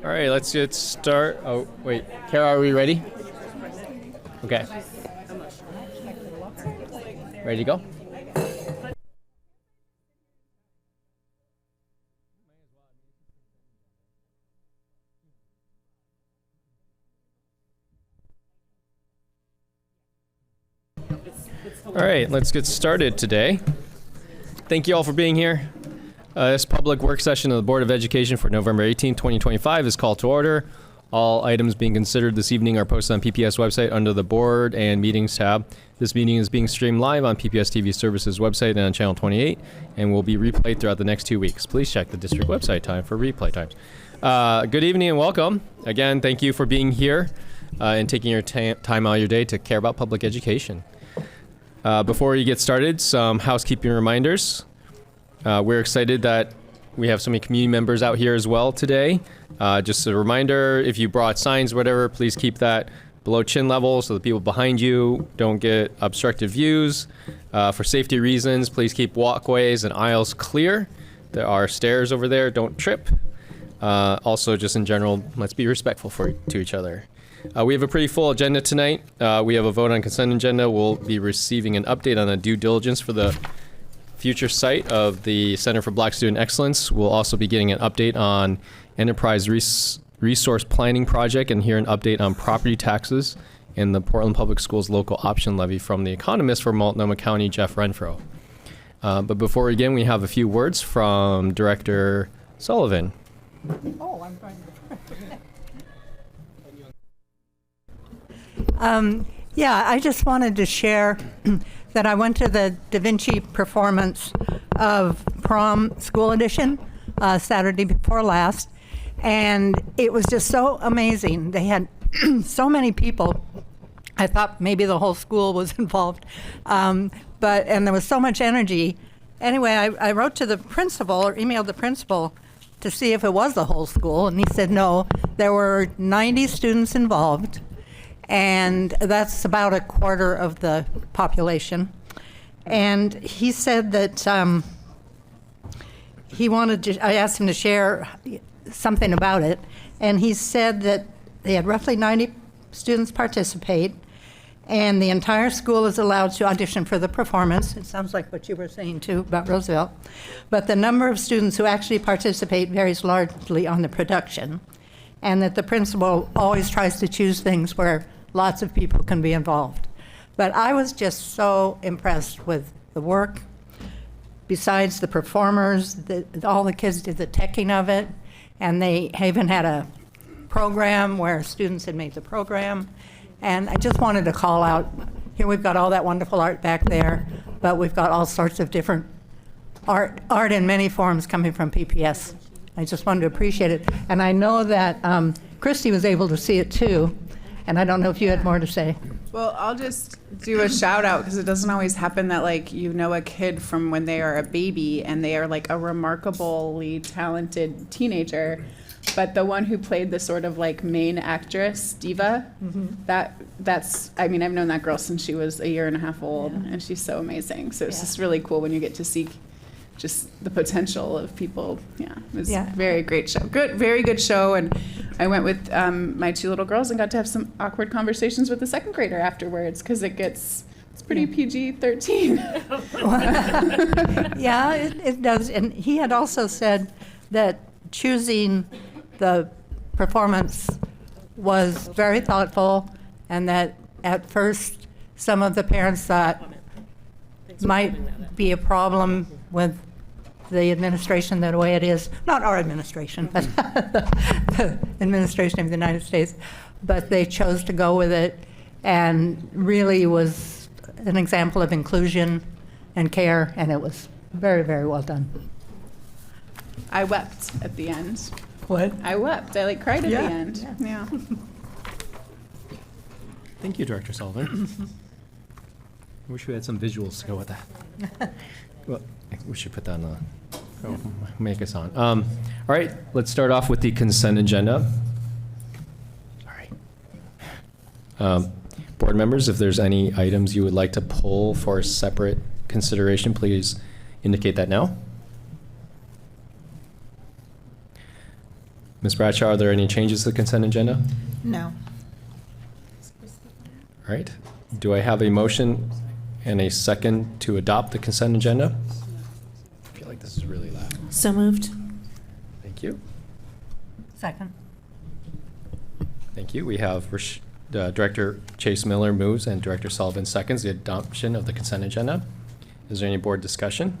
All right, let's get start. Oh, wait. Kara, are we ready? Okay. Ready to go? All right, let's get started today. Thank you all for being here. This public work session of the Board of Education for November 18, 2025 is called to order. All items being considered this evening are posted on PPS website under the Board and Meetings tab. This meeting is being streamed live on PPS TV Services website and on Channel 28 and will be replayed throughout the next 2 weeks. Please check the district website time for replay times. Good evening and welcome. Again, thank you for being here and taking your time out of your day to care about public education. Before we get started, some housekeeping reminders. We're excited that we have so many community members out here as well today. Just a reminder, if you brought signs, whatever, please keep that below chin level so the people behind you don't get obstructive views. For safety reasons, please keep walkways and aisles clear. There are stairs over there, don't trip. Also, just in general, let's be respectful to each other. We have a pretty full agenda tonight. We have a vote on consent agenda. We'll be receiving an update on the due diligence for the future site of the Center for Black Student Excellence. We'll also be getting an update on Enterprise Resource Planning Project and hear an update on property taxes in the Portland Public Schools local option levy from the economist for Multnomah County, Jeff Renfro. But before we begin, we have a few words from Director Sullivan. Oh, I'm going to. Yeah, I just wanted to share that I went to the Da Vinci performance of Prom School Edition Saturday before last, and it was just so amazing. They had so many people. I thought maybe the whole school was involved, and there was so much energy. Anyway, I wrote to the principal or emailed the principal to see if it was the whole school, and he said no, there were 90 students involved, and that's about a quarter of the population. And he said that I asked him to share something about it, and he said that they had roughly 90 students participate, and the entire school is allowed to audition for the performance. It sounds like what you were saying too about Roosevelt. But the number of students who actually participate varies largely on the production, and that the principal always tries to choose things where lots of people can be involved. But I was just so impressed with the work. Besides the performers, all the kids did the teching of it, and they even had a program where students had made the program. And I just wanted to call out, here we've got all that wonderful art back there, but we've got all sorts of different art in many forms coming from PPS. I just wanted to appreciate it. And I know that Christy was able to see it too, and I don't know if you had more to say. Well, I'll just do a shout out because it doesn't always happen that a kid from when they are a baby and they are like a remarkably talented teenager. But the one who played the sort of main actress, Diva, that's, I've known that girl since she was a year and a half old, and she's so amazing. So it's just really cool when you get to see just the potential of people. Yeah, it was a very great show. Very good show. And I went with my two little girls and got to have some awkward conversations with the second grader afterwards because it's pretty PG-13. Yeah, it does. And he had also said that choosing the performance was very thoughtful, and that at first some of the parents thought might be a problem with the administration the way it is. Not our administration, but the administration of the United States. But they chose to go with it, and really was an example of inclusion and care, and it was very, very well done. I wept at the end. What? I wept. I cried at the end. Yeah. Thank you, Director Sullivan. I wish we had some visuals to go with that. Well, we should put that on make us on. All right, let's start off with the consent agenda. All right. Board members, if there's any items you would like to pull for separate consideration, please indicate that now. Ms. Bradshaw, are there any changes to the consent agenda? No. All right. Do I have a motion and a second to adopt the consent agenda? I feel like this is really loud. So moved. Thank you. Second. Thank you. We have Director Chase Miller moves and Director Sullivan seconds the adoption of the consent agenda. Is there any board discussion?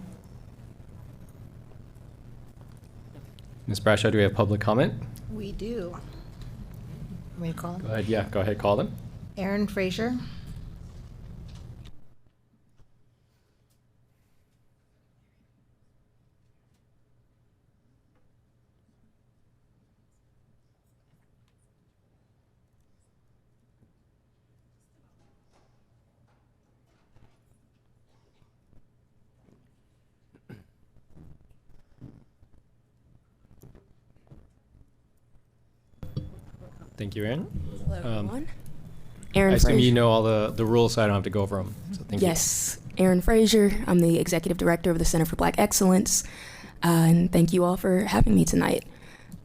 Ms. Bradshaw, do we have public comment? We do. Want me to call Go him? ahead. Yeah, go ahead. Call them. Aaron Frazier. Thank you, Aaron. Hello, everyone. I Aaron assume you Frazier. know all the rules, so I don't have to go over them. So thank you. Yes, Aaron Frazier. I'm the executive director of the Center for Black Excellence, and thank you all for having me tonight.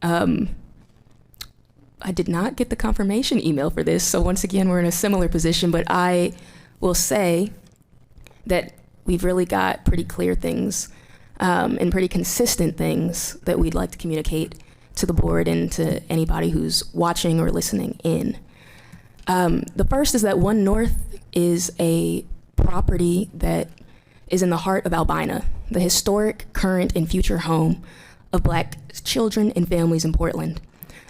I did not get the confirmation email for this, so once again, we're in a similar position, but I will say that we've really got pretty clear things and pretty consistent things that we'd like to communicate to the board and to anybody who's watching or listening in. The first is that One North is a property that is in the heart of Albina, the historic, current, and future home of Black children and families in Portland.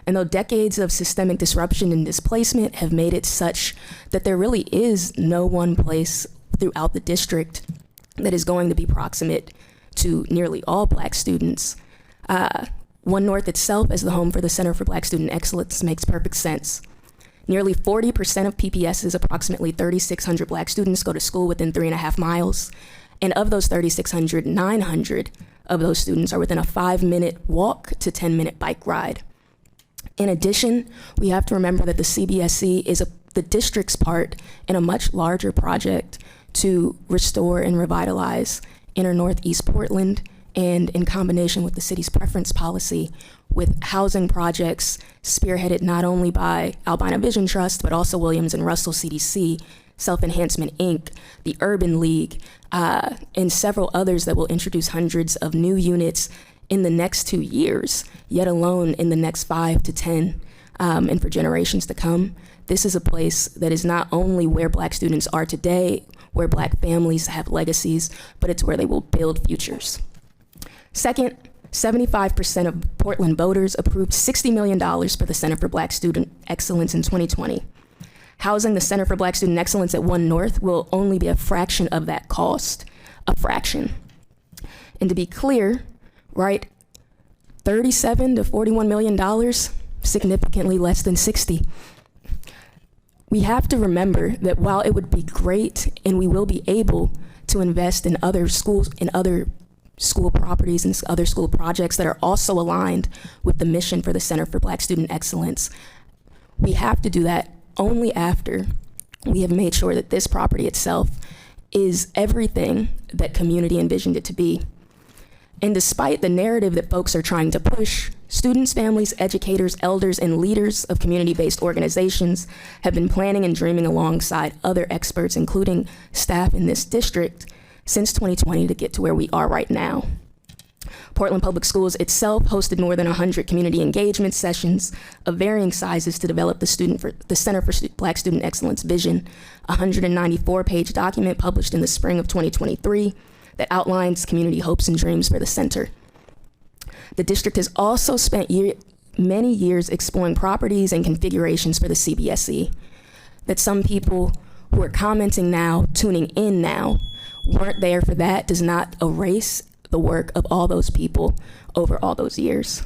And though decades of systemic disruption and displacement have made it such that there really is no one place throughout the district that is going to be proximate to nearly all Black students, One North itself as the home for the Center for Black Student Excellence makes perfect sense. Nearly 40% of PPS's approximately 3,600 Black students go to school within 3.5 miles. And of those 3,600, 900 of those students are within a 5-minute walk to 10-minute bike ride. In addition, we have to remember that the CBSE is the district's part in a much larger project to restore and revitalize inner Northeast Portland, and in combination with the city's preference policy, with housing projects spearheaded not only by Albina Vision Trust, but also Williams and Russell CDC, Self-Enhancement Inc., the Urban League, and several others that will introduce hundreds of new units in the next 2 years, yet alone in the next 5 to 10, and for generations to come. This is a place that is not only where Black students are today, where Black families have legacies, but it's where they will build futures. Second, 75% of Portland voters approved $60 million for the Center for Black Student Excellence in 2020. Housing the Center for Black Student Excellence at One North will only be a fraction of that cost, a fraction. And to be clear, right, $37 to $41 million, significantly less than 60. We have to remember that while it would be great and we will be able to invest in other schools, in other school properties and other school projects that are also aligned with the mission for the Center for Black Student Excellence, we have to do that only after we have made sure that this property itself is everything that community envisioned it to be. And despite the narrative that folks are trying to push, students, families, educators, elders, and leaders of community-based organizations have been planning and dreaming alongside other experts, including staff in this district, since 2020 to get to where we are right now. Portland Public Schools itself hosted more than 100 community engagement sessions of varying sizes to develop the Center for Black Student Excellence vision, a 194-page document published in the spring of 2023 that outlines community hopes and dreams for the center. The district has also spent many years exploring properties and configurations for the CBSE that some people who are commenting now, tuning in now, weren't there for. That does not erase the work of all those people over all those years.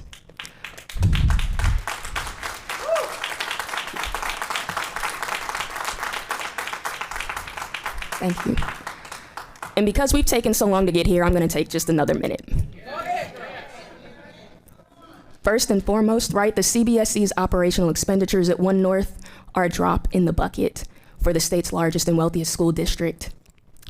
Thank you. And because we've taken so long to get here, I'm going to take just another minute. First and foremost, right, the CBSE's operational expenditures at One North are a drop in the bucket for the state's largest and wealthiest school district.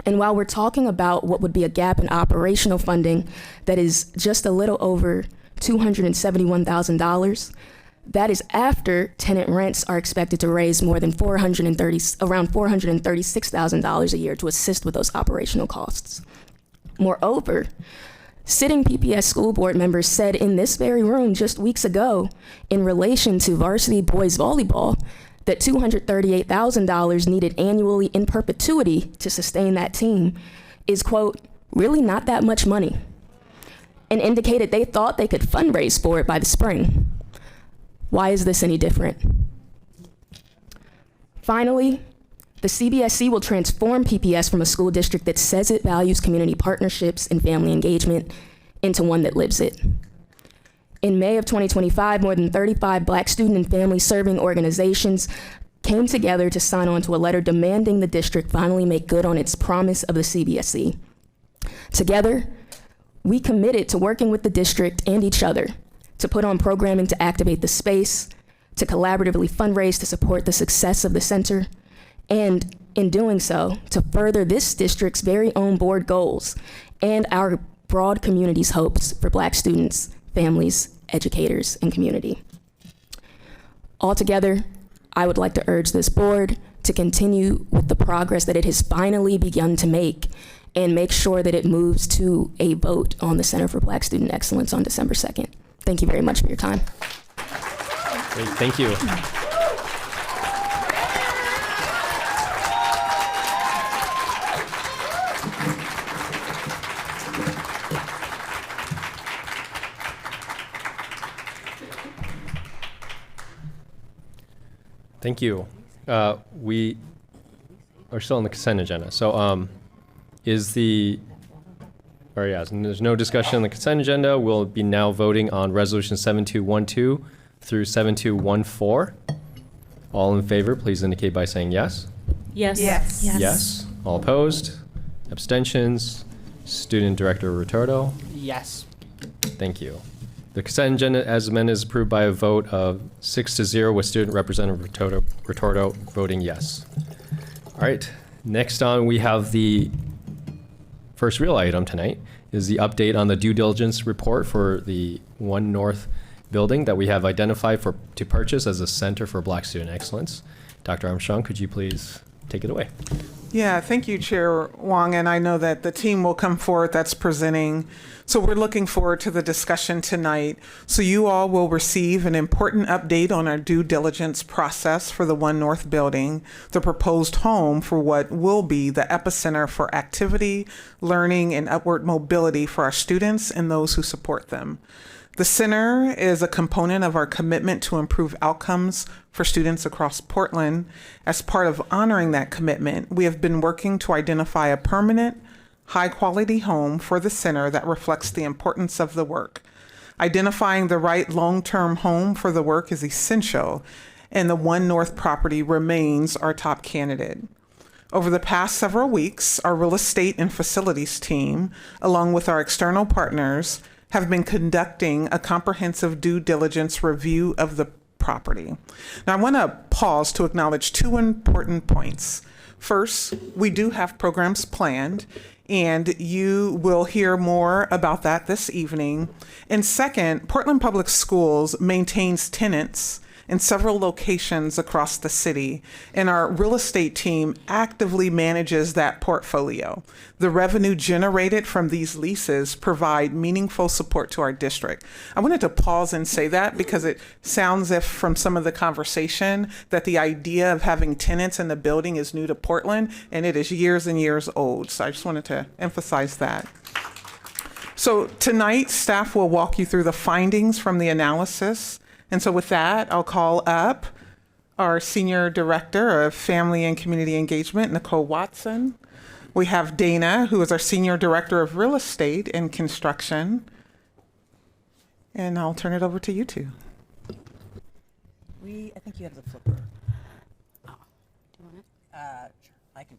And while we're talking about what would be a gap in operational funding that is just a little over $271,000, That is after tenant rents are expected to raise more than around $436,000 a year to assist with those operational costs. Moreover, sitting PPS school board members said in this very room just weeks ago in relation to varsity boys volleyball that $238,000 needed annually in perpetuity to sustain that team is, quote, really not that much money, and indicated they thought they could fundraise for it by the spring. Why is this any different? Finally, the CBSC will transform PPS from a school district that says it values community partnerships and family engagement into one that lives it. In May of 2025, more than 35 Black student and family serving organizations came together to sign on to a letter demanding the district finally make good on its promise of the CBSC. Together, we committed to working with the district and each other to put on programming to activate the space, to collaboratively fundraise to support the success of the center, and in doing so, to further this district's very own board goals and our broad community's hopes for Black students, families, educators, and community. Altogether, I would like to urge this board to continue with the progress that it has finally begun to make and make sure that it moves to a vote on the Center for Black Student Excellence on December 2nd. Thank you very much for your time. Great, thank you. Thank you. We are still on the consent agenda. So there's no discussion on the consent agenda. We'll be now voting on resolution 7212 through 7214. All in favor, please indicate by saying yes. Yes. Yes. Yes. All opposed? Abstentions? Student Director Retorto? Yes. Thank you. The consent agenda as amended is approved by a vote of 6-0 with Student Representative Retorto voting yes. All right, next on we have the first real item tonight is the update on the due diligence report for the One North building that we have identified to purchase as a Center for Black Student Excellence. Dr. Armstrong, could you please take it away? Yeah, thank you, Chair Wong, and I know that the team will come forward that's presenting. So we're looking forward to the discussion tonight. So you all will receive an important update on our due diligence process for the One North building, the proposed home for what will be the epicenter for activity, learning, and upward mobility for our students and those who support them. The center is a component of our commitment to improve outcomes for students across Portland. As part of honoring that commitment, we have been working to identify a permanent, high-quality home for the center that reflects the importance of the work. Identifying the right long-term home for the work is essential, and the One North property remains our top candidate. Over the past several weeks, our real estate and facilities team, along with our external partners, have been conducting a comprehensive due diligence review of the property. Now, I want to pause to acknowledge two important points. First, we do have programs planned, and you will hear more about that this evening. And second, Portland Public Schools maintains tenants in several locations across the city, and our real estate team actively manages that portfolio. The revenue generated from these leases provide meaningful support to our district. I wanted to pause and say that because it sounds if from some of the conversation that the idea of having tenants in the building is new to Portland, and it is years and years old. So I just wanted to emphasize that. So tonight, staff will walk you through the findings from the analysis. And so with that, I'll call up our Senior Director of Family and Community Engagement, Nicole Watson. We have Dana, who is our Senior Director of Real Estate and Construction. And I'll turn it over to you two. I think you have the flipper. Oh, do you want it? Sure, I can.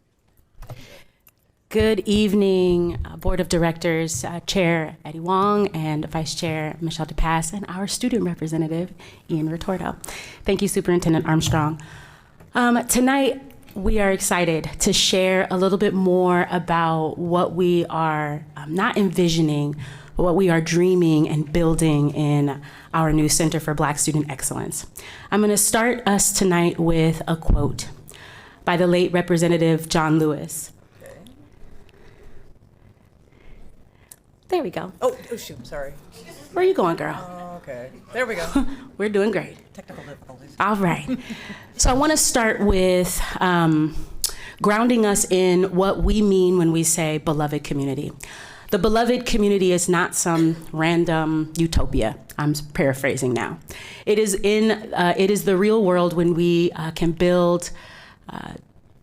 Good evening, Board of Directors, Chair Eddie Wong, and Vice Chair Michelle DePass, and our student representative, Ian Retorto. Thank you, Superintendent Armstrong. Tonight, we are excited to share a little bit more about what we are not envisioning what we are dreaming and building in our new Center for Black Student Excellence. I'm going to start us tonight with a quote by the late Representative John Lewis. There we go. Oh, shoot, sorry. Where are you going, girl? Okay, there we go. We're doing great. Technical difficulties. All right. So I want to start with grounding us in what we mean when we say beloved community. The beloved community is not some random utopia. I'm paraphrasing now. It is the real world when we can build.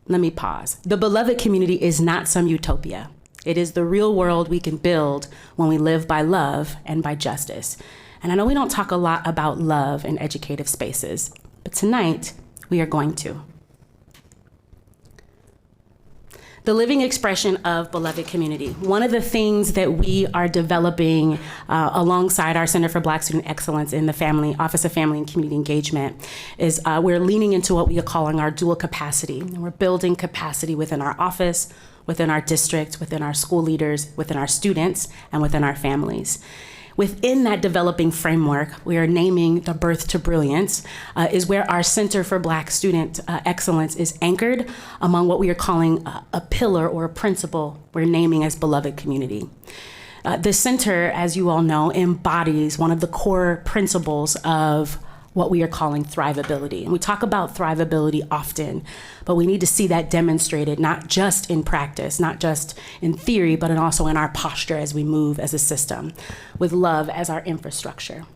Let me pause. The beloved community is not some utopia. It is the real world we can build when we live by love and by justice. And I know we don't talk a lot about love in educative spaces, but tonight we are going to. The living expression of beloved community. One of the things that we are developing alongside our Center for Black Student Excellence in the Office of Family and Community Engagement is we're leaning into what we are calling our dual capacity. And we're building capacity within our office, within our district, within our school leaders, within our students, and within our families. Within that developing framework, we are naming the Birth to Brilliance, is where our Center for Black Student Excellence is anchored among what we are calling a pillar or a principle we're naming as beloved community. The center, as you all know, embodies one of the core principles of what we are calling thrivability. And we talk about thrivability often, but we need to see that demonstrated not just in practice, not just in theory, but also in our posture as we move as a system, with love as our infrastructure.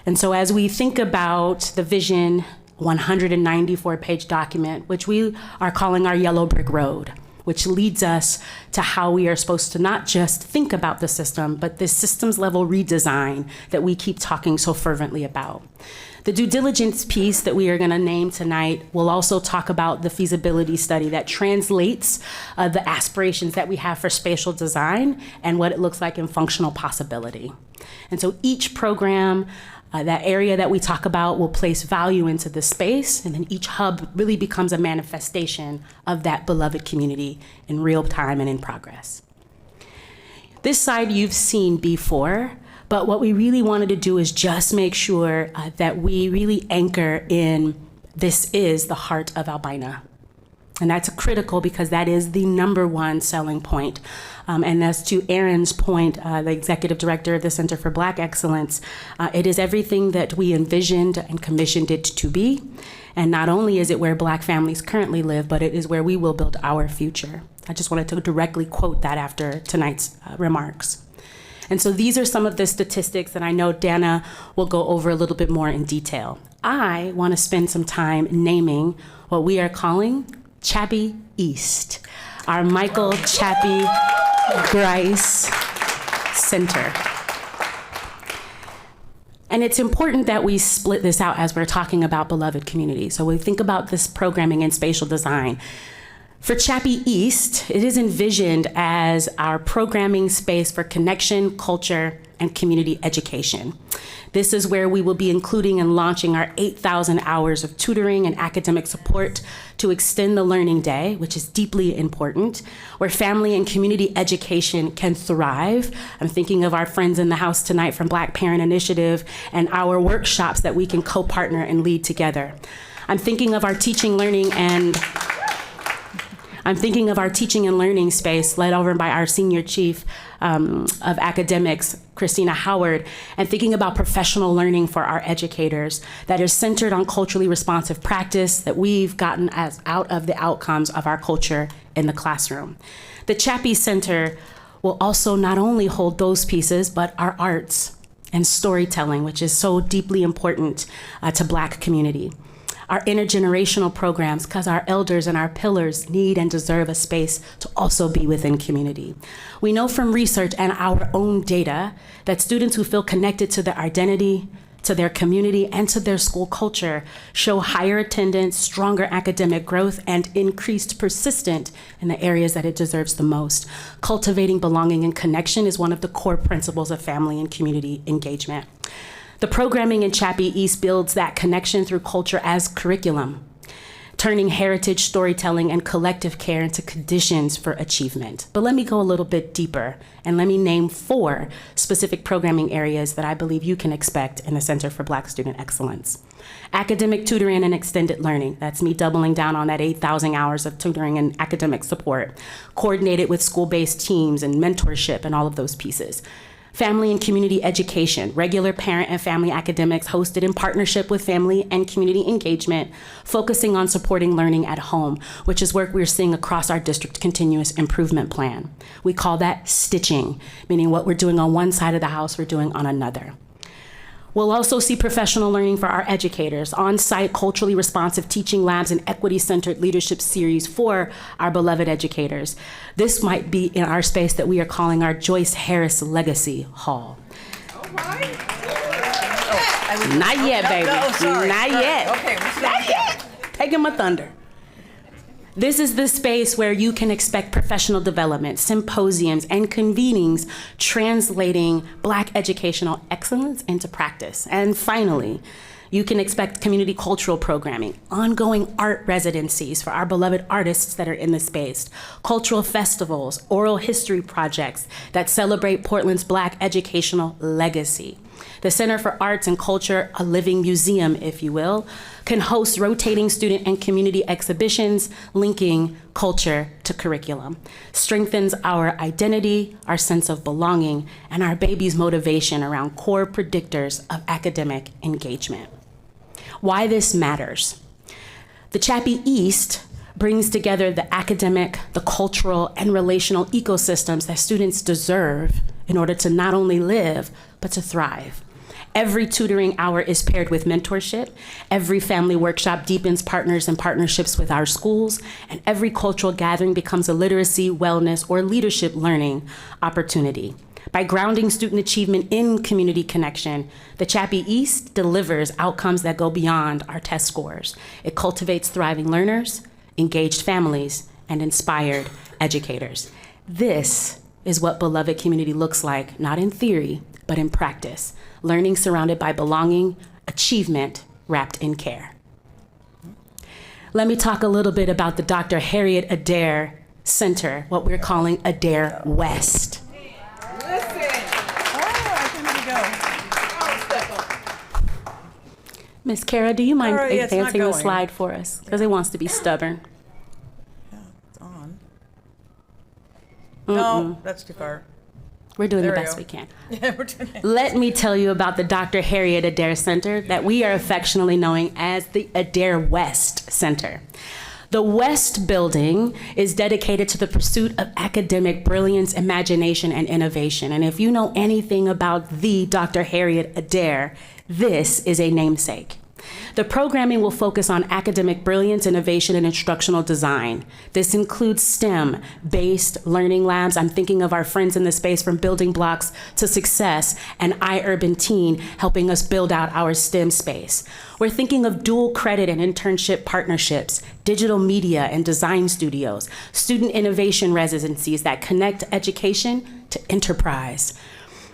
And so as we think about the Vision 194-page document, which we are calling our Yellow Brick Road, which leads us to how we are supposed to not just think about the system, but this systems level redesign that we keep talking so fervently about. The due diligence piece that we are going to name tonight will also talk about the feasibility study that translates the aspirations that we have for spatial design and what it looks like in functional possibility. And so each program, that area that we talk about, will place value into the space, and then each hub really becomes a manifestation of that beloved community in real time and in progress. This slide you've seen before, but what we really wanted to do is just make sure that we really anchor in this is the heart of Albina. And that's critical because that is the #1 selling point. And as to Aaron's point, the executive director of the Center for Black Excellence, it is everything that we envisioned and commissioned it to be. And not only is it where Black families currently live, but it is where we will build our future. I just wanted to directly quote that after tonight's remarks. And so these are some of the statistics that I know Dana will go over a little bit more in detail. I want to spend some time naming what we are calling Chappie East, our Michael Chappie Grice Center. And it's important that we split this out as we're talking about beloved community. So we think about this programming and spatial design. For Chappie East, it is envisioned as our programming space for connection, culture, and community education. This is where we will be including and launching our 8,000 hours of tutoring and academic support to extend the learning day, which is deeply important, where family and community education can thrive. I'm thinking of our friends in the house tonight from Black Parent Initiative and our workshops that we can co-partner and lead together. I'm thinking of our teaching, learning, and learning space led over by our senior chief of academics, Christina Howard, and thinking about professional learning for our educators that is centered on culturally responsive practice that we've gotten as out of the outcomes of our culture in the classroom. The Chappie Center will also not only hold those pieces, but our arts and storytelling, which is so deeply important to Black community. Our intergenerational programs, because our elders and our pillars need and deserve a space to also be within community. We know from research and our own data that students who feel connected to their identity, to their community, and to their school culture show higher attendance, stronger academic growth, and increased persistence in the areas that it deserves the most. Cultivating belonging and connection is one of the core principles of family and community engagement. The programming in Chappie East builds that connection through culture as curriculum, turning heritage, storytelling, and collective care into conditions for achievement. But let me go a little bit deeper, and let me name 4 specific programming areas that I believe you can expect in the Center for Black Student Excellence. Academic tutoring and extended learning. That's me doubling down on that 8,000 hours of tutoring and academic support, coordinated with school-based teams and mentorship and all of those pieces. Family and community education, regular parent and family academics hosted in partnership with family and community engagement, focusing on supporting learning at home, which is work we're seeing across our district continuous improvement plan. We call that stitching, meaning what we're doing on one side of the house, we're doing on another. We'll also see professional learning for our educators, on-site culturally responsive teaching labs and equity-centered leadership series for our beloved educators. This might be in our space that we are calling our Joyce Harris Legacy Hall. All right. Not yet, baby. Not yet. Okay, Not yet. Taking my thunder. This is the space where you can expect professional development, symposiums, and convenings translating Black educational excellence into practice. And finally, you can expect community cultural programming, ongoing art residencies for our beloved artists that are in the space, cultural festivals, oral history projects that celebrate Portland's Black educational legacy. The Center for Arts and Culture, a living museum, if you will, can host rotating student and community exhibitions linking culture to curriculum, strengthens our identity, our sense of belonging, and our baby's motivation around core predictors of academic engagement. Why this matters. The Chappie East brings together the academic, the cultural, and relational ecosystems that students deserve in order to not only live, but to thrive. Every tutoring hour is paired with mentorship. Every family workshop deepens partners and partnerships with our schools. And every cultural gathering becomes a literacy, wellness, or leadership learning opportunity. By grounding student achievement in community connection, the Chappie East delivers outcomes that go beyond our test scores. It cultivates thriving learners, engaged families, and inspired educators. This is what beloved community looks like, not in theory, but in practice. Learning surrounded by belonging, achievement wrapped in care. Let me talk a little bit about the Dr. Harriet Adair Center, what we're calling Adair West. Miss Kara, do you mind advancing the slide for us? Because it wants to be stubborn. Yeah, it's on. No, that's too far. We're doing There the we best go. we can. Yeah, we're doing it. Let me tell you about the Dr. Harriet Adair Center that we are affectionately knowing as the Adair West Center. The West Building is dedicated to the pursuit of academic brilliance, imagination, and innovation. And if you know anything about the Dr. Harriet Adair, this is a namesake. The programming will focus on academic brilliance, innovation, and instructional design. This includes STEM-based learning labs. I'm thinking of our friends in the space from Building Blocks to Success and iUrban Teen helping us build out our STEM space. We're thinking of dual credit and internship partnerships, digital media and design studios, student innovation residencies that connect education to enterprise.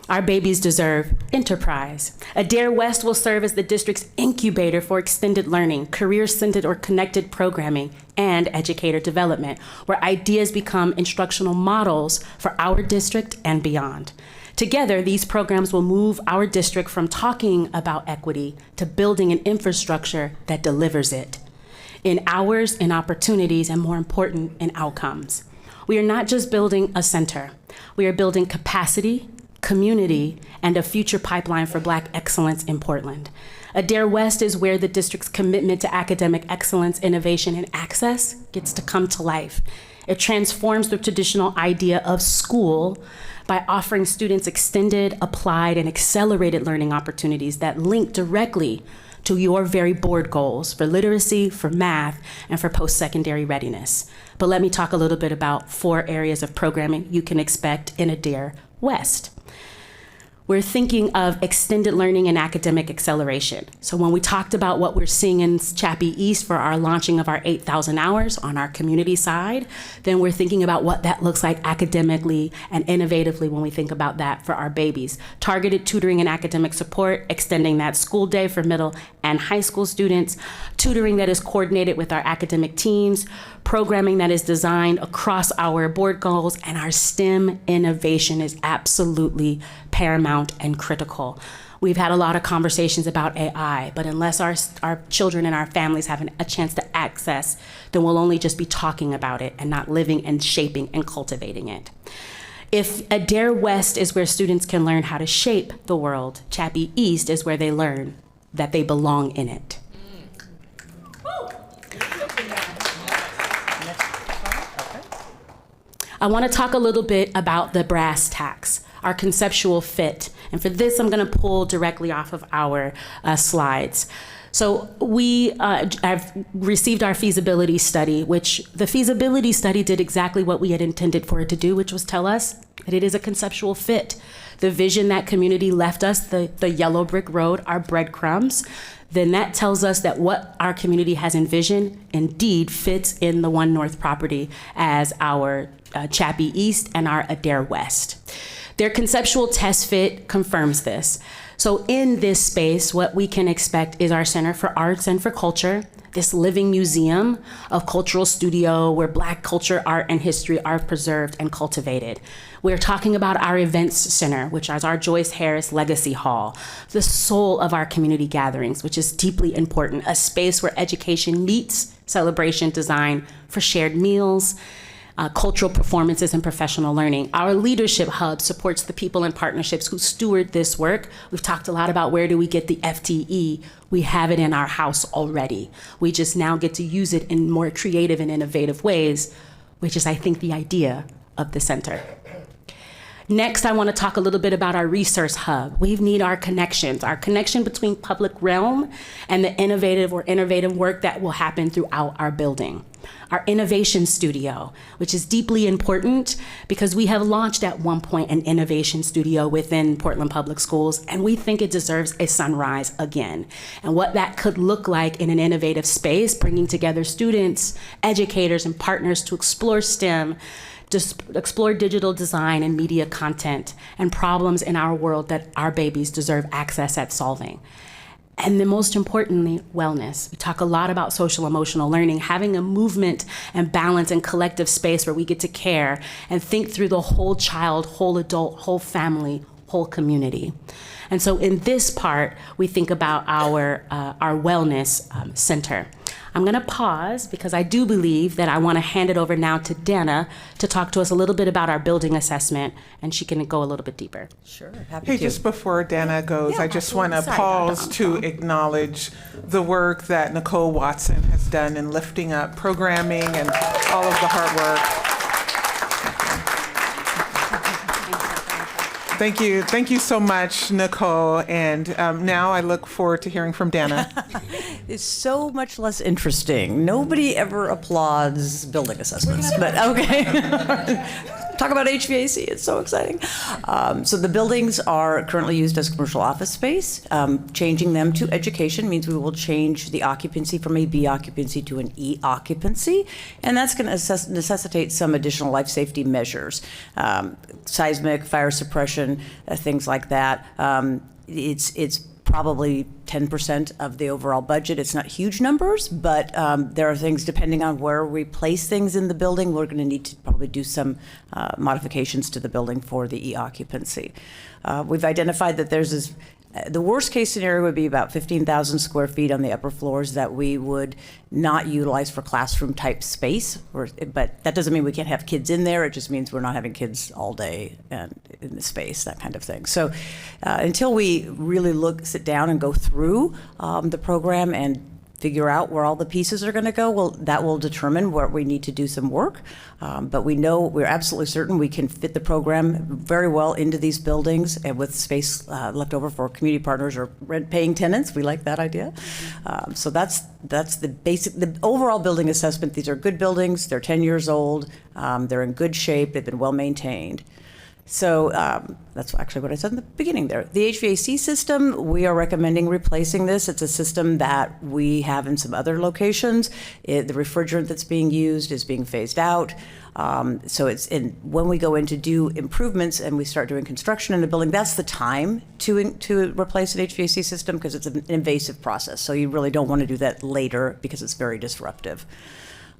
Our babies deserve enterprise. Adair West will serve as the district's incubator for extended learning, career-centered or connected programming, and educator development, where ideas become instructional models for our district and beyond. Together, these programs will move our district from talking about equity to building an infrastructure that delivers it in hours, in opportunities, and more important, in outcomes. We are not just building a center. We are building capacity, community, and a future pipeline for Black excellence in Portland. Adair West is where the district's commitment to academic excellence, innovation, and access gets to come to life. It transforms the traditional idea of school by offering students extended, applied, and accelerated learning opportunities that link directly to your very board goals for literacy, for math, and for post-secondary readiness. But let me talk a little bit about 4 areas of programming you can expect in Adair West. we're thinking of extended learning and academic acceleration. So when we talked about what we're seeing in Chappie East for our launching of our 8,000 hours on our community side, then we're thinking about what that looks like academically and innovatively when we think about that for our babies. Targeted tutoring and academic support, extending that school day for middle and high school students, tutoring that is coordinated with our academic teams, programming that is designed across our board goals, and our STEM innovation is absolutely paramount and critical. We've had a lot of conversations about AI, but unless our children and our families have a chance to access, then we'll only just be talking about it and not living and shaping and cultivating it. If Adair West is where students can learn how to shape the world, Chappie East is where they learn that they belong in it. I want to talk a little bit about the brass tacks, our conceptual fit. And for this, I'm going to pull directly off of our slides. So we have received our feasibility study, which the feasibility study did exactly what we had intended for it to do, which was tell us that it is a conceptual fit. The vision that community left us, the yellow brick road, our breadcrumbs, then that tells us that what our community has envisioned indeed fits in the One North property as our Chappie East and our Adair West. Their conceptual test fit confirms this. So in this space, what we can expect is our Center for Arts and for Culture, this living museum of cultural studio where Black culture, art, and history are preserved and cultivated. We're talking about our events center, which is our Joyce Harris Legacy Hall, the soul of our community gatherings, which is deeply important, a space where education meets celebration designed for shared meals, cultural performances, and professional learning. Our leadership hub supports the people and partnerships who steward this work. We've talked a lot about where do we get the FTE. We have it in our house already. We just now get to use it in more creative and innovative ways, which is, I think, the idea of the center. Next, I want to talk a little bit about our resource hub. We need our connections, our connection between public realm and the innovative work that will happen throughout our building. Our innovation studio, which is deeply important because we have launched at one point an innovation studio within Portland Public Schools, and we think it deserves a sunrise again. And what that could look like in an innovative space, bringing together students, educators, and partners to explore STEM, explore digital design and media content and problems in our world that our babies deserve access at solving. And then most importantly, wellness. We talk a lot about social emotional learning, having a movement and balance and collective space where we get to care and think through the whole child, whole adult, whole family, whole community. And so in this part, we think about our wellness center. I'm going to pause because I do believe that I want to hand it over now to Dana to talk to us a little bit about our building assessment, and she can go a little bit deeper. Sure, happy Hey, to. just before Dana goes, Yeah, I just want to absolutely. Sorry, pause Dr. to acknowledge the work that Nicole Watson has done in lifting up programming and all of the hard work. Thank you so much, Nicole. And now I look forward to hearing from Dana. It's so much less interesting. Nobody ever applauds building assessments, but okay. Talk about HVAC, it's so exciting. So the buildings are currently used as commercial office space. Changing them to education means we will change the occupancy from a B occupancy to an E occupancy, and that's going to necessitate some additional life safety measures, seismic, fire suppression, things like that. It's probably 10% of the overall budget. It's not huge numbers, but there are things, depending on where we place things in the building, we're going to need to probably do some modifications to the building for the e-occupancy. We've identified that there's this, the worst case scenario would be about 15,000 square feet on the upper floors that we would not utilize for classroom type space. But that doesn't mean we can't have kids in there. It just means we're not having kids all day and in the space, that kind of thing. So until we really sit down and go through the program and figure out where all the pieces are going to go, well, that will determine where we need to do some work. But we're absolutely certain we can fit the program very well into these buildings and with space left over for community partners or rent-paying tenants. We like that idea. So that's the overall building assessment. These are good buildings. They're 10 years old. They're in good shape. They've been well maintained. So that's actually what I said in the beginning there. The HVAC system, we are recommending replacing this. It's a system that we have in some other locations. The refrigerant that's being used is being phased out. So when we go in to do improvements and we start doing construction in the building, that's the time to replace an HVAC system, because it's an invasive process. So you really don't want to do that later because it's very disruptive.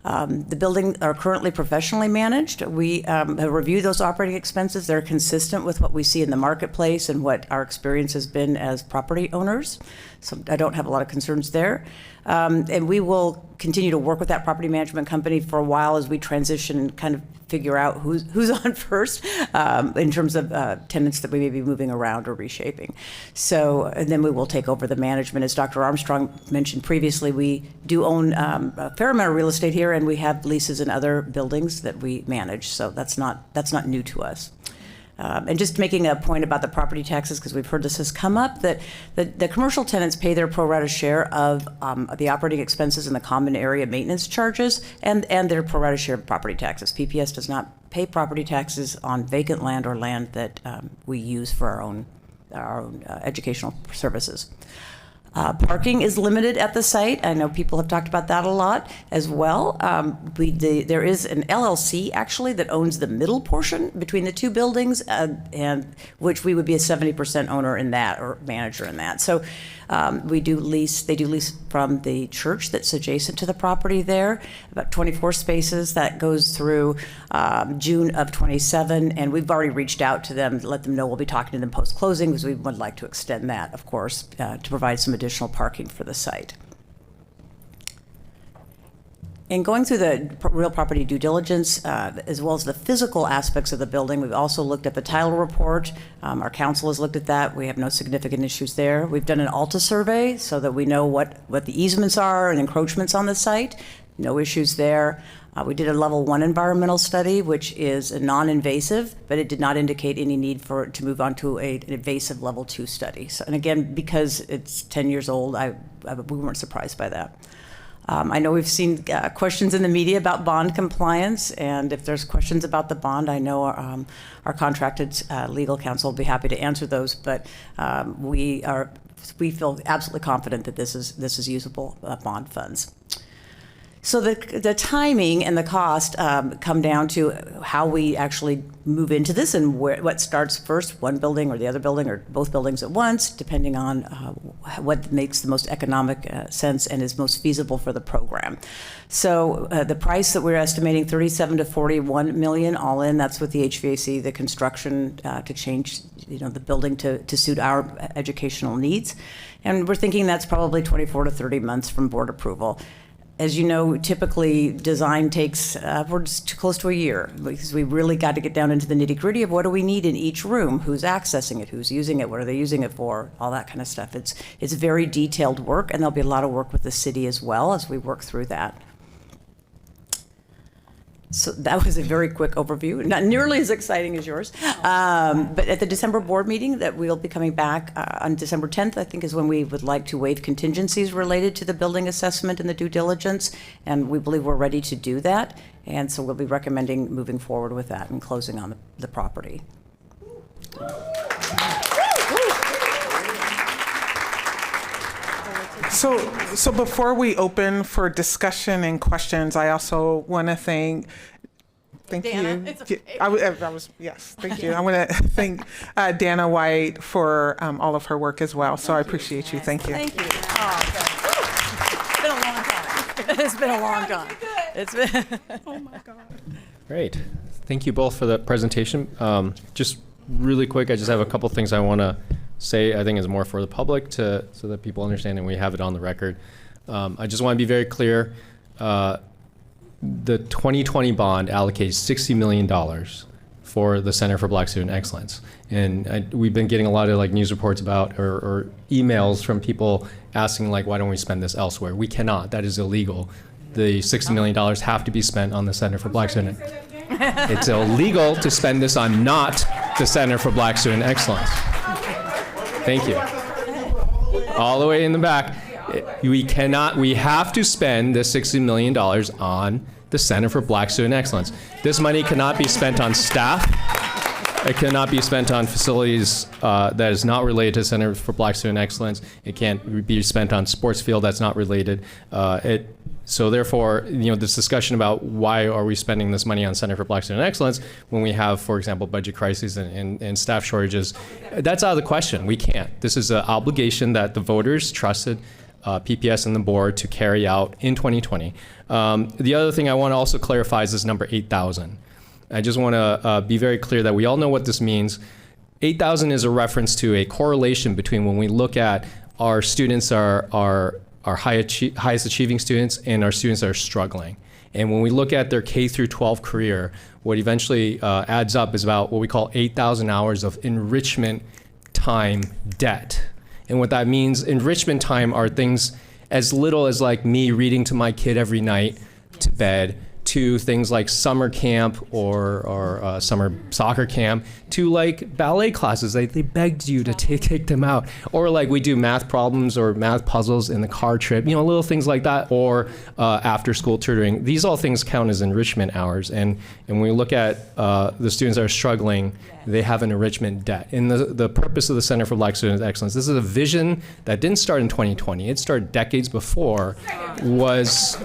The buildings are currently professionally managed. We have reviewed those operating expenses. They're consistent with what we see in the marketplace and what our experience has been as property owners. So I don't have a lot of concerns there. And we will continue to work with that property management company for a while as we transition and kind of figure out who's on first in terms of tenants that we may be moving around or reshaping. So, and then we will take over the management. As Dr. Armstrong mentioned previously, we do own a fair amount of real estate here, and we have leases in other buildings that we manage. So that's not new to us. And just making a point about the property taxes, because we've heard this has come up, that the commercial tenants pay their pro rata share of the operating expenses and the common area maintenance charges, and their pro rata share of property taxes. PPS does not pay property taxes on vacant land or land that we use for our own educational services. Parking is limited at the site. I know people have talked about that a lot as well. There is an LLC actually that owns the middle portion between the two buildings, and which we would be a 70% owner in that, or manager in that. So they do lease from the church that's adjacent to the property there, about 24 spaces. That goes through June of 27, and we've already reached out to them to let them know we'll be talking to them post-closing, because we would like to extend that, of course, to provide some additional parking for the site. In going through the real property due diligence, as well as the physical aspects of the building, we've also looked at the title report. Our council has looked at that. We have no significant issues there. We've done an ALTA survey so that we know what the easements are and encroachments on the site. No issues there. We did a level 1 environmental study, which is a non-invasive, but it did not indicate any need for it to move on to an invasive level 2 study. So, and again, because it's 10 years old, we weren't surprised by that. I know we've seen questions in the media about bond compliance, and if there's questions about the bond, I know our contracted legal counsel will be happy to answer those, but we feel absolutely confident that this is usable bond funds. So the timing and the cost come down to how we actually move into this, and what starts first, one building or the other building or both buildings at once, depending on what makes the most economic sense and is most feasible for the program. So the price that we're estimating, 37 to 41 million all in. That's with the HVAC, the construction to change, the building to suit our educational needs, and we're thinking that's probably 24 to 30 months from board approval. As you know, typically design takes upwards to close to a year, because we really got to get down into the nitty-gritty of what do we need in each room, who's accessing it, who's using it, what are they using it for, all that kind of stuff. It's very detailed work, and there'll be a lot of work with the city as well as we work through that. So that was a very quick overview, not nearly as exciting as yours. But at the December board meeting that we'll be coming back on December 10th, I think is when we would like to waive contingencies related to the building assessment and the due diligence. And we believe we're ready to do that. And so we'll be recommending moving forward with that and closing on the property. So before we open for discussion and questions, I also want to thank Dana, you. it's okay. Yes, thank you. I want to thank Dana White for all of her work as well. So I appreciate you. Thank you. Thank you. Oh, it's been a long time. It's been a long time. Oh my God. Great. Thank you both for the presentation. Just really quick, I just have a couple things I want to say. I think is more for the public so that people understand and we have it on the record. I just want to be very clear. The 2020 bond allocates $60 million for the Center for Black Student Excellence. And we've been getting a lot of news reports about or emails from people asking why don't we spend this elsewhere? We cannot. That is illegal. The $60 million have to be spent on the Center for Black Student. It's illegal to spend this on not the Center for Black Student Excellence. Thank you. All the way in the back. We have to spend the $60 million on the Center for Black Student Excellence. This money cannot be spent on staff. It cannot be spent on facilities that is not related to Center for Black Student Excellence. It can't be spent on sports field that's not related. So therefore, this discussion about why are we spending this money on Center for Black Student Excellence when we have, for example, budget crises and staff shortages, that's out of the question. We can't. This is an obligation that the voters trusted PPS and the board to carry out in 2020. The other thing I want to also clarify is this number 8,000. I just want to be very clear that we all know what this means. 8,000 is a reference to a correlation between when we look at our students are highest achieving students and our students that are struggling. And when we look at their K through 12 career, what eventually adds up is about what we call 8,000 hours of enrichment time debt. And what that means, enrichment time are things as little as like me reading to my kid every night to bed, to things like summer camp or summer soccer camp, to like ballet classes. They begged you to take them out. Or like we do math problems or math puzzles in the car trip, little things like that, or after school tutoring. These all things count as enrichment hours. And when we look at the students that are struggling, they have an enrichment debt. And the purpose of the Center for Black Student Excellence, this is a vision that didn't start in 2020. It started decades before, was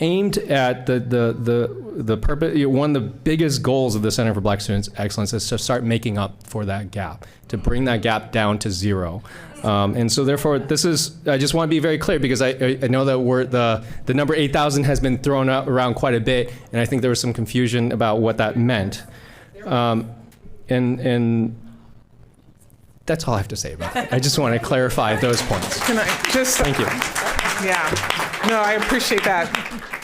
aimed at the purpose. One of the biggest goals of the Center for Black Student Excellence is to start making up for that gap, to bring that gap down to zero. And so therefore, I just want to be very clear, because I know that the number 8,000 has been thrown around quite a bit, and I think there was some confusion about what that meant. And that's all I have to say about it. I just want to clarify those points. Can I just... Thank you. Yeah. No, I appreciate that.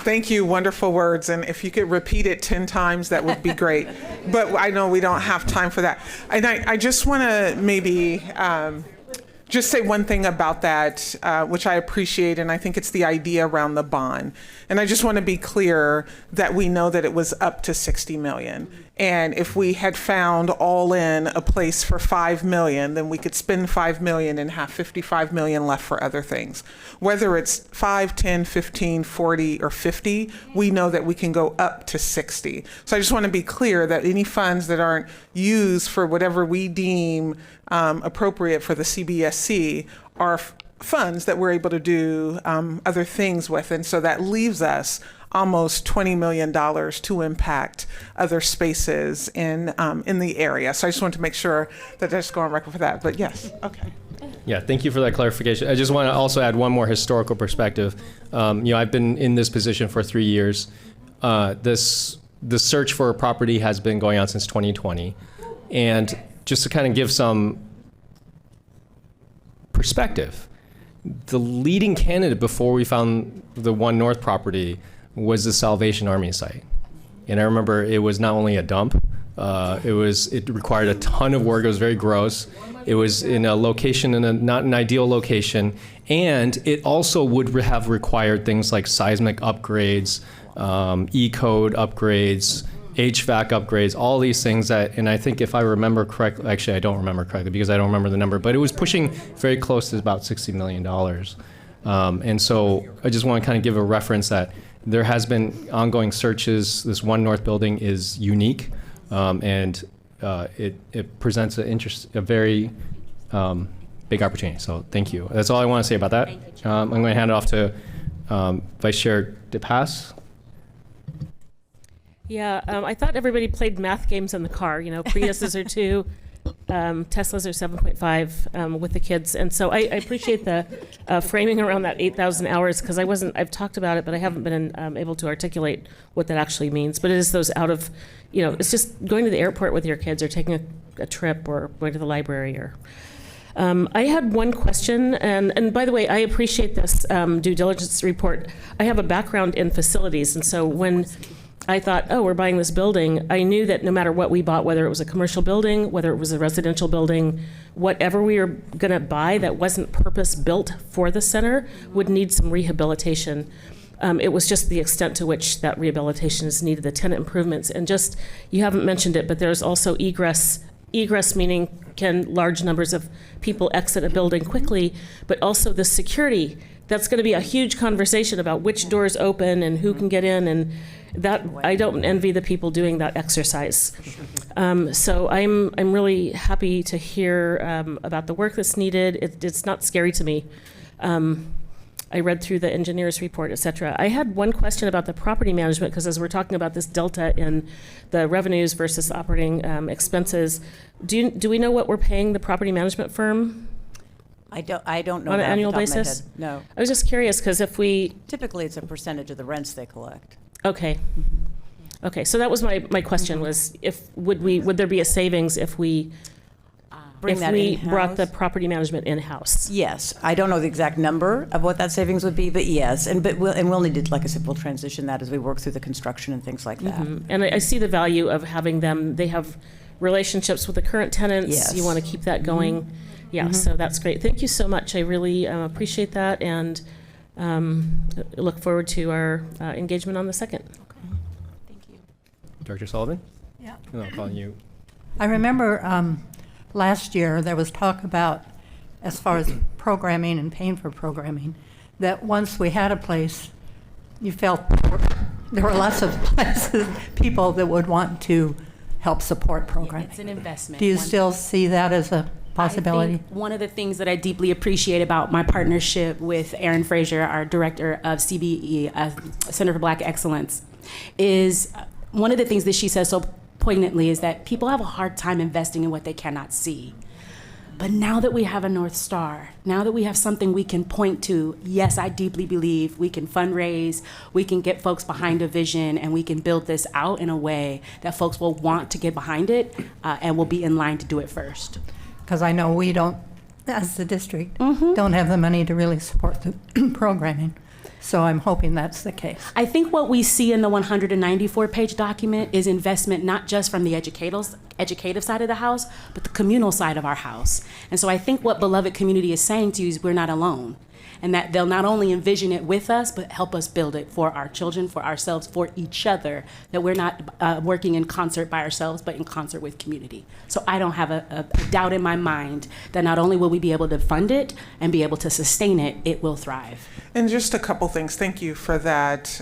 Thank you. Wonderful words. And if you could repeat it 10 times, that would be great. But I know we don't have time for that. And I just want to maybe just say one thing about that, which I appreciate, and I think it's the idea around the bond. And I just want to be clear that we know that it was up to $60 million. And if we had found all in a place for $5 million, then we could spend $5 million and have $55 million left for other things. Whether it's 5, 10, 15, 40, or 50, we know that we can go up to 60. So I just want to be clear that any funds that aren't used for whatever we deem appropriate for the CBSC are funds that we're able to do other things with. And so that leaves us almost $20 million to impact other spaces in the area. So I just wanted to make sure that I just go on record for that. But yes, okay. Yeah, thank you for that clarification. I just want to also add one more historical perspective. I've been in this position for 3 years. The search for a property has been going on since 2020. And just to kind of give some perspective, the leading candidate before we found the One North property was the Salvation Army site. And I remember it was not only a dump, it required a ton of work. It was very gross. It was in a location, not an ideal location. And it also would have required things like seismic upgrades, E-code upgrades, HVAC upgrades, all these things and I think if I remember correctly, actually I don't remember correctly because I don't remember the number, but it was pushing very close to about $60 million. And so I just want to kind of give a reference that there has been ongoing searches. This One North building is unique, and it presents a very big opportunity. So thank you. That's all I want to say about that. I'm going to hand it off to Vice Chair DePass. Yeah, I thought everybody played math games in the car. Priuses are 2, Teslas are 7.5 with the kids. And so I appreciate the framing around that 8,000 hours, because I've talked about it, but I haven't been able to articulate what that actually means. But it is those it's just going to the airport with your kids, or taking a trip, or going to the library, or... I had one question, and by the way, I appreciate this due diligence report. I have a background in facilities, and so when I thought, we're buying this building, I knew that no matter what we bought, whether it was a commercial building, whether it was a residential building, whatever we were going to buy that wasn't purpose-built for the center would need some rehabilitation. It was just the extent to which that rehabilitation is needed, the tenant improvements, and just, you haven't mentioned it, but there's also egress. Egress meaning, can large numbers of people exit a building quickly, but also the security. That's going to be a huge conversation about which doors open and who can get in, that I don't envy the people doing that exercise. So I'm really happy to hear about the work that's needed. It's not scary to me. I read through the engineer's report, et cetera. I had one question about the property management, because as we're talking about this delta in the revenues versus operating expenses, do we know what we're paying the property management firm I don't know on that an off the annual top of my basis? head. No. I was just curious, because if we, Typically, it's a percentage of the rents they collect. okay. Okay, so that was my question was, would there be a savings if we Bring that in-house. brought the property management in-house? Yes, I don't know the exact number of what that savings would be, but yes, we'll need to, like I said, we'll transition that as we work through the construction and things like that. And I see the value of having them, they have relationships with the current tenants. Yes. You want to keep that going. Yeah, so that's great. Thank you so much. I really appreciate that, and look forward to our engagement on the 2nd. Thank you. Director Sullivan? Yeah. And I'll call you. I remember last year there was talk about, as far as programming and paying for programming, that once we had a place, you felt there were lots of places, people that would want to help support programming. It's an investment. Do you One- still see that as a possibility? I think one of the things that I deeply appreciate about my partnership with Erin Fraser, our director of CBE, Center for Black Excellence, is one of the things that she says so poignantly is that people have a hard time investing in what they cannot see. But now that we have a North Star, now that we have something we can point to, yes, I deeply believe we can fundraise, we can get folks behind a vision, and we can build this out in a way that folks will want to get behind it and will be in line to do it first. Because I know we don't, as the district, don't have the money to really support the programming. So I'm hoping that's the case. I think what we see in the 194-page document is investment not just from the educative side of the house, but the communal side of our house. And so I think what Beloved Community is saying to you is we're not alone. And that they'll not only envision it with us, but help us build it for our children, for ourselves, for each other, that we're not working in concert by ourselves, but in concert with community. So I don't have a doubt in my mind that not only will we be able to fund it and be able to sustain it, it will thrive. And just a couple things. Thank you for that,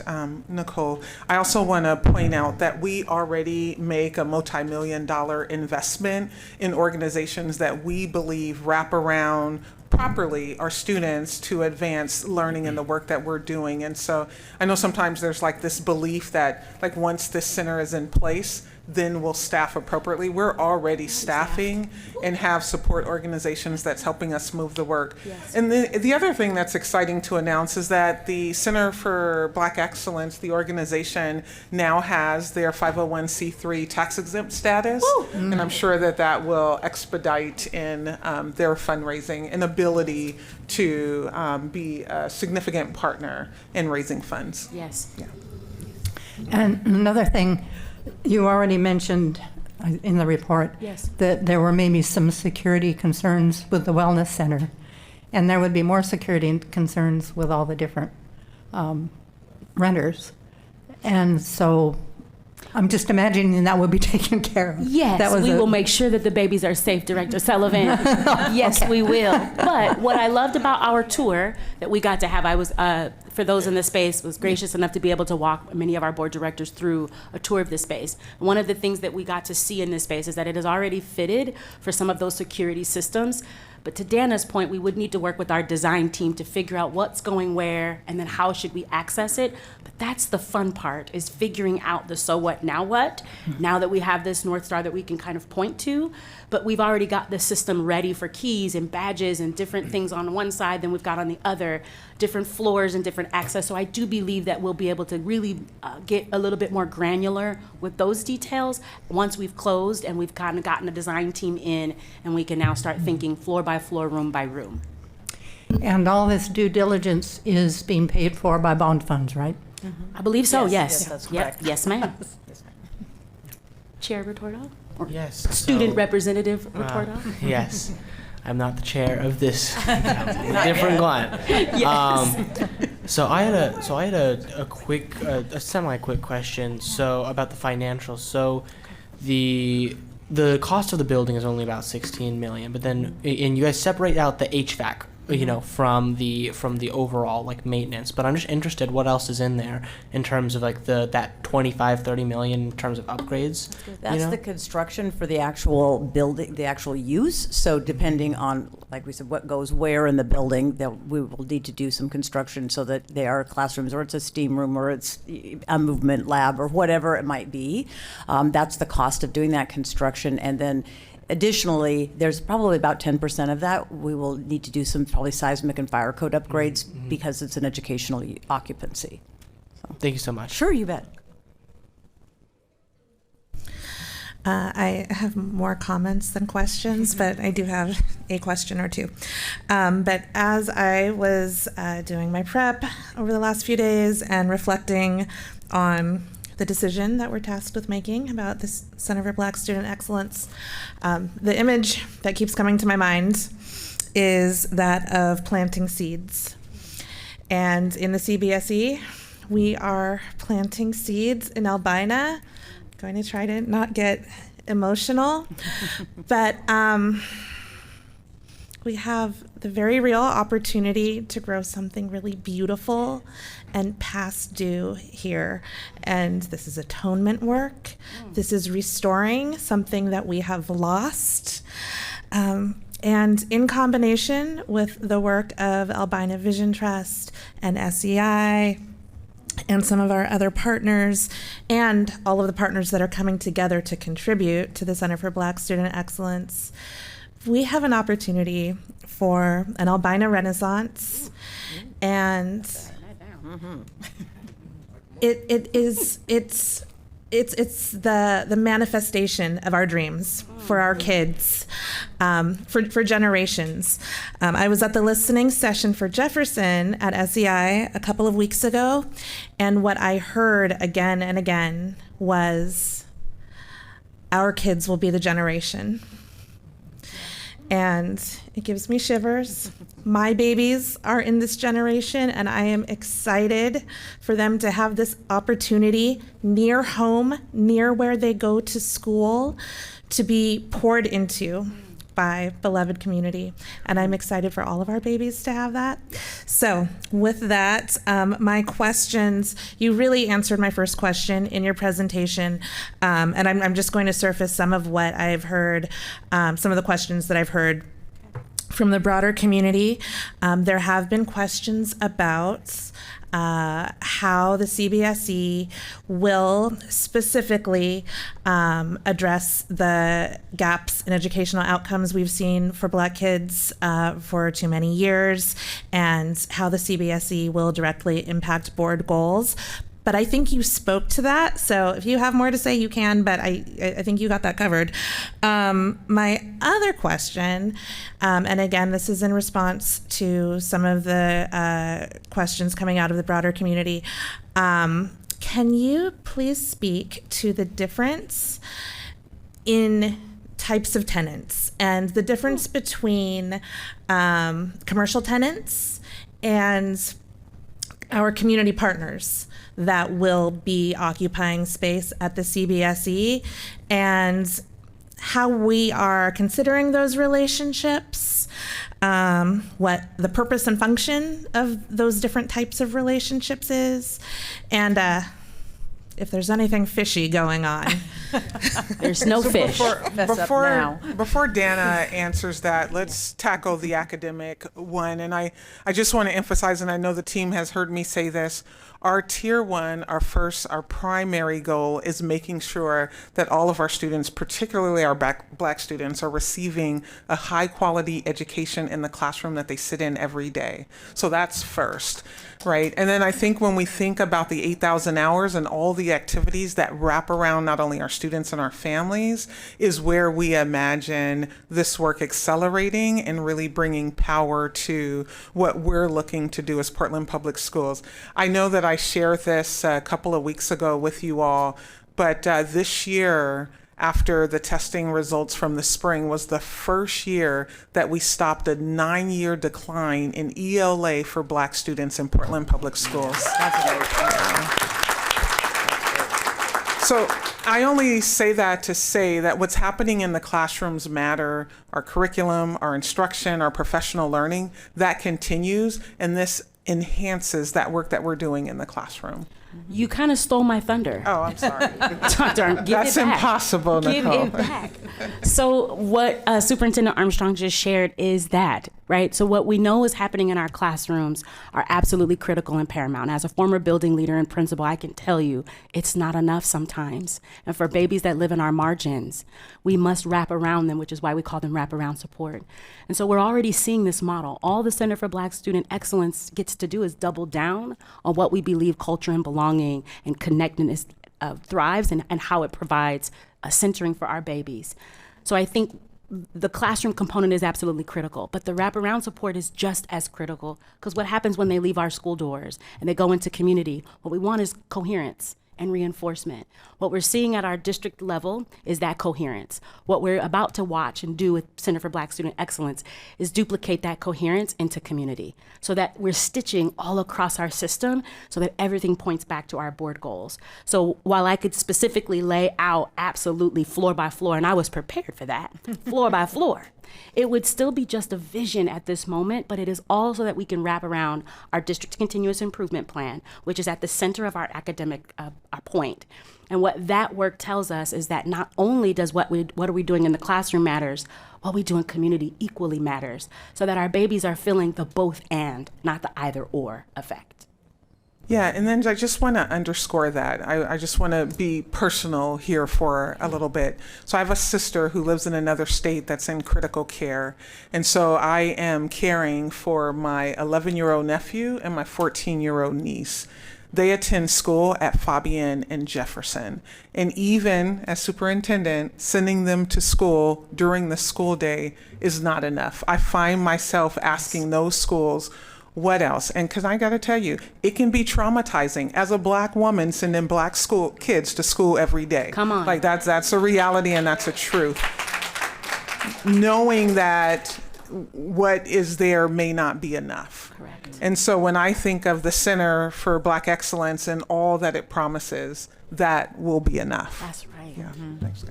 Nicole. I also want to point out that we already make a multi-million-dollar investment in organizations that we believe wrap around properly our students to advance learning in the work that we're doing. And so I know sometimes there's like this belief that like once this center is in place, then we'll staff appropriately. We're already staffing and have support organizations that's helping us move the work. Yes. And the other thing that's exciting to announce is that the Center for Black Excellence, the organization, now has their 501c3 tax exempt status. And I'm sure that that will expedite in their fundraising and ability to be a significant partner in raising funds. Yes. And another thing, you already mentioned in the report Yes. that there were maybe some security concerns with the wellness center, and there would be more security concerns with all the different renters. And so I'm just imagining that would be taken care of. Yes, That was we a- will make sure that the babies are safe, Director Sullivan. Yes, we will. But what I loved about our tour that we got to have, I was, for those in the space, was gracious enough to be able to walk many of our board directors through a tour of this space. One of the things that we got to see in this space is that it is already fitted for some of those security systems. But to Dana's point, we would need to work with our design team to figure out what's going where and then how should we access it. But that's the fun part, is figuring out the so what, now what, now that we have this North Star that we can kind of point to. But we've already got the system ready for keys and badges and different things on one side than we've got on the other, different floors and different access. So I do believe that we'll be able to really get a little bit more granular with those details once we've closed and we've kind of gotten a design team in, and we can now start thinking floor by floor, room by room. And all this due diligence is being paid for by bond funds, right? I believe so, Yes, yes. yes, that's Yep, correct. yes, ma'am. Chair Retorto? Or Yes. Student so, Representative Retorto? Yes. I'm not the chair of this different one. So I had a quick, a semi-quick question. So about the financials. So the cost of the building is only about $16 million, but then and you guys separate out the HVAC you know, from the overall like maintenance. But I'm just interested what else is in there in terms of like that 25-30 million in terms of upgrades. That's you know? the construction for the actual building, the actual use. So depending on, like we said, what goes where in the building, we will need to do some construction so that they are classrooms, or it's a STEAM room, or it's a movement lab, or whatever it might be. That's the cost of doing that construction. And then additionally, there's probably about 10% of that we will need to do some probably seismic and fire code upgrades because it's an educational occupancy. Thank you so much. Sure, you bet. I have more comments than questions, but I do have a question or two. But as I was doing my prep over the last few days and reflecting on the decision that we're tasked with making about this Center for Black Student Excellence, the image that keeps coming to my mind is that of planting seeds. And in the CBSE, we are planting seeds in Albina. Going to try to not get emotional, but we have the very real opportunity to grow something really beautiful and past due here. And this is atonement work. This is restoring something that we have lost. And in combination with the work of Albina Vision Trust and SEI, and some of our other partners, and all of the partners that are coming together to contribute to the Center for Black Student Excellence, we have an opportunity for an Albina Renaissance, and it's the manifestation of our dreams for our kids, for generations. I was at the listening session for Jefferson at SEI a couple of weeks ago, and what I heard again and again was, our kids will be the generation. And it gives me shivers. My babies are in this generation, and I am excited for them to have this opportunity near home, near where they go to school, to be poured into by beloved community. And I'm excited for all of our babies to have that. So with that, my questions, you really answered my first question in your presentation. And I'm just going to surface some of what I've heard, some of the questions that I've heard from the broader community. There have been questions about how the CBSE will specifically address the gaps in educational outcomes we've seen for Black kids for too many years, and how the CBSE will directly impact board goals. But I think you spoke to that, so if you have more to say, you can, but I think you got that covered. My other question, and again, this is in response to some of the questions coming out of the broader community. Can you please speak to the difference in types of tenants and the difference between commercial tenants and our community partners that will be occupying space at the CBSE, and how we are considering those relationships, what the purpose and function of those different types of relationships is, and if there's anything fishy going on. There's no fish. Before Dana answers that, let's tackle the academic one. And I just want to emphasize, and I know the team has heard me say this, our tier one, our primary goal is making sure that all of our students, particularly our Black students, are receiving a high quality education in the classroom that they sit in every day. So that's first, right? And then I think when we think about the 8,000 hours and all the activities that wrap around not only our students and our families, is where we imagine this work accelerating and really bringing power to what we're looking to do as Portland Public Schools. I know that I shared this a couple of weeks ago with you all, but this year, after the testing results from the spring, was the first year that we stopped a 9-year decline in ELA for Black students in Portland Public Schools. So I only say that to say that what's happening in the classrooms matter. Our curriculum, our instruction, our professional learning, that continues, and this enhances that work that we're doing in the classroom. You kind of stole my thunder. Oh, I'm sorry. Dr. Give That's it back. impossible, Give Nicole. it back. So what Superintendent Armstrong just shared is that, right? So what we know is happening in our classrooms are absolutely critical and paramount. As a former building leader and principal, I can tell you it's not enough sometimes. And for babies that live in our margins, we must wrap around them, which is why we call them wraparound support. And so we're already seeing this model. All the Center for Black Student Excellence gets to do is double down on what we believe culture and belonging and connectedness thrives and how it provides a centering for our babies. So I think the classroom component is absolutely critical, but the wraparound support is just as critical, because what happens when they leave our school doors and they go into community, what we want is coherence and reinforcement. What we're seeing at our district level is that coherence. What we're about to watch and do with Center for Black Student Excellence is duplicate that coherence into community, so that we're stitching all across our system so that everything points back to our board goals. So while I could specifically lay out absolutely floor by floor, and I was prepared for that, floor by floor, it would still be just a vision at this moment, but it is all so that we can wrap around our district continuous improvement plan, which is at the center of our academic our point. And what that work tells us is that not only does what are we doing in the classroom matters, what we do in community equally matters, so that our babies are feeling the both and, not the either or effect. Yeah, and then I just want to underscore that. I just want to be personal here for a little bit. So I have a sister who lives in another state that's in critical care. And so I am caring for my 11-year-old nephew and my 14-year-old niece. They attend school at Fabian and Jefferson. And even as superintendent, sending them to school during the school day is not enough. I find myself asking those schools, what else? And because I got to tell you, it can be traumatizing as a Black woman sending Black school kids to school every day. Come on. Like that's a reality and that's a truth. Knowing that what is there may not be enough. Correct. And so when I think of the Center for Black Excellence and all that it promises, that will be enough. That's right. Yeah. Thanks.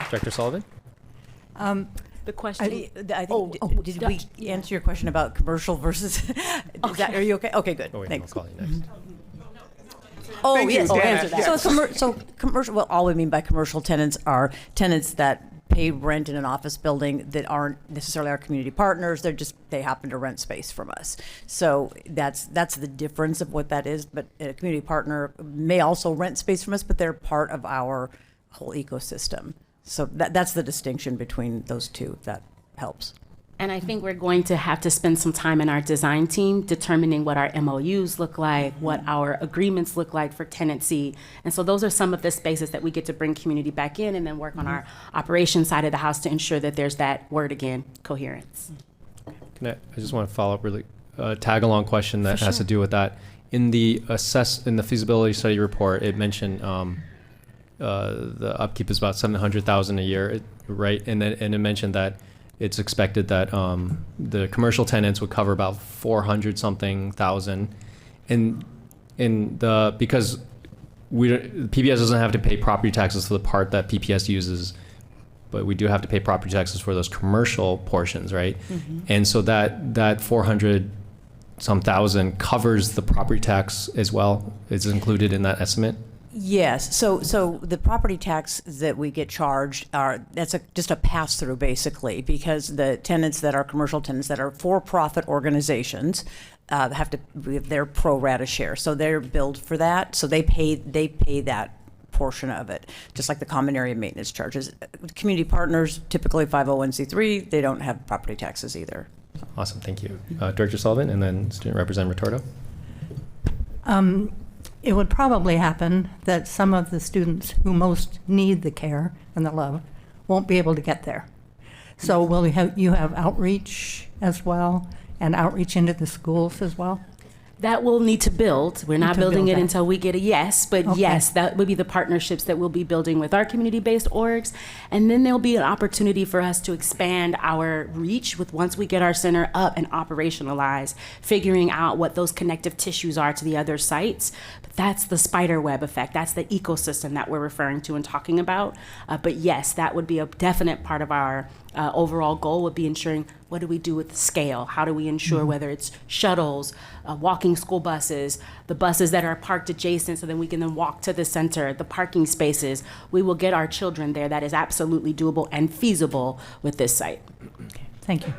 Director Sullivan? The question. I think, did we answer your question about commercial versus, are you okay? Okay, good, Oh, wait, thanks. I'll call you next. Oh, Thank you, yes, Dana. answer that. Yes. So commercial, well, all we mean by commercial tenants are tenants that pay rent in an office building that aren't necessarily our community partners. They happen to rent space from us. So that's the difference of what that is. But a community partner may also rent space from us, but they're part of our whole ecosystem. So that's the distinction between those two, if that helps. And I think we're going to have to spend some time in our design team determining what our MOUs look like, what our agreements look like for tenancy. And so those are some of the spaces that we get to bring community back in and then work on our operations side of the house to ensure that there's that word again, coherence. I just want to follow up really, tag along question that has to do with that. In the feasibility study report, it mentioned the upkeep is about $700,000 a year, right? And it mentioned that it's expected that the commercial tenants would cover about 400-something thousand, and because PBS doesn't have to pay property taxes for the part that PPS uses, but we do have to pay property taxes for those commercial portions, right? Mm-hmm. And so that 400-some thousand covers the property tax as well. Is included in that estimate? Yes. So the property tax that we get charged that's just a pass through basically, because the tenants that are commercial tenants that are for-profit organizations have to give their pro rata share. So they're billed for that. So they pay that portion of it, just like the common area maintenance charges. Community partners, typically 501c3, they don't have property taxes either. Awesome. Thank you. Director Sullivan, and then Student Representative Retorto. It would probably happen that some of the students who most need the care and the love won't be able to get there. So will you have outreach as well, and outreach into the schools as well? That will need to build. We're not to building build it that. until we get a yes, but Okay. yes, that would be the partnerships that we'll be building with our community-based orgs. And then there'll be an opportunity for us to expand our reach with once we get our center up and operationalize, figuring out what those connective tissues are to the other sites. But that's the spider web effect. That's the ecosystem that we're referring to and talking about. But yes, that would be a definite part of our overall goal would be ensuring what do we do with scale? How do we ensure whether it's shuttles, walking school buses, the buses that are parked adjacent so then we can then walk to the center, the parking spaces. We will get our children there. That is absolutely doable and feasible with this site. Thank you.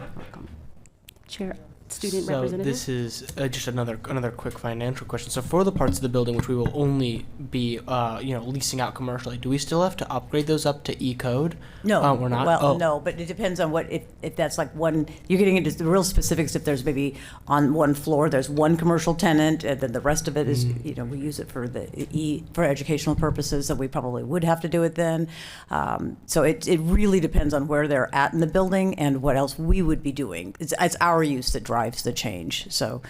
Chair, student So representative? this is just another quick financial question. So for the parts of the building which we will only be leasing out commercially, do we still have to upgrade those up to E-code? No, we're not. Well, Oh. no, but it depends on what if that's like one. You're getting into the real specifics. If there's maybe on one floor, there's one commercial tenant, and then the rest of it is we use it for for educational purposes. So we probably would have to do it then. So it really depends on where they're at in the building and what else we would be doing. It's our use that drives the change. So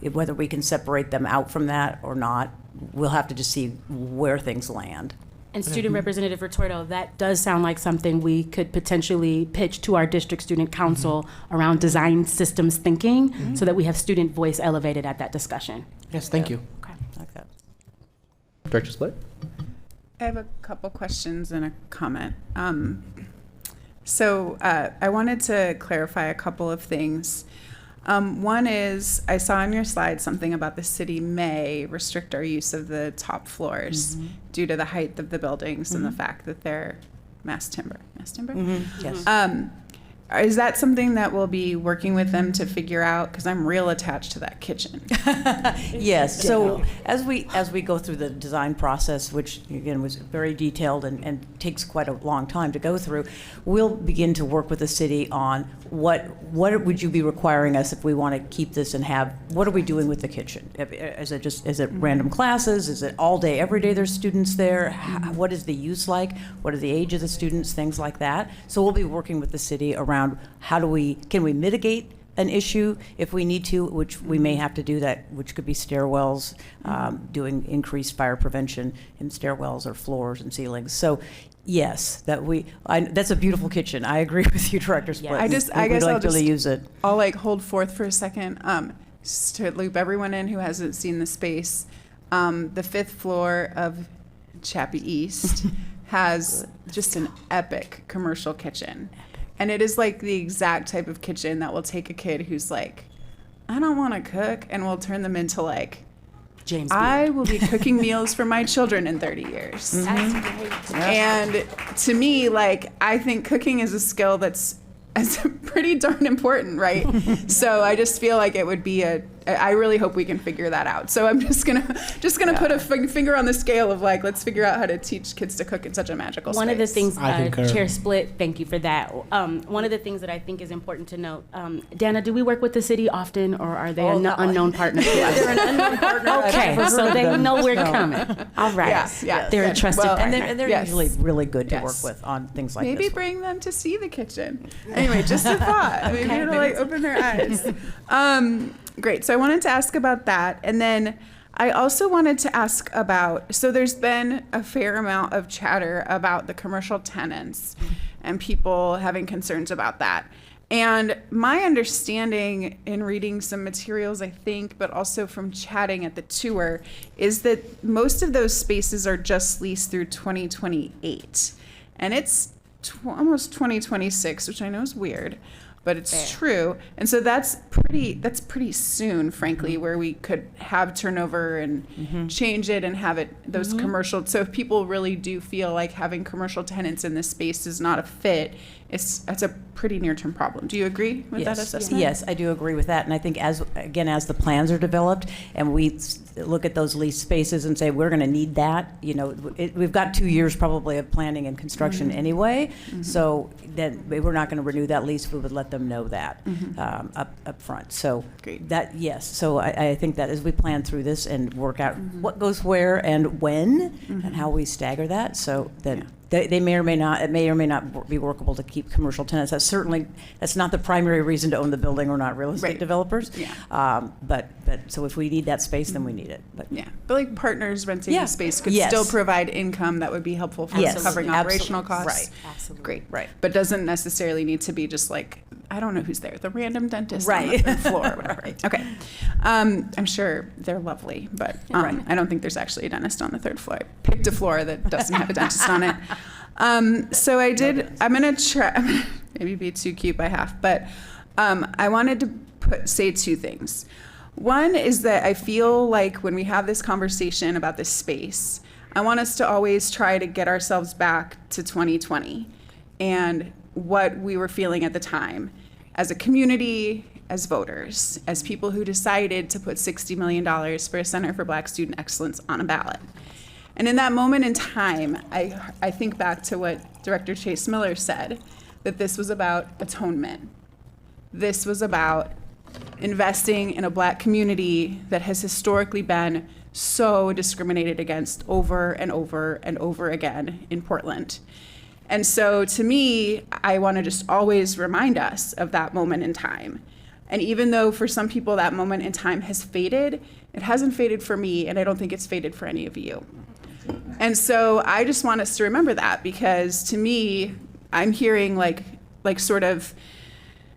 whether we can separate them out from that or not, we'll have to just see where things land. And Student Representative Retorto, that does sound like something we could potentially pitch to our district student council around design systems thinking so that we have student voice elevated at that discussion. Yes, thank you. Okay. Like that. Director Split? I have a couple questions and a comment. So I wanted to clarify a couple of things. One is, I saw on your slide something about the city may restrict our use of the top floors due to the height of the buildings and the fact that they're mass timber. Mass timber? Yes. Is that something that we'll be working with them to figure out? Because I'm real attached to that kitchen. Yes. So as we go through the design process, which again was very detailed and takes quite a long time to go through, we'll begin to work with the city on what would you be requiring us if we want to keep this and have, what are we doing with the kitchen? Is it random classes? Is it all day, every day there's students there? What is the use like? What are the age of the students? Things like that. So we'll be working with the city around can we mitigate an issue if we need to, which we may have to do that, which could be stairwells, doing increased fire prevention in stairwells or floors and ceilings. So yes, that's a beautiful kitchen. I agree with you, Director Split. I guess I'll really use it. I'll hold forth for a second, just to loop everyone in who hasn't seen the space. The 5th floor of Chappie East has just an epic commercial kitchen. And it is like the exact type of kitchen that will take a kid who's like, I don't want to cook, and will turn them into like, James I will be cooking meals for my children in 30 years. And to me, like, I think cooking is a skill that's pretty darn important, right? So I just feel like it would be I really hope we can figure that out. So I'm just gonna put a finger on the scale of like, let's figure out how to teach kids to cook in such a magical space. One of the things, I concur. Chair Split, thank you for that. One of the things that I think is important to note, Dana, do we work with the city often, or are they an unknown partner to us? They're an unknown partner. I've Okay, never so heard they of them. know we're No. coming. All right. Yeah, They're a good. trusted Well, partner. And they're Yes. usually really good to Yes. work with on things like Maybe this. bring them to see the kitchen. Anyway, just a thought. Maybe it'll like open their eyes. Great. So I wanted to ask about that. And then I also wanted to ask about, so there's been a fair amount of chatter about the commercial tenants and people having concerns about that. And my understanding in reading some materials, I think, but also from chatting at the tour, is that most of those spaces are just leased through 2028. And it's almost 2026, which I know is weird, but it's true. And so that's pretty soon, frankly, where we could have turnover and change it and have it those commercial. So if people really do feel like having commercial tenants in this space is not a fit, that's a pretty near-term problem. Do you agree with that assessment? Yes, I do agree with that. And I think as the plans are developed and we look at those leased spaces and say, we're going to need that, we've got 2 years probably of planning and construction anyway. So then we're not going to renew that lease. We would let them know that up front. So Great. that, yes. So I think that as we plan through this and work out what goes where and when and how we stagger that, so then they may or may not, it may or may not be workable to keep commercial tenants. That's not the primary reason to own the building. We're not real estate Right. developers. Yeah. But so if we need that space, then we need it. But Yeah, but like partners renting Yeah. the space could Yes. still provide income that would be helpful for Yes. covering operational Absolutely. costs. Right. Absolutely. Great. Right. But doesn't necessarily need to be just like, I don't know who's there, the random dentist on the Right. third floor or whatever. Right. Okay. I'm sure they're lovely, but Right. I don't think there's actually a dentist on the third floor. I picked a floor that doesn't have a dentist on it. So I'm going to try, maybe be too cute by half, but I wanted to say two things. One is that I feel like when we have this conversation about this space, I want us to always try to get ourselves back to 2020 and what we were feeling at the time as a community, as voters, as people who decided to put $60 million for a Center for Black Student Excellence on a ballot. And in that moment in time, I think back to what Director Chase Miller said, that this was about atonement. This was about investing in a Black community that has historically been so discriminated against over and over and over again in Portland. And so to me, I want to just always remind us of that moment in time. And even though for some people that moment in time has faded, it hasn't faded for me, and I don't think it's faded for any of you. And so I just want us to remember that, because to me, I'm hearing like sort of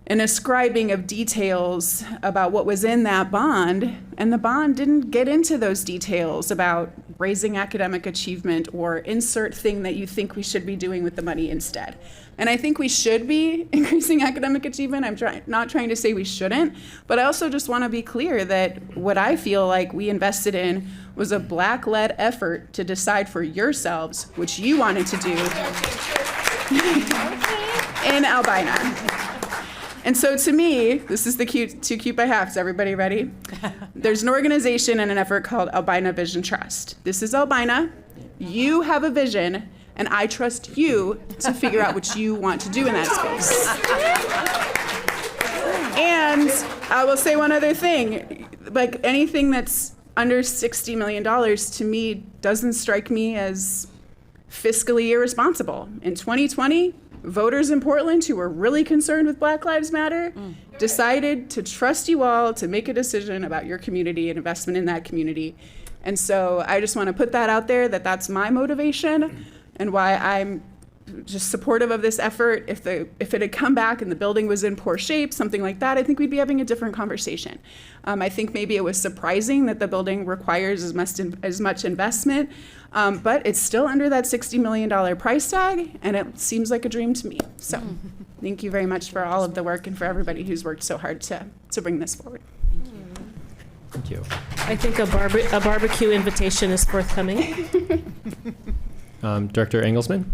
an ascribing of details about what was in that bond, and the bond didn't get into those details about raising academic achievement or insert thing that you think we should be doing with the money instead. And I think we should be increasing academic achievement. I'm not trying to say we shouldn't, but I also just want to be clear that what I feel like we invested in was a Black-led effort to decide for yourselves what you wanted to do in Albina. And so to me, this is the too cute by half. Is everybody ready? There's an organization and an effort called Albina Vision Trust. This is Albina. You have a vision, and I trust you to figure out what you want to do in that space. And I will say one other thing. Like, anything that's under $60 million to me doesn't strike me as fiscally irresponsible. In 2020, voters in Portland who were really concerned with Black Lives Matter decided to trust you all to make a decision about your community and investment in that community. And so I just want to put that out there, that that's my motivation and why I'm just supportive of this effort. If it had come back and the building was in poor shape, something like that, I think we'd be having a different conversation. I think maybe it was surprising that the building requires as much investment, but it's still under that $60 million price tag, and it seems like a dream to me. So thank you very much for all of the work and for everybody who's worked so hard to bring this forward. Thank you. I think a barbecue invitation is forthcoming. Director Engelsman?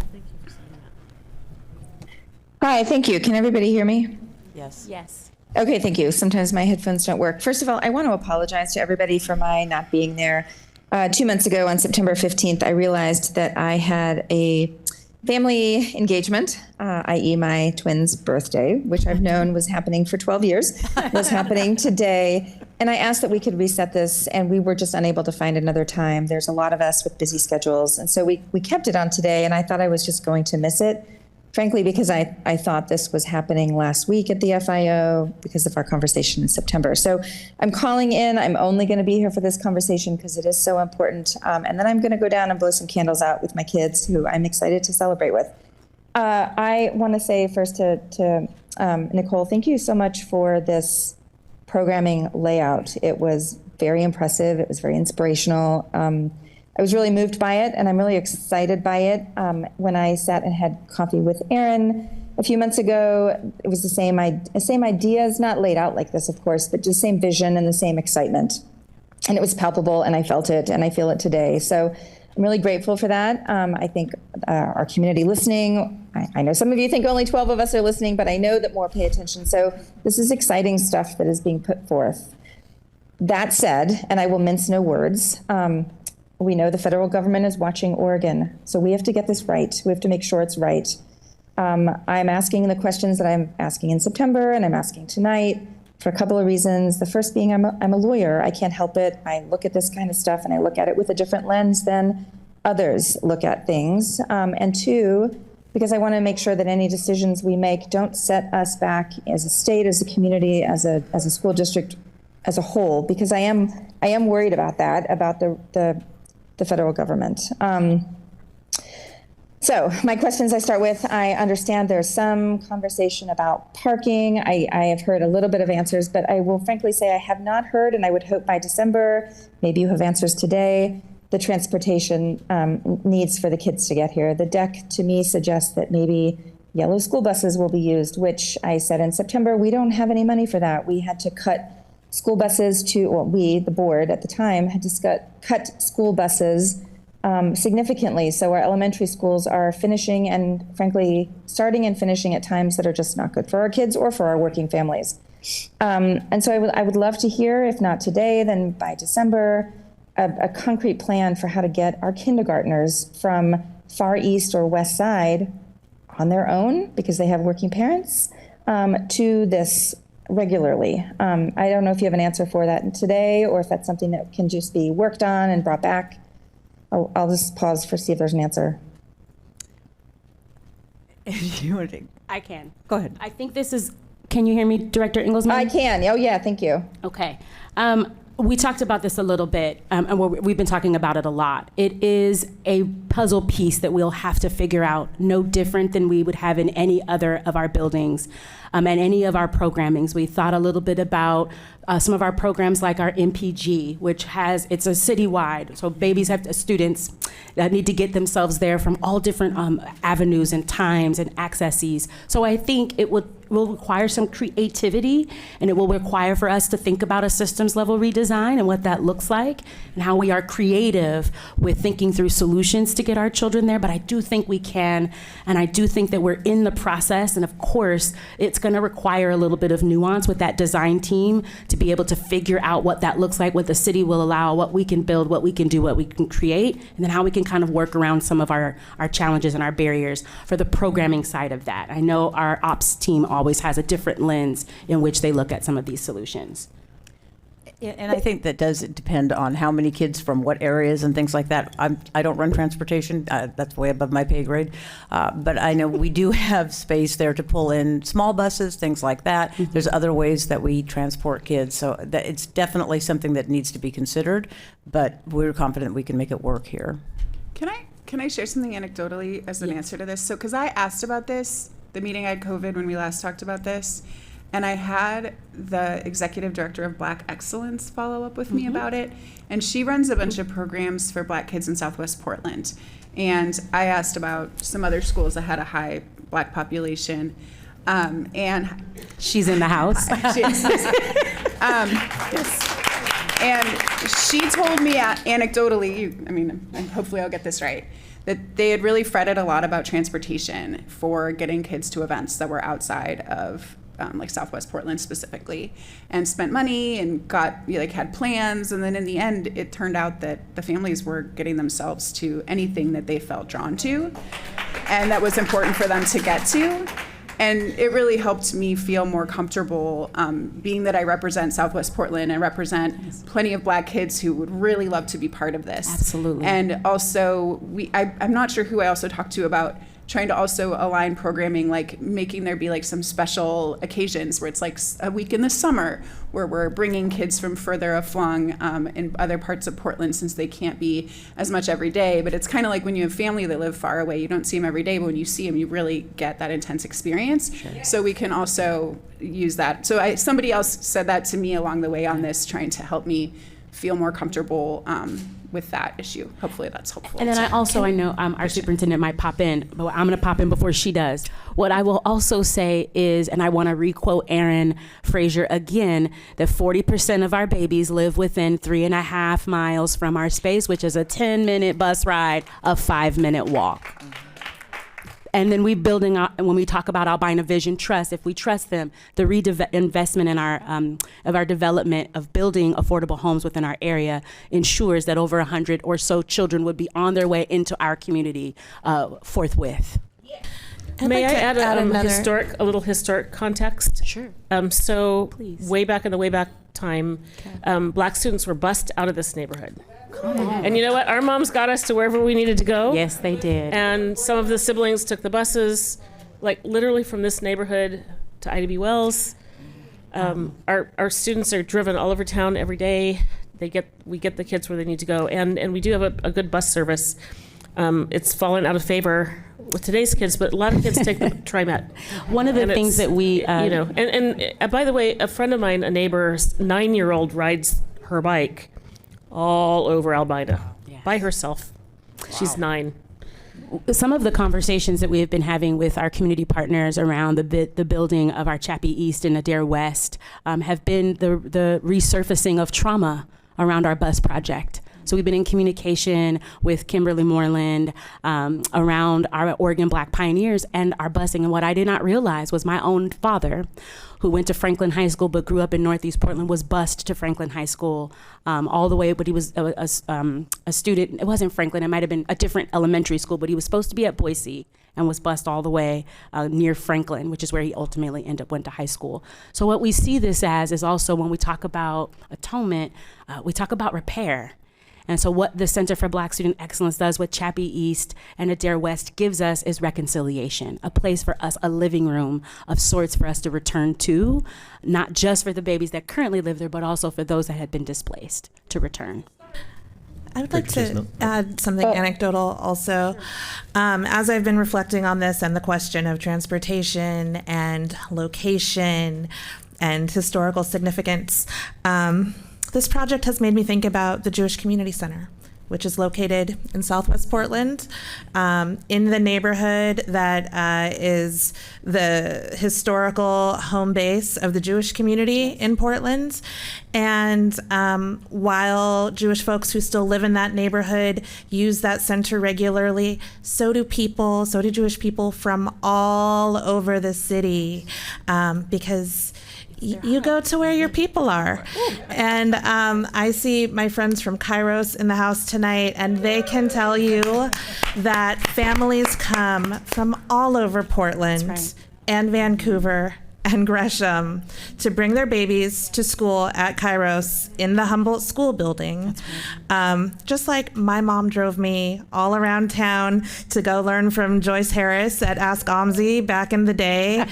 Hi, thank you. Can everybody hear me? yes. Yes. Okay, thank you. Sometimes my headphones don't work. First of all, I want to apologize to everybody for my not being there. 2 months ago on September 15th, I realized that I had a family engagement, i.e. my twins' birthday, which I've known was happening for 12 years, was happening today. And I asked that we could reset this, and we were just unable to find another time. There's a lot of us with busy schedules. And so we kept it on today, and I thought I was just going to miss it. Frankly, because I thought this was happening last week at the FIO because of our conversation in September. So I'm calling in. I'm only going to be here for this conversation because it is so important. And then I'm going to go down and blow some candles out with my kids, who I'm excited to celebrate with. I want to say first to Nicole, thank you so much for this programming layout. It was very impressive. It was very inspirational. I was really moved by it, and I'm really excited by it. When I sat and had coffee with Aaron a few months ago, it was the same ideas, not laid out like this, of course, but just same vision and the same excitement. And it was palpable, and I felt it, and I feel it today. So I'm really grateful for that. I think our community listening, I know some of you think only 12 of us are listening, but I know that more pay attention. So this is exciting stuff that is being put forth. That said, and I will mince no words, we know the federal government is watching Oregon, so we have to get this right. We have to make sure it's right. I'm asking the questions that I'm asking in September, and I'm asking tonight for a couple of reasons. The first being I'm a lawyer. I can't help it. I look at this kind of stuff, and I look at it with a different lens than others look at things. And two, because I want to make sure that any decisions we make don't set us back as a state, as a community, as a school district as a whole, because I am worried about that, about the federal government. So my questions I start with, I understand there's some conversation about parking. I have heard a little bit of answers, but I will frankly say I have not heard, and I would hope by December, maybe you have answers today, the transportation needs for the kids to get here. The deck to me suggests that maybe yellow school buses will be used, which I said in September, we don't have any money for that. We had to cut school buses to, well, we, the board at the time, had to cut school buses significantly. So our elementary schools are finishing and frankly, starting and finishing at times that are just not good for our kids or for our working families. And so I would love to hear, if not today, then by December, a concrete plan for how to get our kindergartners from Far East or West Side on their own, because they have working parents, to this regularly. I don't know if you have an answer for that today, or if that's something that can just be worked on and brought back. I'll just pause for see if there's an answer. If you want to, I can. go ahead. I think this is, can you hear me, Director Ingelsman? I can. Oh, yeah. Thank you. Okay. We talked about this a little bit, and we've been talking about it a lot. It is a puzzle piece that we'll have to figure out, no different than we would have in any other of our buildings and any of our programmings. We thought a little bit about some of our programs like our MPG, which it's a citywide, so students that need to get themselves there from all different avenues and times and accesses. So I think it will require some creativity, and it will require for us to think about a systems level redesign and what that looks like and how we are creative with thinking through solutions to get our children there. But I do think we can, and I do think that we're in the process, and of course it's going to require a little bit of nuance with that design team to be able to figure out what that looks like, what the city will allow, what we can build, what we can do, what we can create, and then how we can kind of work around some of our challenges and our barriers for the programming side of that. I know our ops team always has a different lens in which they look at some of these solutions. And I think that does depend on how many kids from what areas and things like that. I don't run transportation. That's way above my pay grade. But I know we do have space there to pull in small buses, things like that. Mm-hmm. There's other ways that we transport kids. So it's definitely something that needs to be considered. But we're confident we can make it work here. Can I share something anecdotally as an answer to this? So, because I asked about this, the meeting I had COVID when we last talked about this, and I had the executive director of Black Excellence follow up with me about it, and she runs a bunch of programs for Black kids in Southwest Portland. And I asked about some other schools that had a high Black population, and she's in the house. Yes. And she told me anecdotally, and hopefully I'll get this right, that they had really fretted a lot about transportation for getting kids to events that were outside of like Southwest Portland specifically, and spent money and had plans, and then in the end it turned out that the families were getting themselves to anything that they felt drawn to and that was important for them to get to. And it really helped me feel more comfortable, being that I represent Southwest Portland and represent plenty of Black kids who would really love to be part of this. Absolutely. And also, I'm not sure who I also talked to about trying to also align programming, like making there be like some special occasions where it's like a week in the summer where we're bringing kids from further aflung in other parts of Portland, since they can't be as much every day. But it's kind of like when you have family that live far away, you don't see them every day, but when you see them, you really get that intense experience. Sure. So we can also use that. So somebody else said that to me along the way on this, trying to help me feel more comfortable with that issue. Hopefully that's helpful. And then I know our superintendent might pop in, but I'm going to pop in before she does. What I will also say is, and I want to requote Erin Fraser again, that 40% of our babies live within 3.5 miles from our space, which is a 10-minute bus ride, a 5-minute walk. And then when we talk about Albina Vision Trust, if we trust them, the investment in our development of building affordable homes within our area ensures that over 100 or so children would be on their way into our community forthwith. May I add a little historic context? Sure. So please. Way back in the Wayback time, Black students were bused out of this neighborhood. And you know what? Our moms got us to wherever we needed to go. Yes, they did. And some of the siblings took the buses, like literally from this neighborhood to Ida B. Wells. Our students are driven all over town every day. We get the kids where they need to go, and we do have a good bus service. It's fallen out of favor with today's kids, but a lot of kids take the TriMet. One of the things that we, and by the way, a friend of mine, a neighbor's 9-year-old rides her bike all over Albina by herself. She's 9. Some of the conversations that we have been having with our community partners around the building of our Chappie East and Adair West have been the resurfacing of trauma around our bus project. So we've been in communication with Kimberly Moreland around our Oregon Black Pioneers and our busing. And what I did not realize was my own father, who went to Franklin High School but grew up in Northeast Portland, was bused to Franklin High School all the way, but he was a student. It wasn't Franklin, it might have been a different elementary school, but he was supposed to be at Boise and was bused all the way near Franklin, which is where he ultimately went to high school. So what we see this as is also when we talk about atonement, we talk about repair. And so what the Center for Black Student Excellence does with Chappie East and Adair West gives us is reconciliation, a place for us, a living room of sorts for us to return to, not just for the babies that currently live there, but also for those that had been displaced to return. I would like to add something anecdotal also. As I've been reflecting on this and the question of transportation and location and historical significance, this project has made me think about the Jewish Community Center, which is located in Southwest Portland, in the neighborhood that is the historical home base of the Jewish community in Portland. And while Jewish folks who still live in that neighborhood use that center regularly, so do Jewish people from all over the city, because you go to where your people are. And I see my friends from Kairos in the house tonight, and they can tell you that families come from all over Portland and Vancouver and Gresham to bring their babies to school at Kairos in the Humboldt School building. Just like my mom drove me all around town to go learn from Joyce Harris at Ask OMSI back in the day.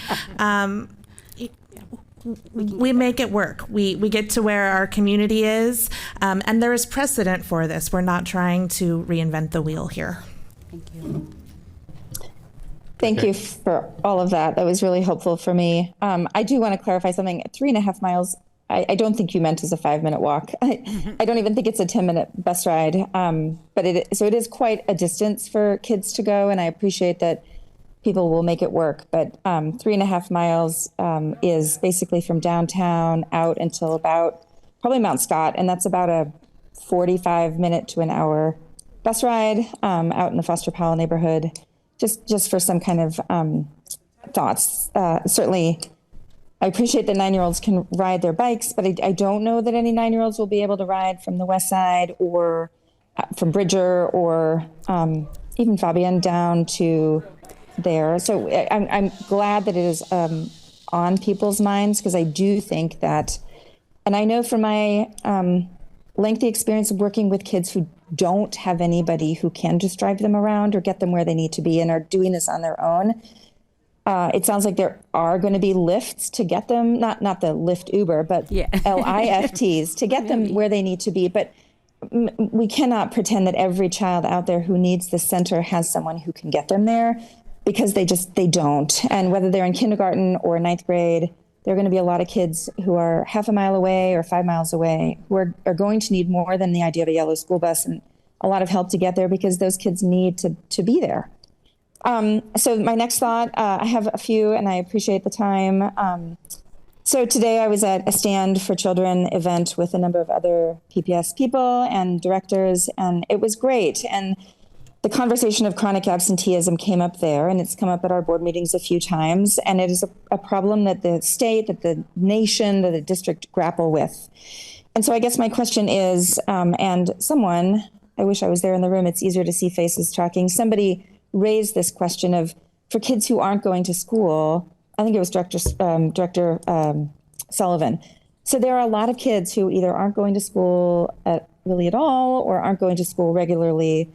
We make it work. We get to where our community is, and there is precedent for this. We're not trying to reinvent the wheel here. Thank you. Thank you for all of that. That was really helpful for me. I do want to clarify something. 3.5 miles, I don't think you meant as a 5-minute walk. I don't even think it's a 10-minute bus ride. But it is quite a distance for kids to go, and I appreciate that people will make it work. But 3.5 miles is basically from downtown out until about probably Mount Scott, and that's about a 45-minute to an hour bus ride out in the Foster Powell neighborhood. Just for some kind of thoughts. Certainly, I appreciate that 9-year-olds can ride their bikes, but I don't know that any 9-year-olds will be able to ride from the west side or from Bridger or even Fabian down to there. So I'm glad that it is on people's minds, because I do think that, and I know from my lengthy experience of working with kids who don't have anybody who can just drive them around or get them where they need to be and are doing this on their own. It sounds like there are going to be lifts to get them, not the Lyft Uber, but LIFTs to get them where they need to be. But we cannot pretend that every child out there who needs the center has someone who can get them there, because they don't. And whether they're in kindergarten or 9th grade, there are going to be a lot of kids who are half a mile away or 5 miles away who are going to need more than the idea of a yellow school bus and a lot of help to get there, because those kids need to be there. So my next thought, I have a few, and I appreciate the time. So today I was at a Stand for Children event with a number of other PPS people and directors, and it was great. And the conversation of chronic absenteeism came up there, and it's come up at our board meetings a few times, and it is a problem that the state, that the nation, that the district grapple with. And so I guess my question is, and someone, I wish I was there in the room, it's easier to see faces talking, somebody raised this question of, for kids who aren't going to school, I think it was Director Sullivan. So there are a lot of kids who either aren't going to school at really at all or aren't going to school regularly.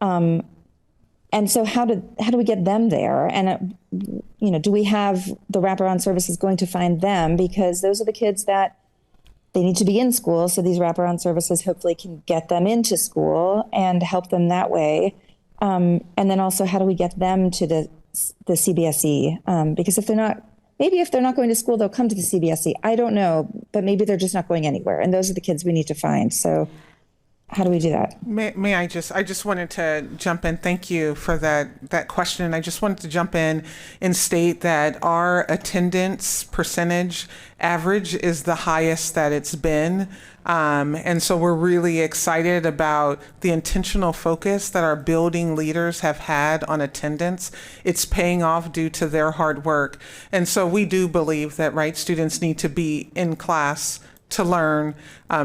And so how do we get them there? And, do we have the wraparound services going to find them? Because those are the kids that they need to be in school. So these wraparound services hopefully can get them into school and help them that way. And then also, how do we get them to the CBSE? Because if they're not going to school, they'll come to the CBSE. I don't know, but maybe they're just not going anywhere. And those are the kids we need to find. So how do we do that? May I just wanted to jump in. Thank you for that question. I just wanted to jump in and state that our attendance percentage average is the highest that it's been. And so we're really excited about the intentional focus that our building leaders have had on attendance. It's paying off due to their hard work. And so we do believe that, right, students need to be in class to learn,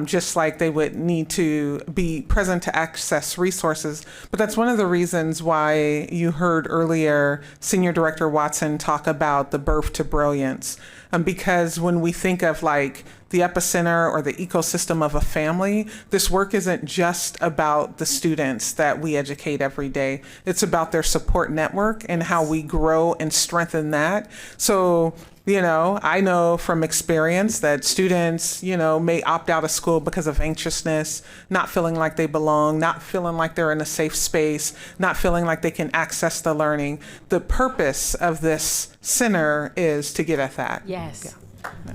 just like they would need to be present to access resources. But that's one of the reasons why you heard earlier Senior Director Watson talk about the birth to brilliance. Because when we think of like the epicenter or the ecosystem of a family, this work isn't just about the students that we educate every day. It's about their support network and how we grow and strengthen that. So, I know from experience that students, may opt out of school because of anxiousness, not feeling like they belong, not feeling like they're in a safe space, not feeling like they can access the learning. The purpose of this center is to get at that. Yes. Yeah.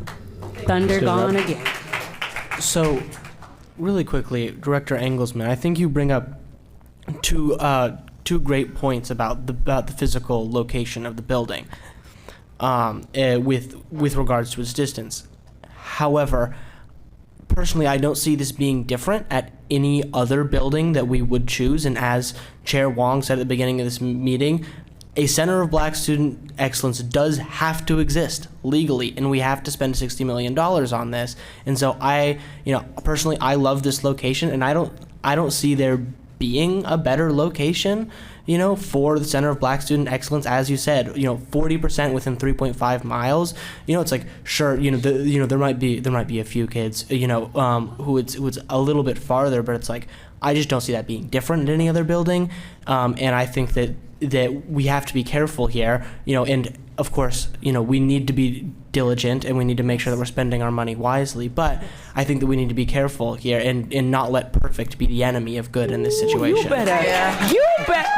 Thunder gone again. So, really quickly, Director Engelsman, I think you bring up two great points about the physical location of the building. With regards to its distance. However, personally, I don't see this being different at any other building that we would choose. And as Chair Wong said at the beginning of this meeting, a Center of Black Student Excellence does have to exist legally, and we have to spend $60 million on this. And so personally, I love this location, and I don't see there being a better location, for the Center of Black Student Excellence. As you said, 40% within 3.5 miles. It's like, sure, there might be a few kids, who it's a little bit farther, but it's like, I just don't see that being different in any other building. And I think that we have to be careful here, and of course, we need to be diligent and we need to make sure that we're spending our money wisely. But I think that we need to be careful here and not let perfect be the enemy of good in this situation. You better. Yeah. You bet.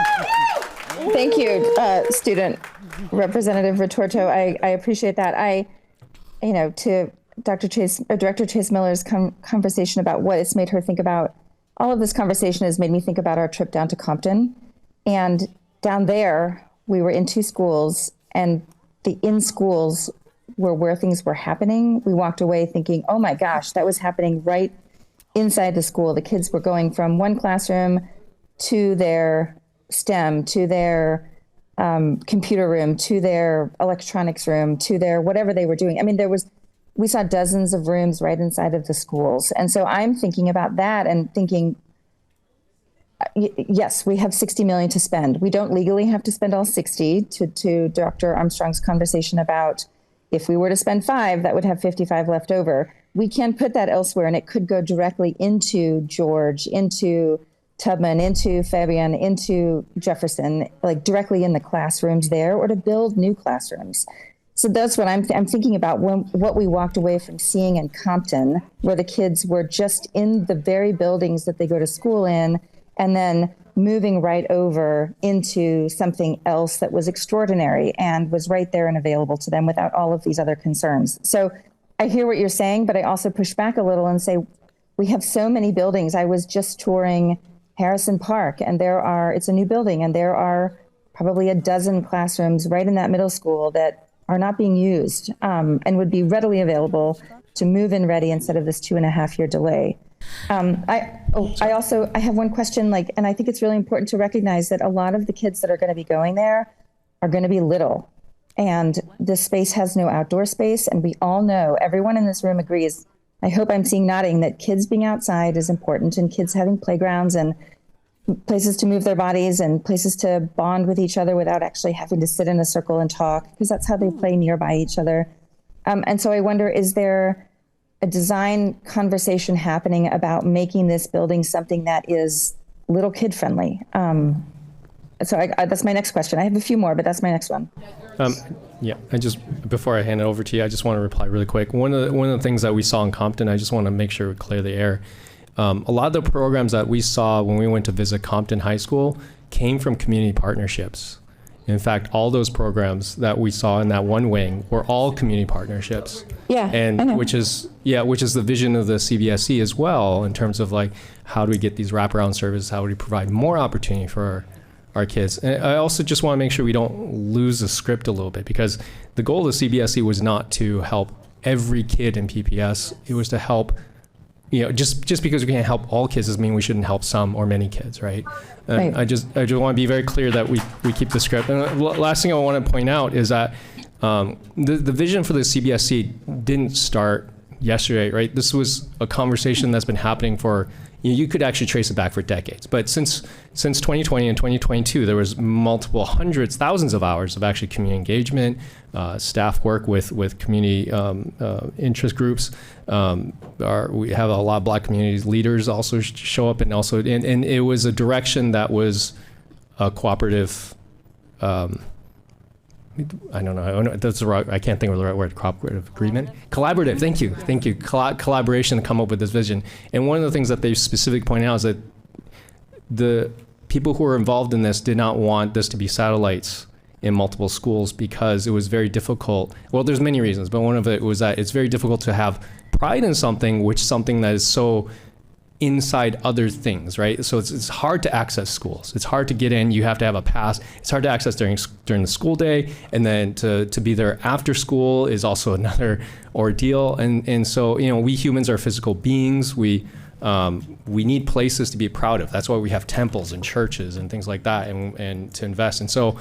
Thank you, Student Representative Retorto. I appreciate that. To Director Chase Miller's conversation about what it's made her think about, all of this conversation has made me think about our trip down to Compton. And down there, we were in two schools, and the in-schools were where things were happening. We walked away thinking, oh my gosh, that was happening right inside the school. The kids were going from one classroom to their STEM, to their computer room, to their electronics room, to their whatever they were doing. I mean, we saw dozens of rooms right inside of the schools. And so I'm thinking about that and thinking, yes, we have $60 million to spend. We don't legally have to spend all 60. To Dr. Armstrong's conversation about if we were to spend 5, that would have 55 left over. We can put that elsewhere, and it could go directly into George, into Tubman, into Fabian, into Jefferson, like directly in the classrooms there, or to build new classrooms. So that's what I'm thinking about what we walked away from seeing in Compton, where the kids were just in the very buildings that they go to school in, and then moving right over into something else that was extraordinary and was right there and available to them without all of these other concerns. So I hear what you're saying, but I also push back a little and say, we have so many buildings. I was just touring Harrison Park, and it's a new building, and there are probably a dozen classrooms right in that middle school that are not being used, and would be readily available to move in ready instead of this 2.5-year delay. I have one question, and I think it's really important to recognize that a lot of the kids that are going to be going there are going to be little, and this space has no outdoor space. And we all know, everyone in this room agrees, I hope I'm seeing nodding, that kids being outside is important, and kids having playgrounds and places to move their bodies and places to bond with each other without actually having to sit in a circle and talk, because that's how they play nearby each other. And so I wonder, is there a design conversation happening about making this building something that is little kid friendly. So that's my next question. I have a few more, but that's my next one. Yeah, before I hand it over to you, I just want to reply really quick. One of the things that we saw in Compton, I just want to make sure we clear the air. A lot of the programs that we saw when we went to visit Compton High School came from community partnerships. In fact, all those programs that we saw in that one wing were all community partnerships. Yeah, and I know. which is the vision of the CBSE as well, in terms of like, how do we get these wraparound services? How do we provide more opportunity for our kids? And I also just want to make sure we don't lose the script a little bit, because the goal of the CBSE was not to help every kid in PPS. It was to help, just because we can't help all kids doesn't mean we shouldn't help some or many kids, right? Right. I just want to be very clear that we keep the script. And the last thing I want to point out is that the vision for the CBSE didn't start yesterday, right? This was a conversation that's been happening for, you could actually trace it back for decades. But since 2020 and 2022, there was multiple hundreds, thousands of hours of actually community engagement, staff work with community interest groups. We have a lot of Black community leaders also show up, and it was a direction that was a cooperative. I don't know. That's the right. I can't think of the right word. Cooperative agreement. Collaborative. Thank you. Collaboration to come up with this vision. And one of the things that they specifically point out is that the people who were involved in this did not want this to be satellites in multiple schools, because it was very difficult. Well, there's many reasons, but one of it was that it's very difficult to have pride in something that is so inside other things, right? So it's hard to access schools. It's hard to get in. You have to have a pass. It's hard to access during the school day, and then to be there after school is also another ordeal. And so we humans are physical beings. We need places to be proud of. That's why we have temples and churches and things like that, and to invest. And so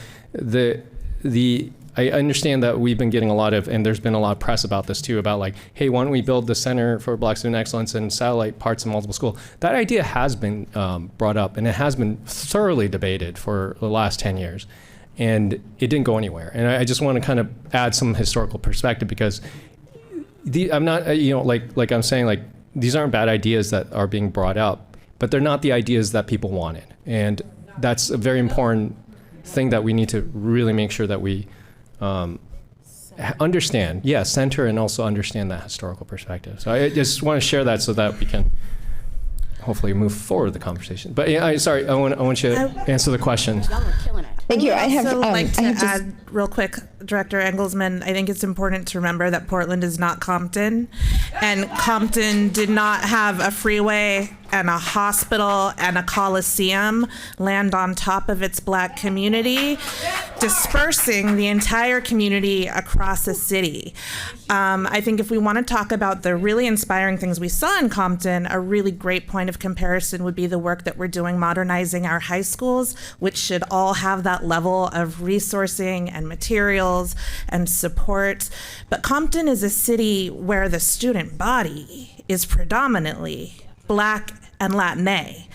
I understand that we've been getting a lot of, and there's been a lot of press about this too, about like, hey, why don't we build the Center for Black Student Excellence and satellite parts in multiple schools? That idea has been brought up, and it has been thoroughly debated for the last 10 years. And it didn't go anywhere. And I just want to kind of add some historical perspective, because I'm not, like I'm saying, like, these aren't bad ideas that are being brought up, but they're not the ideas that people wanted. And that's a very important thing that we need to really make sure that we understand, center, and also understand that historical perspective. So I just want to share that so that we can hopefully move forward the conversation. But I want you to answer the question. Thank you. I have like to add real quick, Director Engelsman, I think it's important to remember that Portland is not Compton, and Compton did not have a freeway and a hospital and a coliseum land on top of its Black community, dispersing the entire community across the city. I think if we want to talk about the really inspiring things we saw in Compton, a really great point of comparison would be the work that we're doing modernizing our high schools, which should all have that level of resourcing and materials and support. But Compton is a city where the student body is predominantly Black and Latine.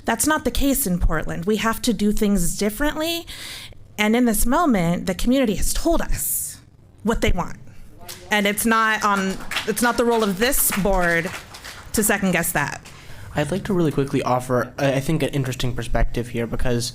That's not the case in Portland. We have to do things differently. And in this moment, the community has told us what they want. And it's not the role of this board to second guess that. I'd like to really quickly offer, I think, an interesting perspective here, because,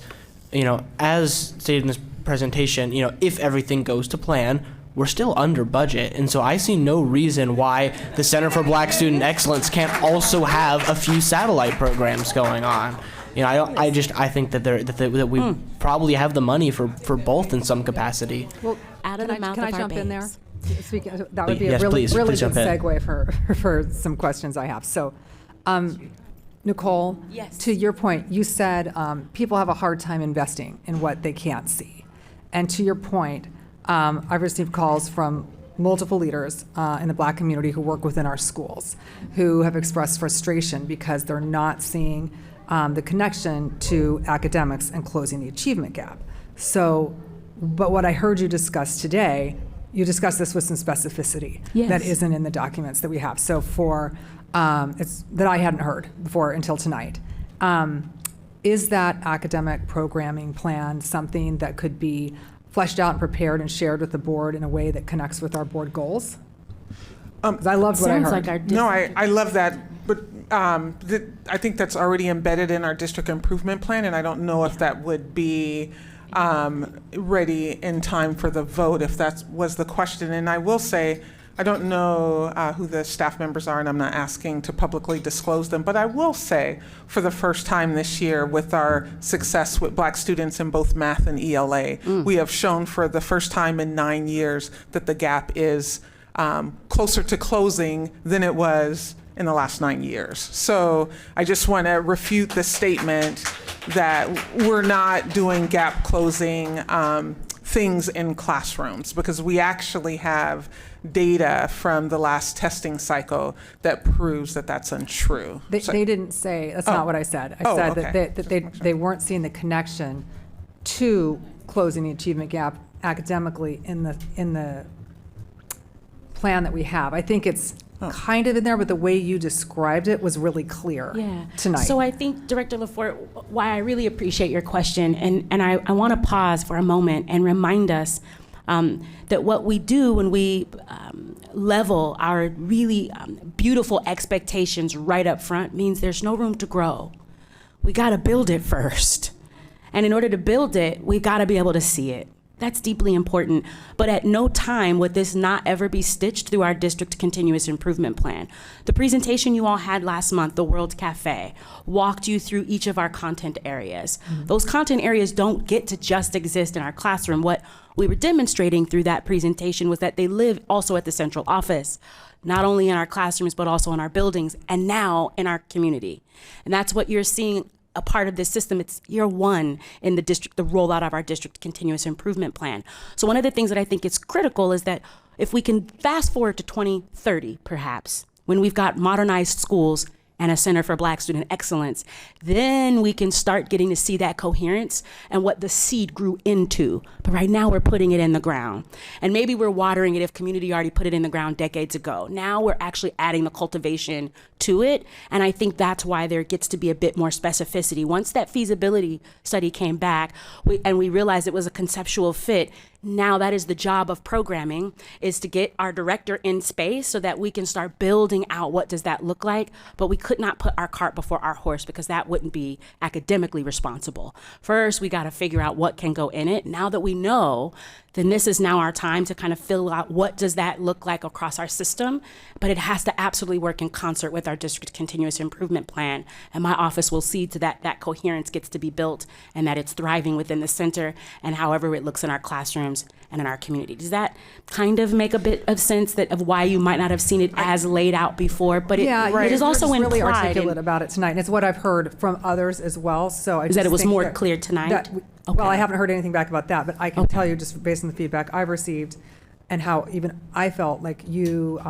as stated in this presentation, if everything goes to plan, we're still under budget. And so I see no reason why the Center for Black Student Excellence can't also have a few satellite programs going on. I think that we probably have the money for both in some capacity. Well, can I jump in there? That would be Yes, a really please good jump in. segue for some questions I have. So, Nicole, Yes. to your point, you said people have a hard time investing in what they can't see. And to your point, I've received calls from multiple leaders in the Black community who work within our schools who have expressed frustration because they're not seeing the connection to academics and closing the achievement gap. So, but what I heard you discuss today, you discussed this with some specificity that isn't in the documents that we have. So it's that I hadn't heard before until tonight. Is that academic programming plan something that could be fleshed out and prepared and shared with the board in a way that connects with our board goals? 'Cause I loved what I Sounds heard. like our No, I love that, but I think that's already embedded in our district improvement plan, and I don't know if that would be ready in time for the vote, if that was the question. And I will say, I don't know who the staff members are, and I'm not asking to publicly disclose them, but I will say, for the first time this year, with our success with Black students in both math and ELA, we have shown for the first time in 9 years that the gap is closer to closing than it was in the last 9 years. So I just want to refute the statement that we're not doing gap closing things in classrooms, because we actually have data from the last testing cycle that proves that that's untrue. They didn't say, that's not what I said. I said that they weren't seeing the connection to closing the achievement gap academically in the plan that we have. I think it's kind of in there, but the way you described it was really clear tonight. So I think, Director LaForte, why I really appreciate your question, and I want to pause for a moment and remind us that what we do when we level our really beautiful expectations right up front means there's no room to grow. We got to build it first. And in order to build it, we got to be able to see it. That's deeply important. But at no time would this not ever be stitched through our district continuous improvement plan. The presentation you all had last month, the World Cafe, walked you through each of our content areas. Those content areas don't get to just exist in our classroom. What we were demonstrating through that presentation was that they live also at the central office, not only in our classrooms, but also in our buildings, and now in our community. And that's what you're seeing a part of this system. It's year one in the district, the rollout of our district continuous improvement plan. So one of the things that I think is critical is that if we can fast forward to 2030, perhaps, when we've got modernized schools and a Center for Black Student Excellence, then we can start getting to see that coherence and what the seed grew into. But right now we're putting it in the ground. And maybe we're watering it if community already put it in the ground decades ago. Now we're actually adding the cultivation to it. And I think that's why there gets to be a bit more specificity. Once that feasibility study came back and we realized it was a conceptual fit, now that is the job of programming, is to get our director in space so that we can start building out what does that look like. But we could not put our cart before our horse, because that wouldn't be academically responsible. First, we got to figure out what can go in it. Now that we know, then this is now our time to kind of fill out what does that look like across our system. But it has to absolutely work in concert with our district continuous improvement plan. And my office will see to that coherence gets to be built and that it's thriving within the center and however it looks in our classrooms and in our community. Does that kind of make a bit of sense of why you might not have seen it as laid out before? But it is also you're just really implied articulate about it tonight. And it's what I've heard from others as well. So I is that it was think more clear tonight? Well, I haven't heard anything back about that, but I can tell you just based on the feedback I've received and how even I felt like you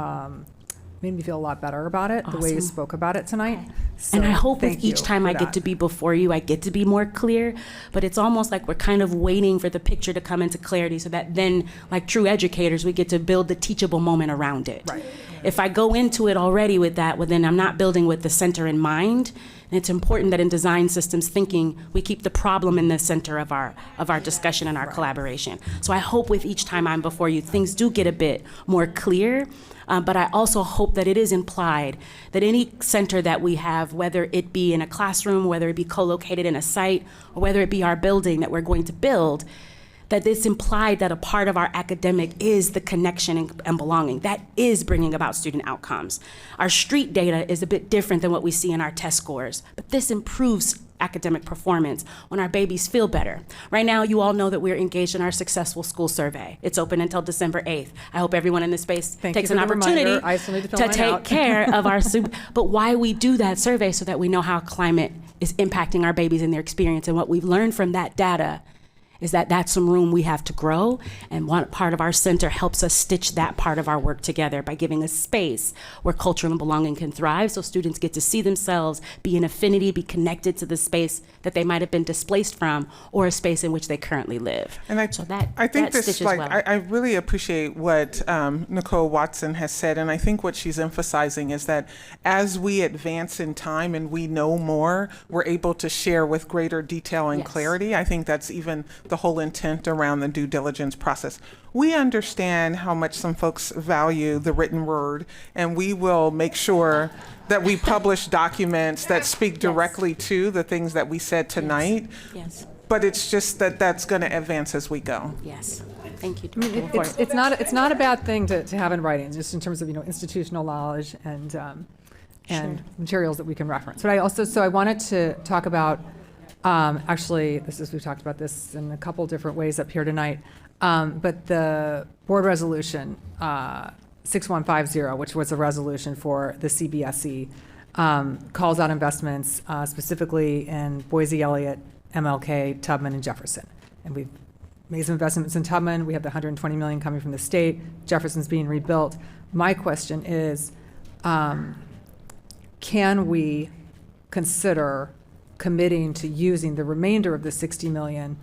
made me feel a lot better about it, the way you spoke about it tonight. So and I hope with thank you each time for I get that. to be before you, I get to be more clear. But it's almost like we're kind of waiting for the picture to come into clarity so that then, like true educators, we get to build the teachable moment around it. Right. If I go into it already with that, well, then I'm not building with the center in mind. And it's important that in design systems thinking, we keep the problem in the center of our discussion and our collaboration. So I hope with each time I'm before you, things do get a bit more clear. But I also hope that it is implied that any center that we have, whether it be in a classroom, whether it be co-located in a site, or whether it be our building that we're going to build, that it's implied that a part of our academic is the connection and belonging. That is bringing about student outcomes. Our street data is a bit different than what we see in our test scores, but this improves academic performance when our babies feel better. Right now, you all know that we're engaged in our successful school survey. It's open until December 8th. I hope everyone in this space takes an opportunity to take care of our, but why we do that survey so that we know how climate is impacting our babies and their experience. And what we've learned from that data is that that's some room we have to grow, and one part of our center helps us stitch that part of our work together by giving a space where culture and belonging can thrive, so students get to see themselves, be in affinity, be connected to the space that they might have been displaced from, or a space in which they currently live. And I think this, like, well. I really appreciate what Nicole Watson has said, and I think what she's emphasizing is that as we advance in time and we know more, we're able to share with greater detail and clarity. I think that's even the whole intent around the due diligence process. We understand how much some folks value the written word, and we will make sure that we publish documents that speak directly to the things that we said tonight. Yes. But it's just that that's going to advance as we go. Yes. Thank you. It's not a bad thing to have in writing, just in terms of institutional knowledge and materials that we can reference. But I wanted to talk about actually we've talked about this in a couple different ways up here tonight. But the board resolution 6150, which was a resolution for the CBSE, calls out investments specifically in Boise Elliott, MLK, Tubman, and Jefferson. And we've made some investments in Tubman. We have the $120 million coming from the state. Jefferson's being rebuilt. My question is, can we consider committing to using the remainder of the $60 million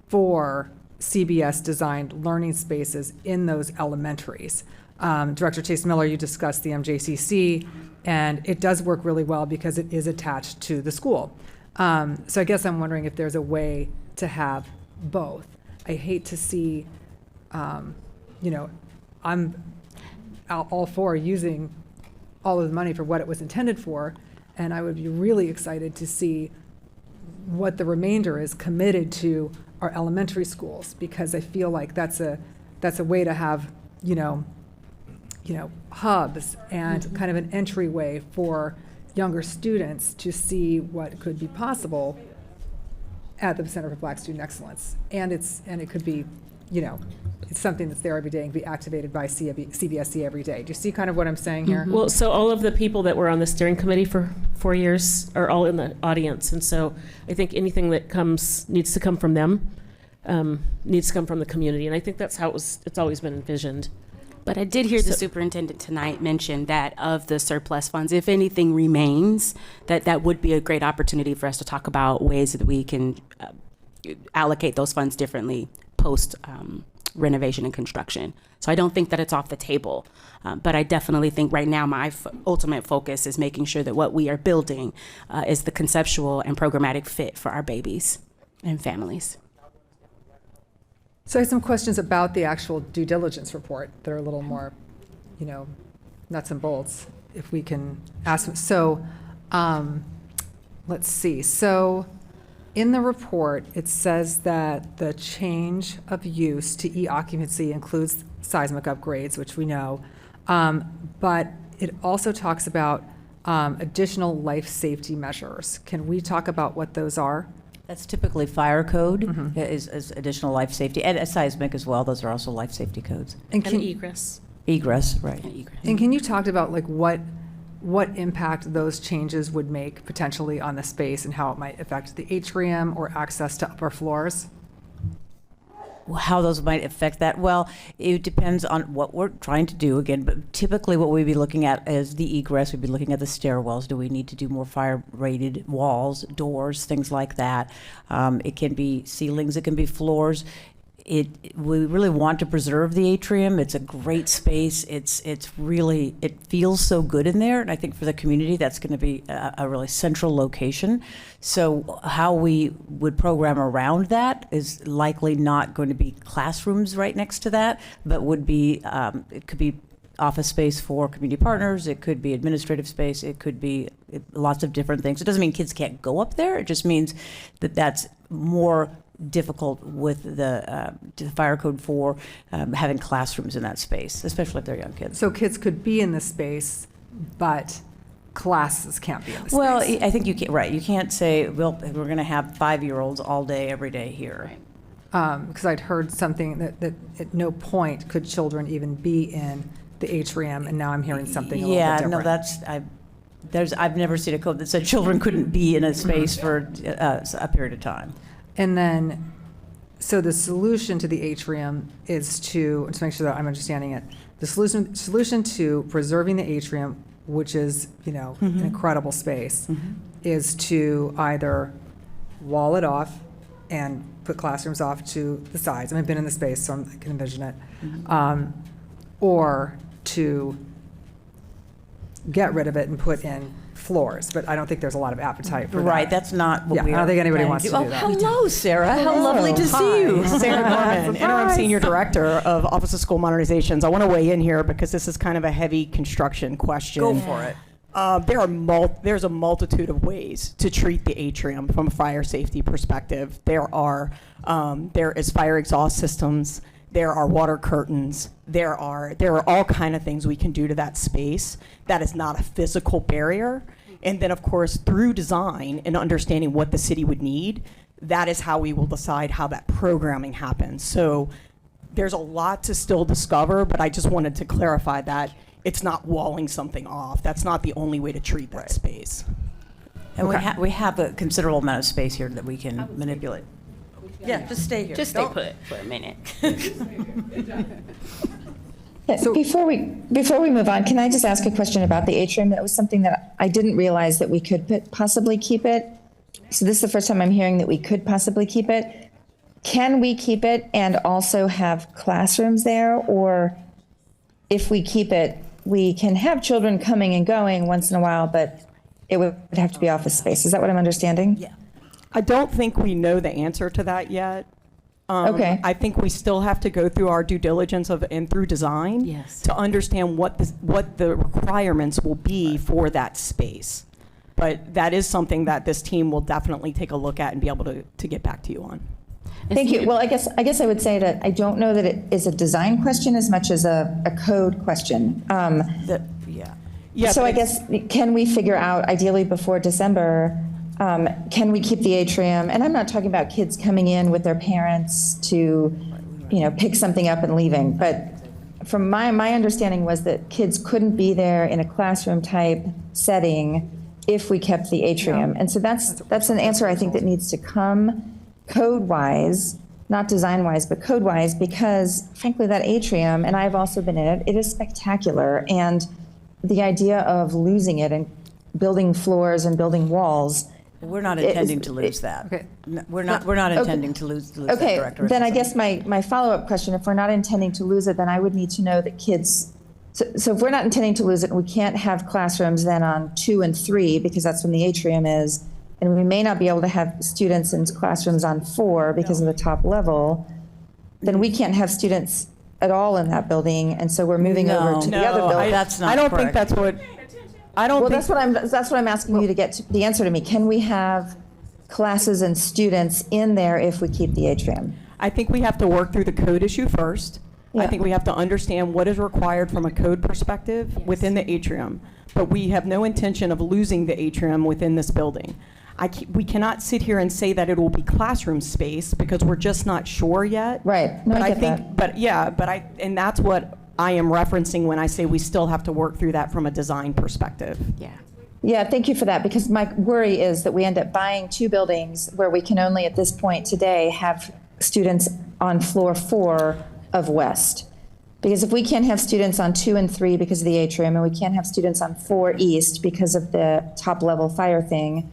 for CBS designed learning spaces in those elementaries? Director Chase Miller, you discussed the MJCC, and it does work really well because it is attached to the school. So I guess I'm wondering if there's a way to have both. I hate to see, I'm all for using all of the money for what it was intended for, and I would be really excited to see what the remainder is committed to our elementary schools, because I feel like that's a way to have, hubs and kind of an entryway for younger students to see what could be possible at the Center for Black Student Excellence. And it could be, it's something that's there every day and be activated by CBSE every day. Do you see kind of what I'm saying here? Well, so all of the people that were on the steering committee for 4 years are all in the audience. And so I think anything that needs to come from them, needs to come from the community. And I think that's how it's always been envisioned. But I did hear the superintendent tonight mention that of the surplus funds, if anything remains, that would be a great opportunity for us to talk about ways that we can allocate those funds differently post renovation and construction. So I don't think that it's off the table. But I definitely think right now my ultimate focus is making sure that what we are building is the conceptual and programmatic fit for our babies and families. So I have some questions about the actual due diligence report that are a little more, nuts and bolts, if we can ask them. So let's see. So in the report, it says that the change of use to e-occupancy includes seismic upgrades, which we know, but it also talks about additional life safety measures. Can we talk about what those are? That's typically fire code is additional life safety, and seismic as well. Those are also life safety codes. And egress. Egress, right. And can you talk about what impact those changes would make potentially on the space and how it might affect the atrium or access to upper floors? How those might affect that? Well, it depends on what we're trying to do again, but typically what we'd be looking at is the egress. We'd be looking at the stairwells. Do we need to do more fire-rated walls, doors, things like that? It can be ceilings, it can be floors. We really want to preserve the atrium. It's a great space. It feels so good in there, and I think for the community that's going to be a really central location. So how we would program around that is likely not going to be classrooms right next to that, but would be it could be office space for community partners. It could be administrative space. It could be lots of different things. It doesn't mean kids can't go up there. It just means that that's more difficult with the fire code for having classrooms in that space, especially if they're young kids. So kids could be in the space, but classes can't be in the space. Well, I think you can't, right. You can't say, well, we're going to have 5-year-olds all day, every day here. Because I'd heard something that at no point could children even be in the atrium, and now I'm hearing something a little bit different. Yeah, no, I've never seen a code that said children couldn't be in a space for a period of time. And then, so the solution to the atrium is to make sure that I'm understanding it, the solution to preserving the atrium, which is, an incredible space, is to either wall it off and put classrooms off to the sides. I've been in the space, so I can envision it. Or to get rid of it and put in floors, but I don't think there's a lot of appetite for that. Right, that's not what Yeah, we I are don't think anybody planning wants to do. do that. Hello, Sarah. How lovely to see you. Sarah Norman, Interim Surprise. Senior Director of Office of School Modernizations. I want to weigh in here because this is kind of a heavy construction question. Go for it. There's a multitude of ways to treat the atrium from a fire safety perspective. There is fire exhaust systems. There are water curtains. There are all kind of things we can do to that space. That is not a physical barrier. And then, of course, through design and understanding what the city would need, that is how we will decide how that programming happens. So there's a lot to still discover, but I just wanted to clarify that it's not walling something off. That's not the only way to treat that space. And we have a considerable amount of space here that we can manipulate. Yeah, just stay here. Just stay put for a minute. Yeah, before we move on, can I just ask a question about the atrium? That was something that I didn't realize that we could possibly keep it. So this is the first time I'm hearing that we could possibly keep it. Can we keep it and also have classrooms there? Or if we keep it, we can have children coming and going once in a while, but it would have to be office space. Is that what I'm understanding? Yeah. I don't think we know the answer to that yet. Okay. I think we still have to go through our due diligence and through design to understand what the requirements will be for that space. But that is something that this team will definitely take a look at and be able to get back to you on. Thank you. Well, I guess I would say that I don't know that it is a design question as much as a code question. Yeah, so I guess, can we figure out, ideally before December, can we keep the atrium? And I'm not talking about kids coming in with their parents to, pick something up and leaving. But from my understanding was that kids couldn't be there in a classroom type setting if we kept the atrium. And so that's an answer I think that needs to come code-wise, not design-wise, but code-wise, because frankly, that atrium, and I've also been in it, it is spectacular. And the idea of losing it and building floors and building walls. We're not intending to lose that. Okay. No, we're not intending to lose that, Okay, Director. then I guess my follow-up question, if we're not intending to lose it, then I would need to know that kids, so if we're not intending to lose it, and we can't have classrooms then on 2 and 3, because that's when the atrium is, and we may not be able to have students in classrooms on 4 because of the top level, then we can't have students at all in that building, and so we're moving over to the other building. That's not I don't think correct. that's what. I don't. Well, think, that's what I'm asking you to get the answer to me. Can we have classes and students in there if we keep the atrium? I think we have to work through the code issue first. I Yeah. think we have to understand what is required from a code perspective within the atrium. But we have no intention of losing the atrium within this building. We cannot sit here and say that it will be classroom space because we're just not sure yet. Right. No, But I get think, that. and that's what I am referencing when I say we still have to work through that from a design perspective. Yeah. Yeah, thank you for that, because my worry is that we end up buying 2 buildings where we can only at this point today have students on floor 4 of West. Because if we can't have students on 2 and 3 because of the atrium, and we can't have students on 4 East because of the top level fire thing,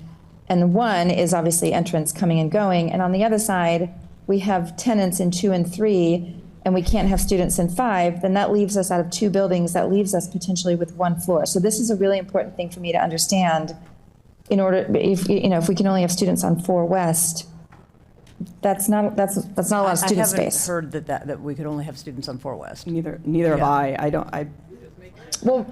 and 1 is obviously entrance coming and going, and on the other side, we have tenants in 2 and 3, and we can't have students in 5, then that leaves us out of 2 buildings, that leaves us potentially with 1 floor. So this is a really important thing for me to understand. In order, if we can only have students on 4 West, that's not a lot of student space. I haven't heard that we could only have students on 4 West. Neither have I. Well,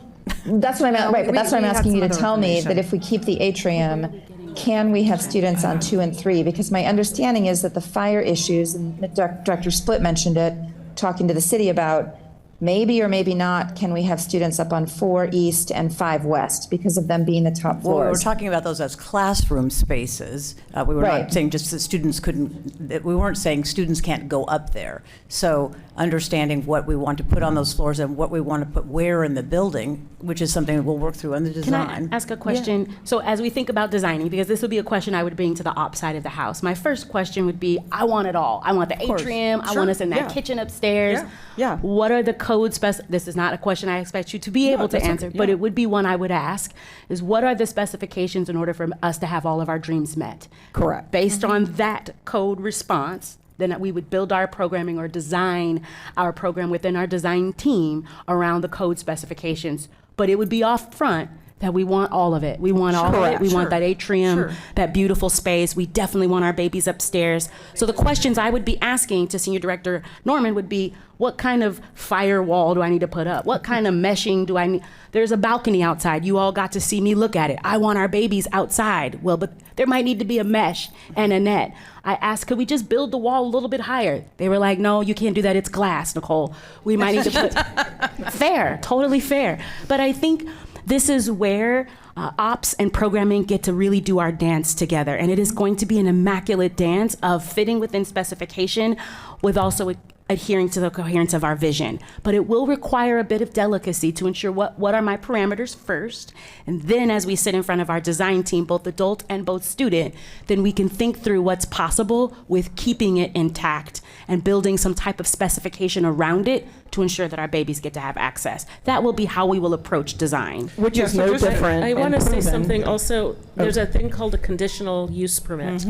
that's what I'm right, but that's what I'm we have asking you to some other tell me, that information. if we keep the atrium, can we have students on 2 and 3? Because my understanding is that the fire issues, and Director Split mentioned it, talking to the city about, maybe or maybe not, can we have students up on 4 East and 5 West because of them being the top Well, we were floors? talking about those as classroom spaces. We were Right. not saying just that students couldn't, that we weren't saying students can't go up there. So understanding what we want to put on those floors and what we want to put where in the building, which is something that we'll work through on the Can design. I ask a question? So as we think about designing, because this would be a question I would bring to the op side of the house. My first question would be, I want it all. I want the course. atrium. I Sure. want us in that Yeah. kitchen upstairs. Yeah. What are the code This is not a question I expect you to be able to that's okay. answer, but Yeah. it would be one I would ask, is what are the specifications in order for us to have all of our dreams met? Correct. Based on that code response, then we would build our programming or design our program within our design team around the code specifications. But it would be off front that we want all of it. We want all of it. We want that atrium, that beautiful space. We definitely want our babies upstairs. So the questions I would be asking to Senior Director Norman would be, what kind of firewall do I need to put up? What kind of meshing do I need? There's a balcony outside. You all got to see me look at it. I want our babies outside. Well, but there might need to be a mesh and a net. I asked, could we just build the wall a little bit higher? They were like, no, you can't do that. It's glass, Nicole. We might need to put, fair, totally fair. But I think this is where ops and programming get to really do our dance together. And it is going to be an immaculate dance of fitting within specification with also adhering to the coherence of our vision. But it will require a bit of delicacy to ensure what are my parameters first. And then as we sit in front of our design team, both adult and both student, then we can think through what's possible with keeping it intact and building some type of specification around it to ensure that our babies get to have access. That will be how we will approach design. Which is no different. I want to and say proven. something also. There's a thing called a conditional use permit.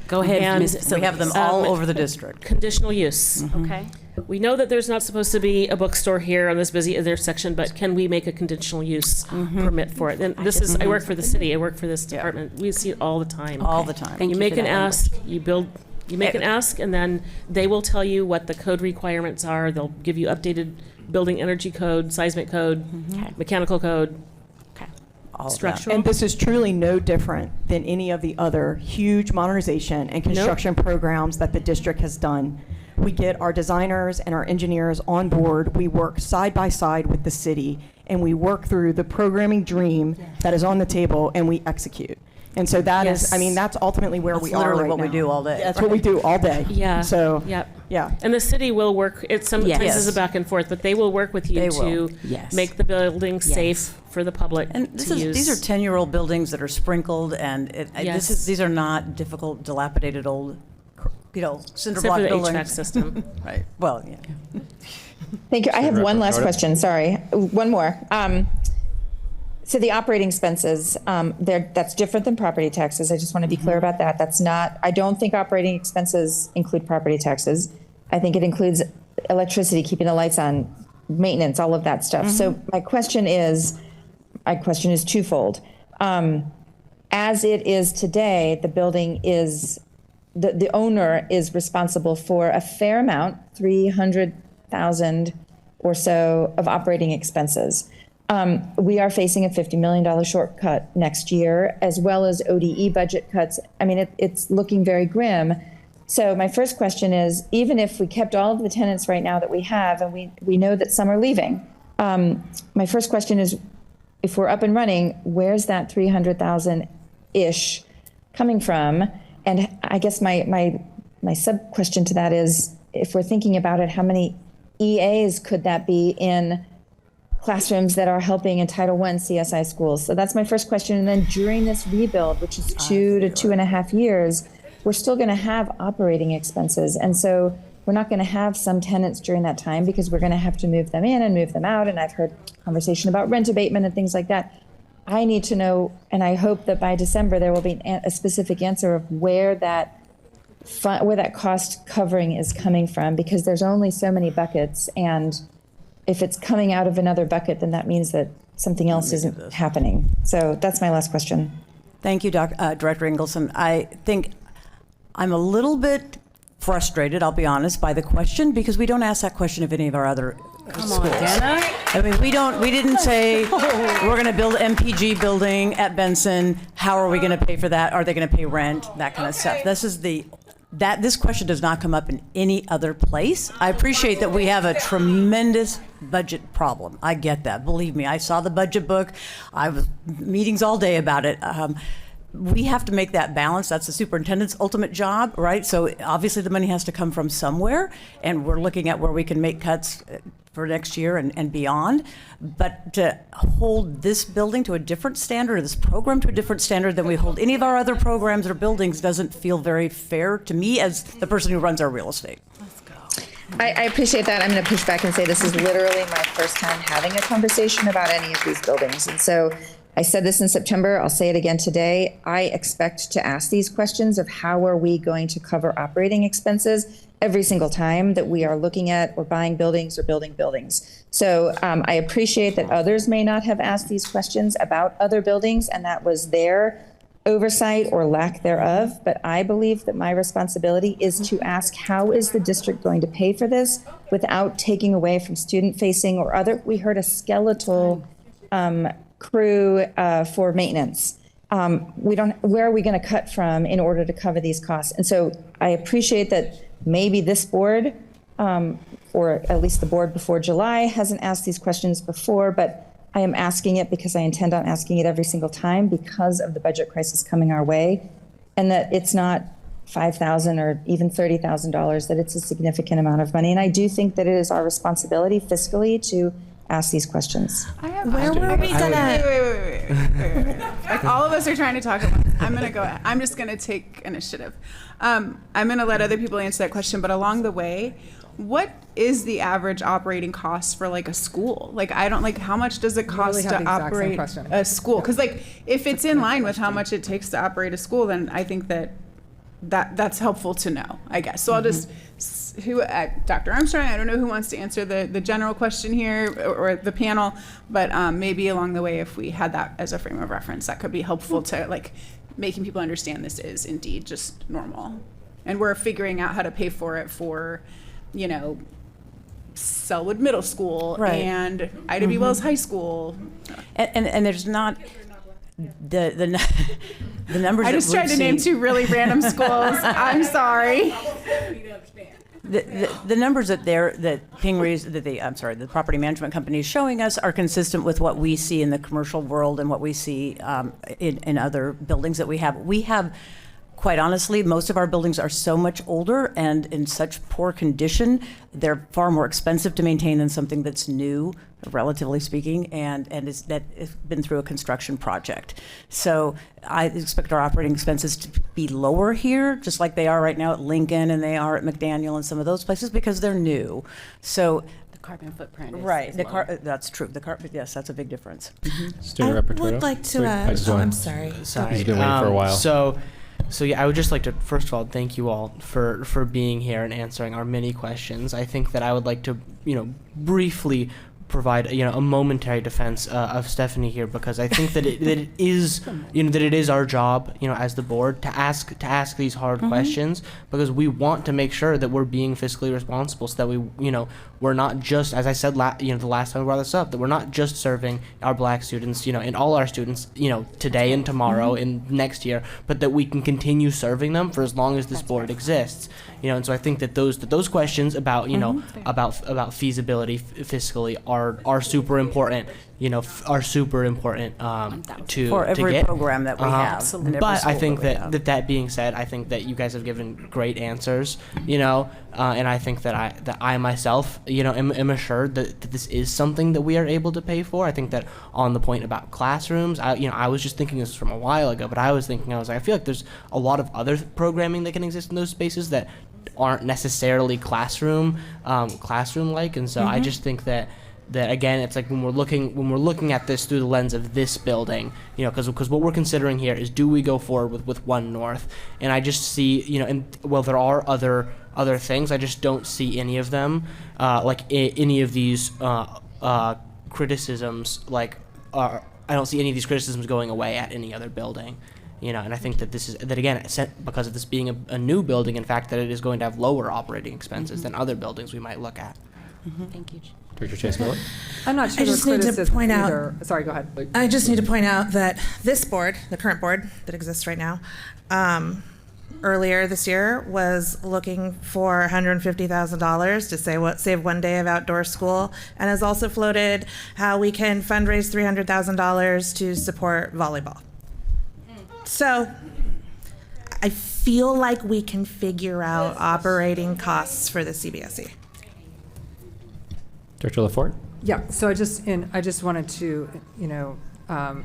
Go ahead, And Ms. We have them all over the district. Conditional use. Okay. We know that there's not supposed to be a bookstore here on this busy intersection, but can we make a conditional use permit for it? And this is, I work for the city, I work for this department. We see it all the time. All the time. Thank You you make for an that ask, you make an ask, and then they will tell you what the code requirements are. They'll give you updated building energy code, seismic code, mechanical code, All of that. structural. And this is truly no different than any of the other huge modernization and construction programs that the district has done. We get our designers and our engineers on board. We work side by side with the city, and we work through the programming dream that is on the table, and we execute. And so that is, I mean, that's ultimately where That's we are literally right what we now. do all day. That's what we do all day. Yeah. So, Yep. yeah. And the city will work, it's sometimes Yes. is a back and forth, but they will work with They you will. to Yes. make the building Yes. safe for the public And to use. these are 10-year-old buildings that are sprinkled, and Yes. these are not difficult, dilapidated old, cinder Except block for the buildings. HVAC system. Right. Well, yeah. Thank you. I have one last question. Sorry. One more. So the operating expenses, that's different than property taxes. I just want to be clear about that. That's not, I don't think operating expenses include property taxes. I think it includes electricity, keeping the lights on, maintenance, all of that stuff. So my question is twofold. As it is today, the building is, the owner is responsible for a fair amount, $300,000 or so of operating expenses. We are facing a $50 million shortcut next year, as well as ODE budget cuts. I mean, it's looking very grim. So my first question is, even if we kept all of the tenants right now that we have, and we know that some are leaving, my first question is, if we're up and running, where's that 300,000-ish coming from? And I guess my sub-question to that is, if we're thinking about it, how many EAs could that be in classrooms that are helping in Title I CSI schools? So that's my first question. And then during this rebuild, which is 2 to 2.5 years, we're still going to have operating expenses. And so we're not going to have some tenants during that time because we're going to have to move them in and move them out. And I've heard conversation about rent abatement and things like that. I need to know, and I hope that by December there will be a specific answer of where that cost covering is coming from, because there's only so many buckets, and if it's coming out of another bucket, then that means that something else isn't happening. So that's my last question. Thank you, Director Ingleson. I think I'm a little bit frustrated, I'll be honest, by the question, because we don't ask that question of any of our other schools. I mean, we didn't say we're going to build an MPG building at Benson. How are we going to pay for that? Are they going to pay rent? That kind of stuff. This question does not come up in any other place. I appreciate that we have a tremendous budget problem. I get that. Believe me, I saw the budget book. I was meetings all day about it. We have to make that balance. That's the superintendent's ultimate job, right? So obviously the money has to come from somewhere, and we're looking at where we can make cuts for next year and beyond. But to hold this building to a different standard, or this program to a different standard than we hold any of our other programs or buildings, doesn't feel very fair to me as the person who runs our real estate. I appreciate that. I'm going to push back and say this is literally my first time having a conversation about any of these buildings. And so I said this in September, I'll say it again today. I expect to ask these questions of how are we going to cover operating expenses, every single time that we are looking at or buying buildings or building buildings. So I appreciate that others may not have asked these questions about other buildings, and that was their oversight or lack thereof. But I believe that my responsibility is to ask, how is the district going to pay for this without taking away from student-facing or other? We heard a skeletal crew for maintenance. Where are we going to cut from in order to cover these costs? And so I appreciate that maybe this board, or at least the board before July, hasn't asked these questions before, but I am asking it because I intend on asking it every single time because of the budget crisis coming our way, and that it's not $5,000 or even $30,000, that it's a significant amount of money. And I do think that it is our responsibility fiscally to ask these questions. Where were we gonna? Wait. Like all of us are trying to talk about this. I'm just gonna take initiative. I'm gonna let other people answer that question, but along the way, what is the average operating cost for like a school? Like how much does it cost Literally have to the exact same operate question. a school? Because like if it's in line with how much it takes to operate a school, then I think that's helpful to know, I guess. So I'll just, Dr. Armstrong, I don't know who wants to answer the general question here or the panel, but maybe along the way, if we had that as a frame of reference, that could be helpful to like making people understand this is indeed just normal. And we're figuring out how to pay for it for, Selwood Middle School and Ida B. Wells High School. And there's not the numbers. I just tried to name two really random schools. I'm sorry. The numbers that the property management company is showing us are consistent with what we see in the commercial world and what we see in other buildings that we have. We have, quite honestly, most of our buildings are so much older and in such poor condition, they're far more expensive to maintain than something that's new, relatively speaking, and that has been through a construction project. So I expect our operating expenses to be lower here, just like they are right now at Lincoln and they are at McDaniel and some of those places, because they're new. So The carbon footprint is right, lower. that's true. Mm-hmm. That's a big difference. Student I repertoire. would like to. I'm sorry. Sorry. He's been waiting for a while. So yeah, I would just like to first of all thank you all for being here and answering our many questions. I think that I would like to briefly provide a momentary defense of Stephanie here, because I think that it is our job as the board to ask these hard questions, because we want to make sure that we're being fiscally responsible, so that we're not just, as I said the last time we brought this up, that we're not just serving our Black students and all our students today and tomorrow and next year, but that we can continue serving them for as long as this board exists. And so I think that those questions about about feasibility fiscally are super important. Are super important to For every get. program that we have. and every But I school think that we have. that being said, I think that you guys have given great answers. And I think that I myself am assured that this is something that we are able to pay for. I think that on the point about classrooms, I was just thinking this from a while ago, but I was like, I feel like there's a lot of other programming that can exist in those spaces that aren't necessarily classroom like, and so I just think that again, it's like when we're looking at this through the lens of this building, because what we're considering here is, do we go forward with One North? And I just see, there are other things, I just don't see any of them, any of these criticisms, I don't see any of these criticisms going away at any other building. And I think that again, because of this being a new building, in fact, that it is going to have lower operating expenses than other buildings we might look at. Thank you. Dr. Chase Miller. I'm not sure I just there's need to criticism point out- either. Sorry, go ahead. I just need to point out that this board, the current board that exists right now, earlier this year was looking for $150,000 to save one day of outdoor school, and has also floated how we can fundraise $300,000 to support volleyball. So I feel like we can figure out operating costs for the CBSE. Dr. LaForte. Yeah, so I just wanted to,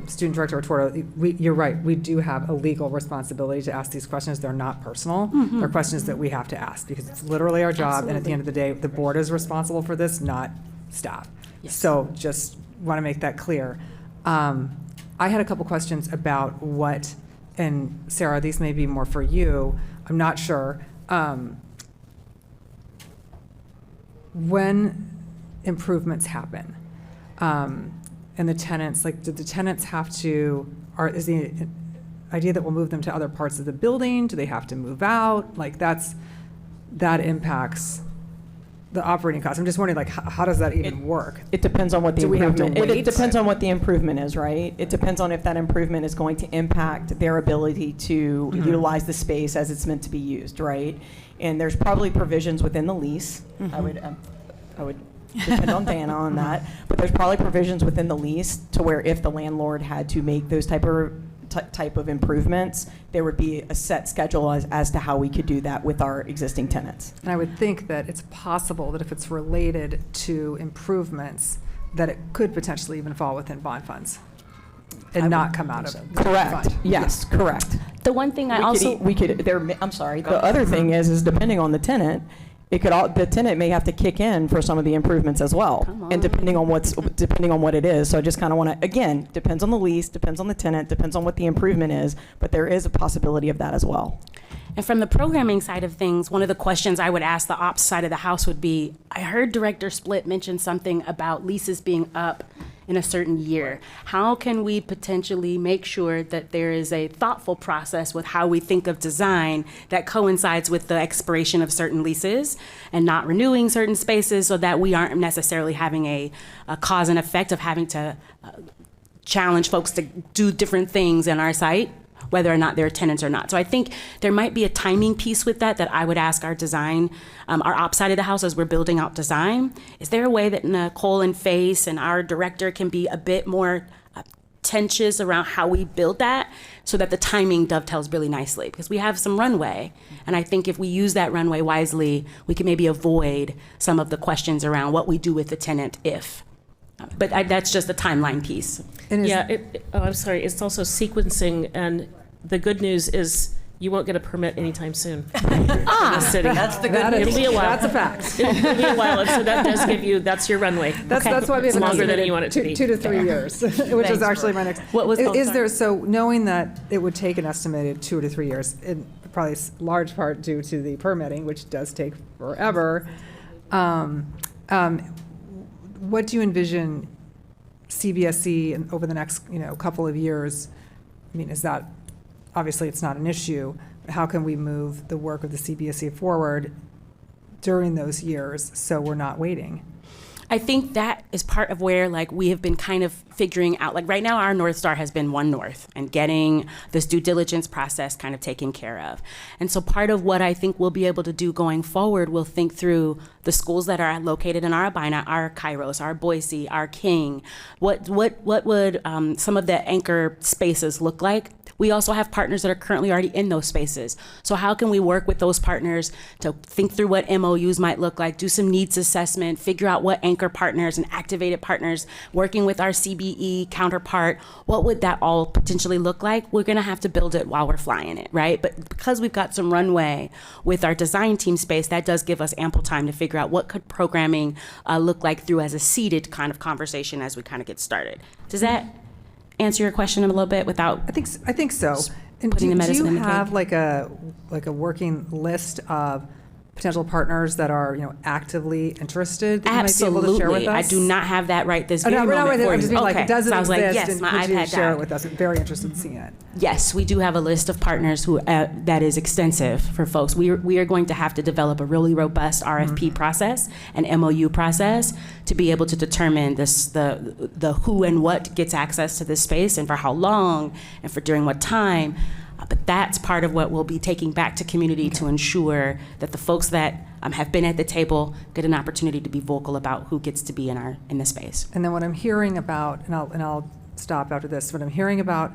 Student Director Retorto, you're right. We do have a legal responsibility to ask these questions. They're not personal. They're questions that we have to ask because it's literally our job. And at the end of the day, the board is responsible for this, not staff. So just want to make that clear. I had a couple questions about what, and Sarah, these may be more for you. I'm not sure. when improvements happen, and the tenants, like, do the tenants have to, is the idea that we'll move them to other parts of the building? Do they have to move out? Like, that impacts the operating costs. I'm just wondering, like, how does that even work? It depends on what the Do we have to improvement. It wait? depends on what the improvement is, right? It depends on if that improvement is going to impact their ability to utilize the space as it's meant to be used, right? And there's probably provisions within the lease. I would depend on Dana on that, but there's probably provisions within the lease to where if the landlord had to make those type of improvements, there would be a set schedule as to how we could do that with our existing tenants. And I would think that it's possible that if it's related to improvements, that it could potentially even fall within bond funds and not come out of it. Correct. Yes, correct. The one thing I I'm sorry. The other thing is depending on the tenant, the tenant may have to kick in for some of the improvements as well, and depending on what it is. So I just kind of want to, again, depends on the lease, depends on the tenant, depends on what the improvement is, but there is a possibility of that as well. And from the programming side of things, one of the questions I would ask the ops side of the house would be, I heard Director Split mention something about leases being up in a certain year. How can we potentially make sure that there is a thoughtful process with how we think of design that coincides with the expiration of certain leases and not renewing certain spaces, so that we aren't necessarily having a cause and effect of having to challenge folks to do different things in our site, whether or not they're tenants or not. So I think there might be a timing piece with that I would ask our design, our ops side of the house as we're building out design. Is there a way that Nicole and Face and our director can be a bit more tenacious around how we build that so that the timing dovetails really nicely? Because we have some runway, and I think if we use that runway wisely, we can maybe avoid some of the questions around what we do with the tenant if. But that's just the timeline piece. I'm sorry. It's also sequencing, and the good news is you won't get a permit anytime soon. In the city. That's the good news. It'll be a while. That's a fact. It'll be a while, and so that does give you, that's your runway. That's why we have It's longer than estimated you want it to be. 2 to 3 years, which is actually my next. What was- Is there, so knowing that it would take an estimated 2 to 3 years, in probably large part due to the permitting, which does take forever, what do you envision CBSE over the next, couple of years? I mean, is that, obviously it's not an issue, but how can we move the work of the CBSE forward during those years so we're not waiting? I think that is part of where we have been kind of figuring out, right now our North Star has been One North and getting this due diligence process kind of taken care of. And so part of what I think we'll be able to do going forward, we'll think through the schools that are located in our Albina, our Kairos, our Boise, our King. What would some of the anchor spaces look like? We also have partners that are currently already in those spaces. So how can we work with those partners to think through what MOUs might look like, do some needs assessment, figure out what anchor partners and activated partners, working with our CBE counterpart, what would that all potentially look like? We're gonna have to build it while we're flying it, right? But because we've got some runway with our design team space, that does give us ample time to figure out what could programming look like through as a seated kind of conversation as we kind of get started. Does that answer your question a little bit without? I think so. And putting the do medicine you in the have cake? like a working list of potential partners that are actively interested that Absolutely. you might be able to share with us? I do not have that right this Oh, very no, moment for I'm you. just being like, it doesn't So I was exist, yes, and my could you iPad share died. it with us? I'm very interested in seeing it. Yes, we do have a list of partners who that is extensive for folks. We are going to have to develop a really robust RFP process and MOU process to be able to determine the who and what gets access to this space and for how long and for during what time. But that's part of what we'll be taking back to community to ensure that the folks that have been at the table get an opportunity to be vocal about who gets to be in the space. And then what I'm hearing about, and I'll stop after this, what I'm hearing about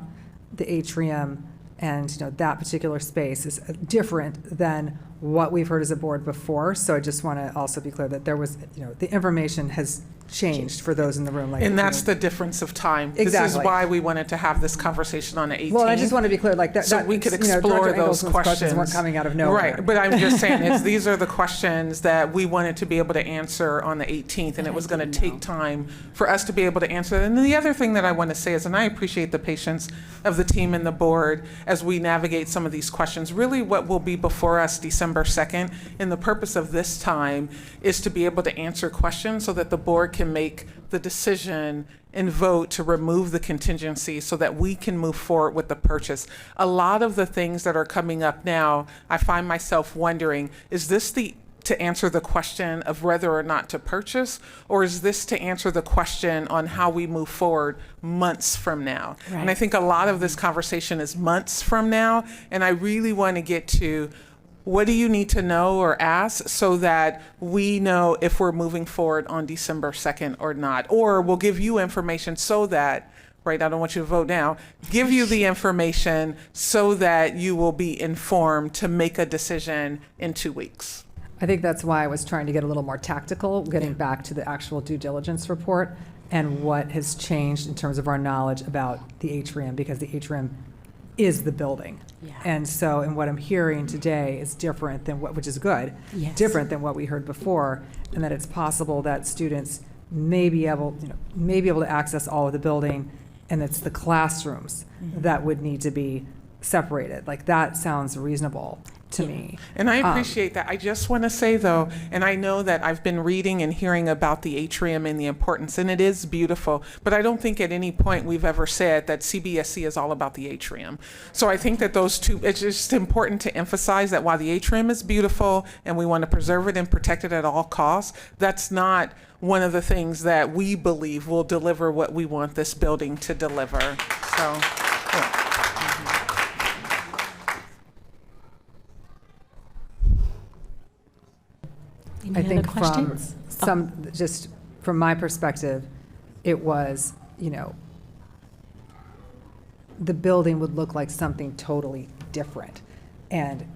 the atrium and that particular space is different than what we've heard as a board before. So I just want to also be clear that there was, the information has changed for those in the room. Like, And that's the difference of time. This is Exactly. why we wanted to have this conversation on the 18th. Well, I just want to be clear, like that. So we could you know, explore Director those Engelsman's questions. weren't coming out of nowhere. Right, but I'm just saying is these are the questions that we wanted to be able to answer on the 18th, and it was going to take time for us to be able to answer. And then the other thing that I want to say is, and I appreciate the patience of the team and the board as we navigate some of these questions. Really, what will be before us December 2nd, and the purpose of this time is to be able to answer questions so that the board can make the decision and vote to remove the contingency so that we can move forward with the purchase. A lot of the things that are coming up now, I find myself wondering, is this to answer the question of whether or not to purchase, or is this to answer the question on how we move forward months from now? Right. And I think a lot of this conversation is months from now, and I really want to get to what do you need to know or ask so that we know if we're moving forward on December 2nd or not? Or we'll give you information so that, right, I don't want you to vote now, give you the information so that you will be informed to make a decision in 2 weeks. I think that's why I was trying to get a little more tactical, getting back to the actual due diligence report and what has changed in terms of our knowledge about the atrium, because the atrium is the building. Yeah. And so, and what I'm hearing today is different than what, which is good, Yes. different than what we heard before, and that it's possible that students may be able, may be able to access all of the building, and it's the classrooms that would need to be separated. Like, that sounds reasonable to me. And I appreciate that. I just want to say, though, and I know that I've been reading and hearing about the atrium and the importance, and it is beautiful, but I don't think at any point we've ever said that CBSC is all about the atrium. So I think that those two, it's just important to emphasize that while the atrium is beautiful and we want to preserve it and protect it at all costs, that's not one of the things that we believe will deliver what we want this building to deliver. So, yeah. Any I other think questions? just from my perspective, it was, the building would look like something totally different. And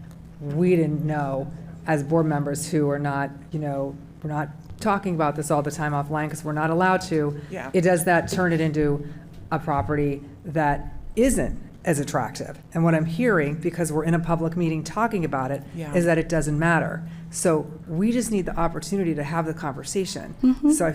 we didn't know, as board members who are not, we're not talking about this all the time offline because we're not allowed to. Yeah. Does that turn it into a property that isn't as attractive? And what I'm hearing, because we're in a public meeting talking about it, Yeah. is that it doesn't matter. So we just need the opportunity to have the conversation. So I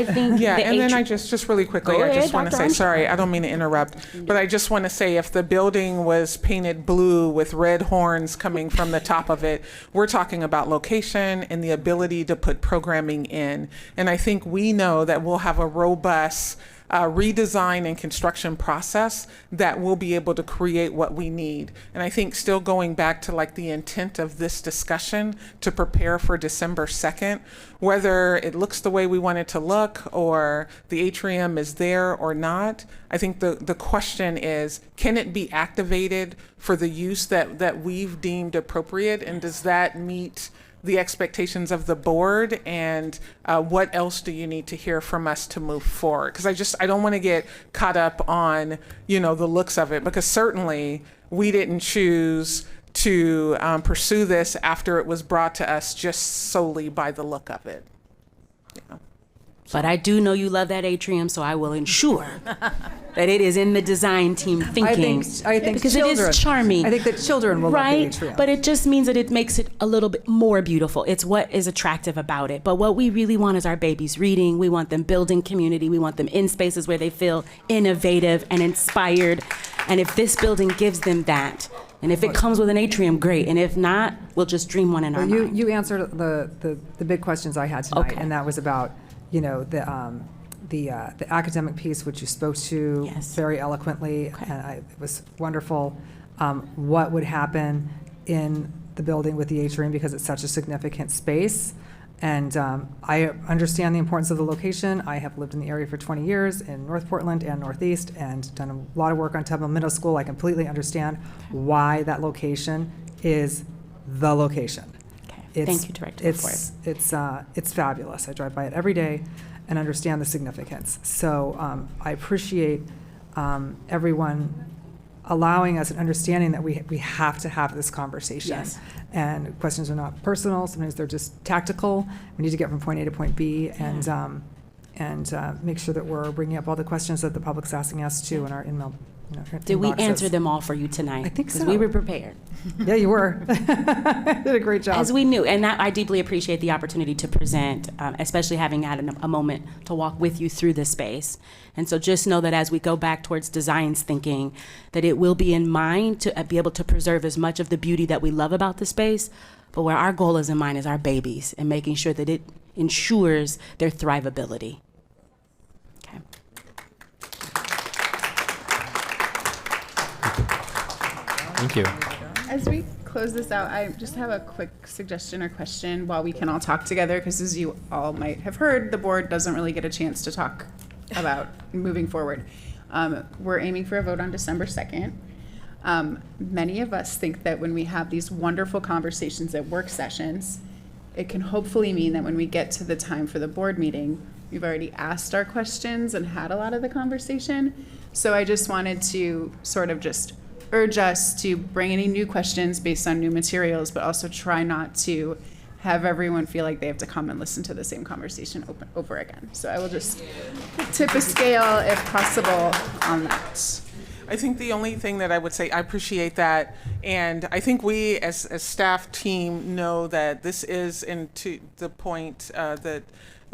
think Yeah, the and then atri- just really quickly, Go I just ahead, want to Dr. say, Armstrong. sorry, I don't mean to interrupt, but I just want to say if the building was painted blue with red horns coming from the top of it, we're talking about location and the ability to put programming in. And I think we know that we'll have a robust redesign and construction process that will be able to create what we need. And I think still going back to like the intent of this discussion to prepare for December 2nd, whether it looks the way we want it to look or the atrium is there or not, I think the question is, can it be activated for the use that we've deemed appropriate? And does that meet the expectations of the board, and what else do you need to hear from us to move forward? Because I don't want to get caught up on, the looks of it, because certainly we didn't choose to pursue this after it was brought to us just solely by the look of it. But I do know you love that atrium, so I will ensure that it is in the design team thinking. I think because children, it is charming. I think that children will love the right? atrium. But it just means that it makes it a little bit more beautiful. It's what is attractive about it. But what we really want is our babies reading. We want them building community. We want them in spaces where they feel innovative and inspired. And if this building gives them that, and if it comes with an atrium, great. And if not, we'll just dream one in our mind. You answered the big questions I had tonight, Okay. and that was about, the academic piece, which you spoke to very eloquently, and it was wonderful. What would happen in the building with the atrium, because it's such a significant space. And I understand the importance of the location. I have lived in the area for 20 years in North Portland and Northeast and done a lot of work on Tubman Middle School. I completely understand why that location is the location. Thank you, Director LaFoy. It's fabulous. I drive by it every day and understand the significance. So I appreciate everyone allowing us an understanding that we have to have this conversation. Yes. And questions are not personal. Sometimes they're just tactical. We need to get from point A to point B, and make sure that we're bringing up all the questions that the public's asking us to in our email. Did we inboxes. answer them all for you tonight? I think so. Because we were prepared. Yeah, you were. Did a great job. As we knew, and that I deeply appreciate the opportunity to present, especially having had a moment to walk with you through this space. And so just know that as we go back towards designs thinking, that it will be in mind to be able to preserve as much of the beauty that we love about the space, but where our goal is in mind is our babies and making sure that it ensures their thrivability. Okay. Thank you. As we close this out, I just have a quick suggestion or question while we can all talk together, because as you all might have heard, the board doesn't really get a chance to talk about moving forward. We're aiming for a vote on December 2nd. Many of us think that when we have these wonderful conversations at work sessions, it can hopefully mean that when we get to the time for the board meeting, we've already asked our questions and had a lot of the conversation. So I just wanted to sort of just urge us to bring any new questions based on new materials, but also try not to have everyone feel like they have to come and listen to the same conversation over again. So I will just tip a scale, if possible, on that. I think the only thing that I would say, I appreciate that, and I think we as a staff team know that this is, into the point that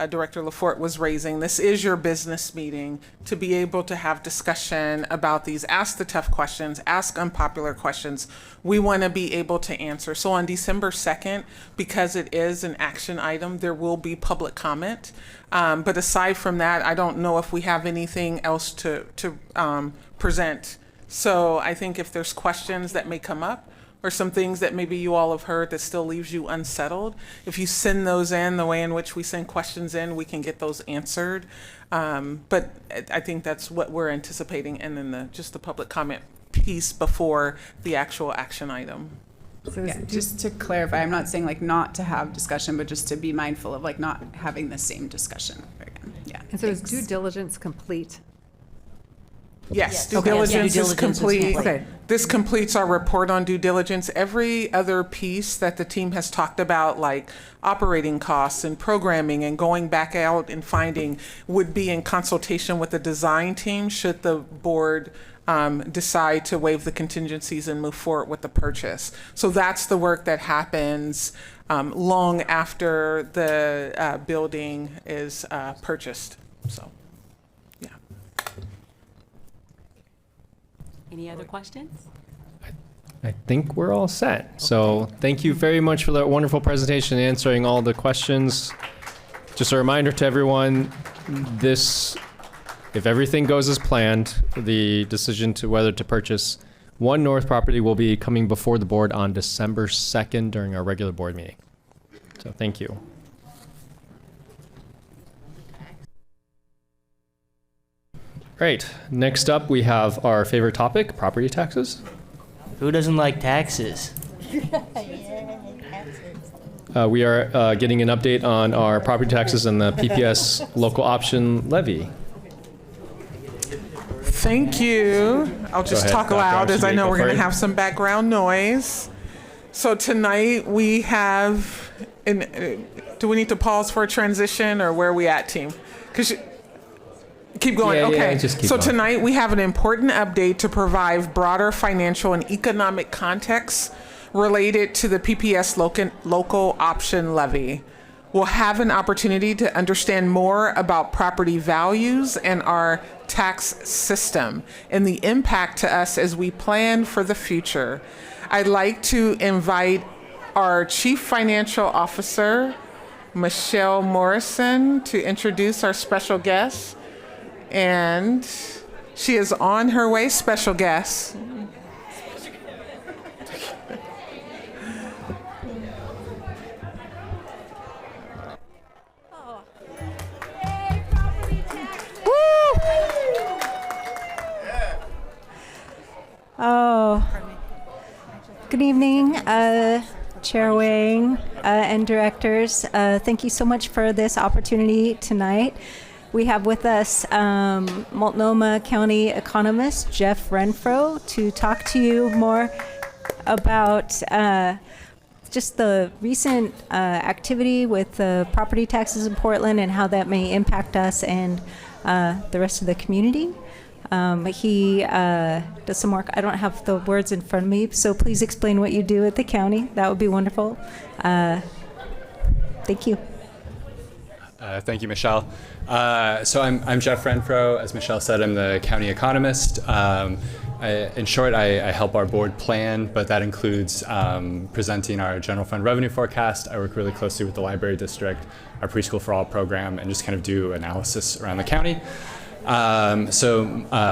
Director LaForte was raising, this is your business meeting to be able to have discussion about these. Ask the tough questions, ask unpopular questions. We want to be able to answer. So on December 2nd, because it is an action item, there will be public comment. But aside from that, I don't know if we have anything else to present. So I think if there's questions that may come up, or some things that maybe you all have heard that still leaves you unsettled, if you send those in the way in which we send questions in, we can get those answered. But I think that's what we're anticipating, and then just the public comment piece before the actual action item. So yeah, just to clarify, I'm not saying like not to have discussion, but just to be mindful of like not having the same discussion again. Yeah. And so is due diligence complete? Yes, due diligence is complete. Okay. This completes our report on due diligence. Every other piece that the team has talked about, like operating costs and programming and going back out and finding, would be in consultation with the design team should the board decide to waive the contingencies and move forward with the purchase. So that's the work that happens long after the building is purchased. So. Any other questions? I think we're all set. So thank you very much for that wonderful presentation and answering all the questions. Just a reminder to everyone, if everything goes as planned, the decision to whether to purchase One North property will be coming before the board on December 2nd during our regular board meeting. So thank you. Great. Next up, we have our favorite topic, property taxes. Who doesn't like taxes? We are getting an update on our property taxes and the PPS local option levy. Thank you. I'll just ahead, talk Dr. loud as I know we're going to Armstrong. have some background noise. So tonight we have, do we need to pause for a transition, or where are we at, team? Keep going. Yeah, Okay. just keep So going. tonight we have an important update to provide broader financial and economic context related to the PPS local option levy. We'll have an opportunity to understand more about property values and our tax system and the impact to us as we plan for the future. I'd like to invite our Chief Financial Officer, Michelle Morrison, to introduce our special guest. And she is on her way, special guest. Oh, good evening, Chair Wang and directors. Thank you so much for this opportunity tonight. we have with us Multnomah County economist Jeff Renfro to talk to you more about just the recent activity with the property taxes in Portland and how that may impact us and the rest of the community. He does some work. I don't have the words in front of me, so please explain what you do at the county. That would be wonderful. Thank you. Thank you, Michelle. So I'm Jeff Renfro. As Michelle said, I'm the county economist. In short, I help our board plan, but that includes presenting our general fund revenue forecast. I work really closely with the library district, our Preschool for All program, and just kind of do analysis around the county.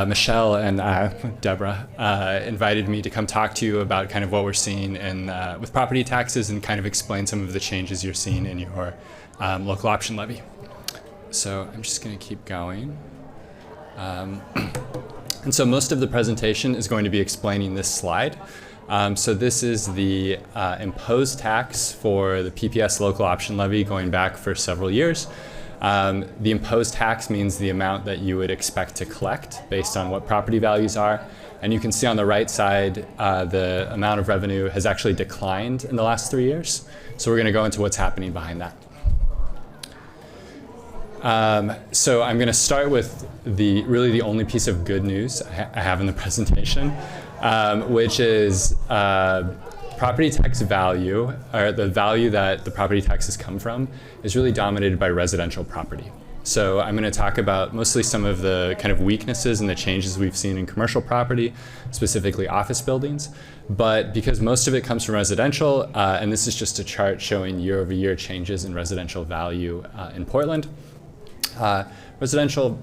Michelle and Deborah invited me to come talk to you about kind of what we're seeing with property taxes and kind of explain some of the changes you're seeing in your local option levy. So I'm just going to keep going. And so most of the presentation is going to be explaining this slide. So this is the imposed tax for the PPS local option levy going back for several years. The imposed tax means the amount that you would expect to collect based on what property values are. And you can see on the right side, the amount of revenue has actually declined in the last 3 years. So we're going to go into what's happening behind that. So I'm going to start with really the only piece of good news I have in the presentation, which is property tax value, or the value that the property taxes come from, is really dominated by residential property. So I'm going to talk about mostly some of the kind of weaknesses and the changes we've seen in commercial property, specifically office buildings. But because most of it comes from residential, and this is just a chart showing year-over-year changes in residential value in Portland, residential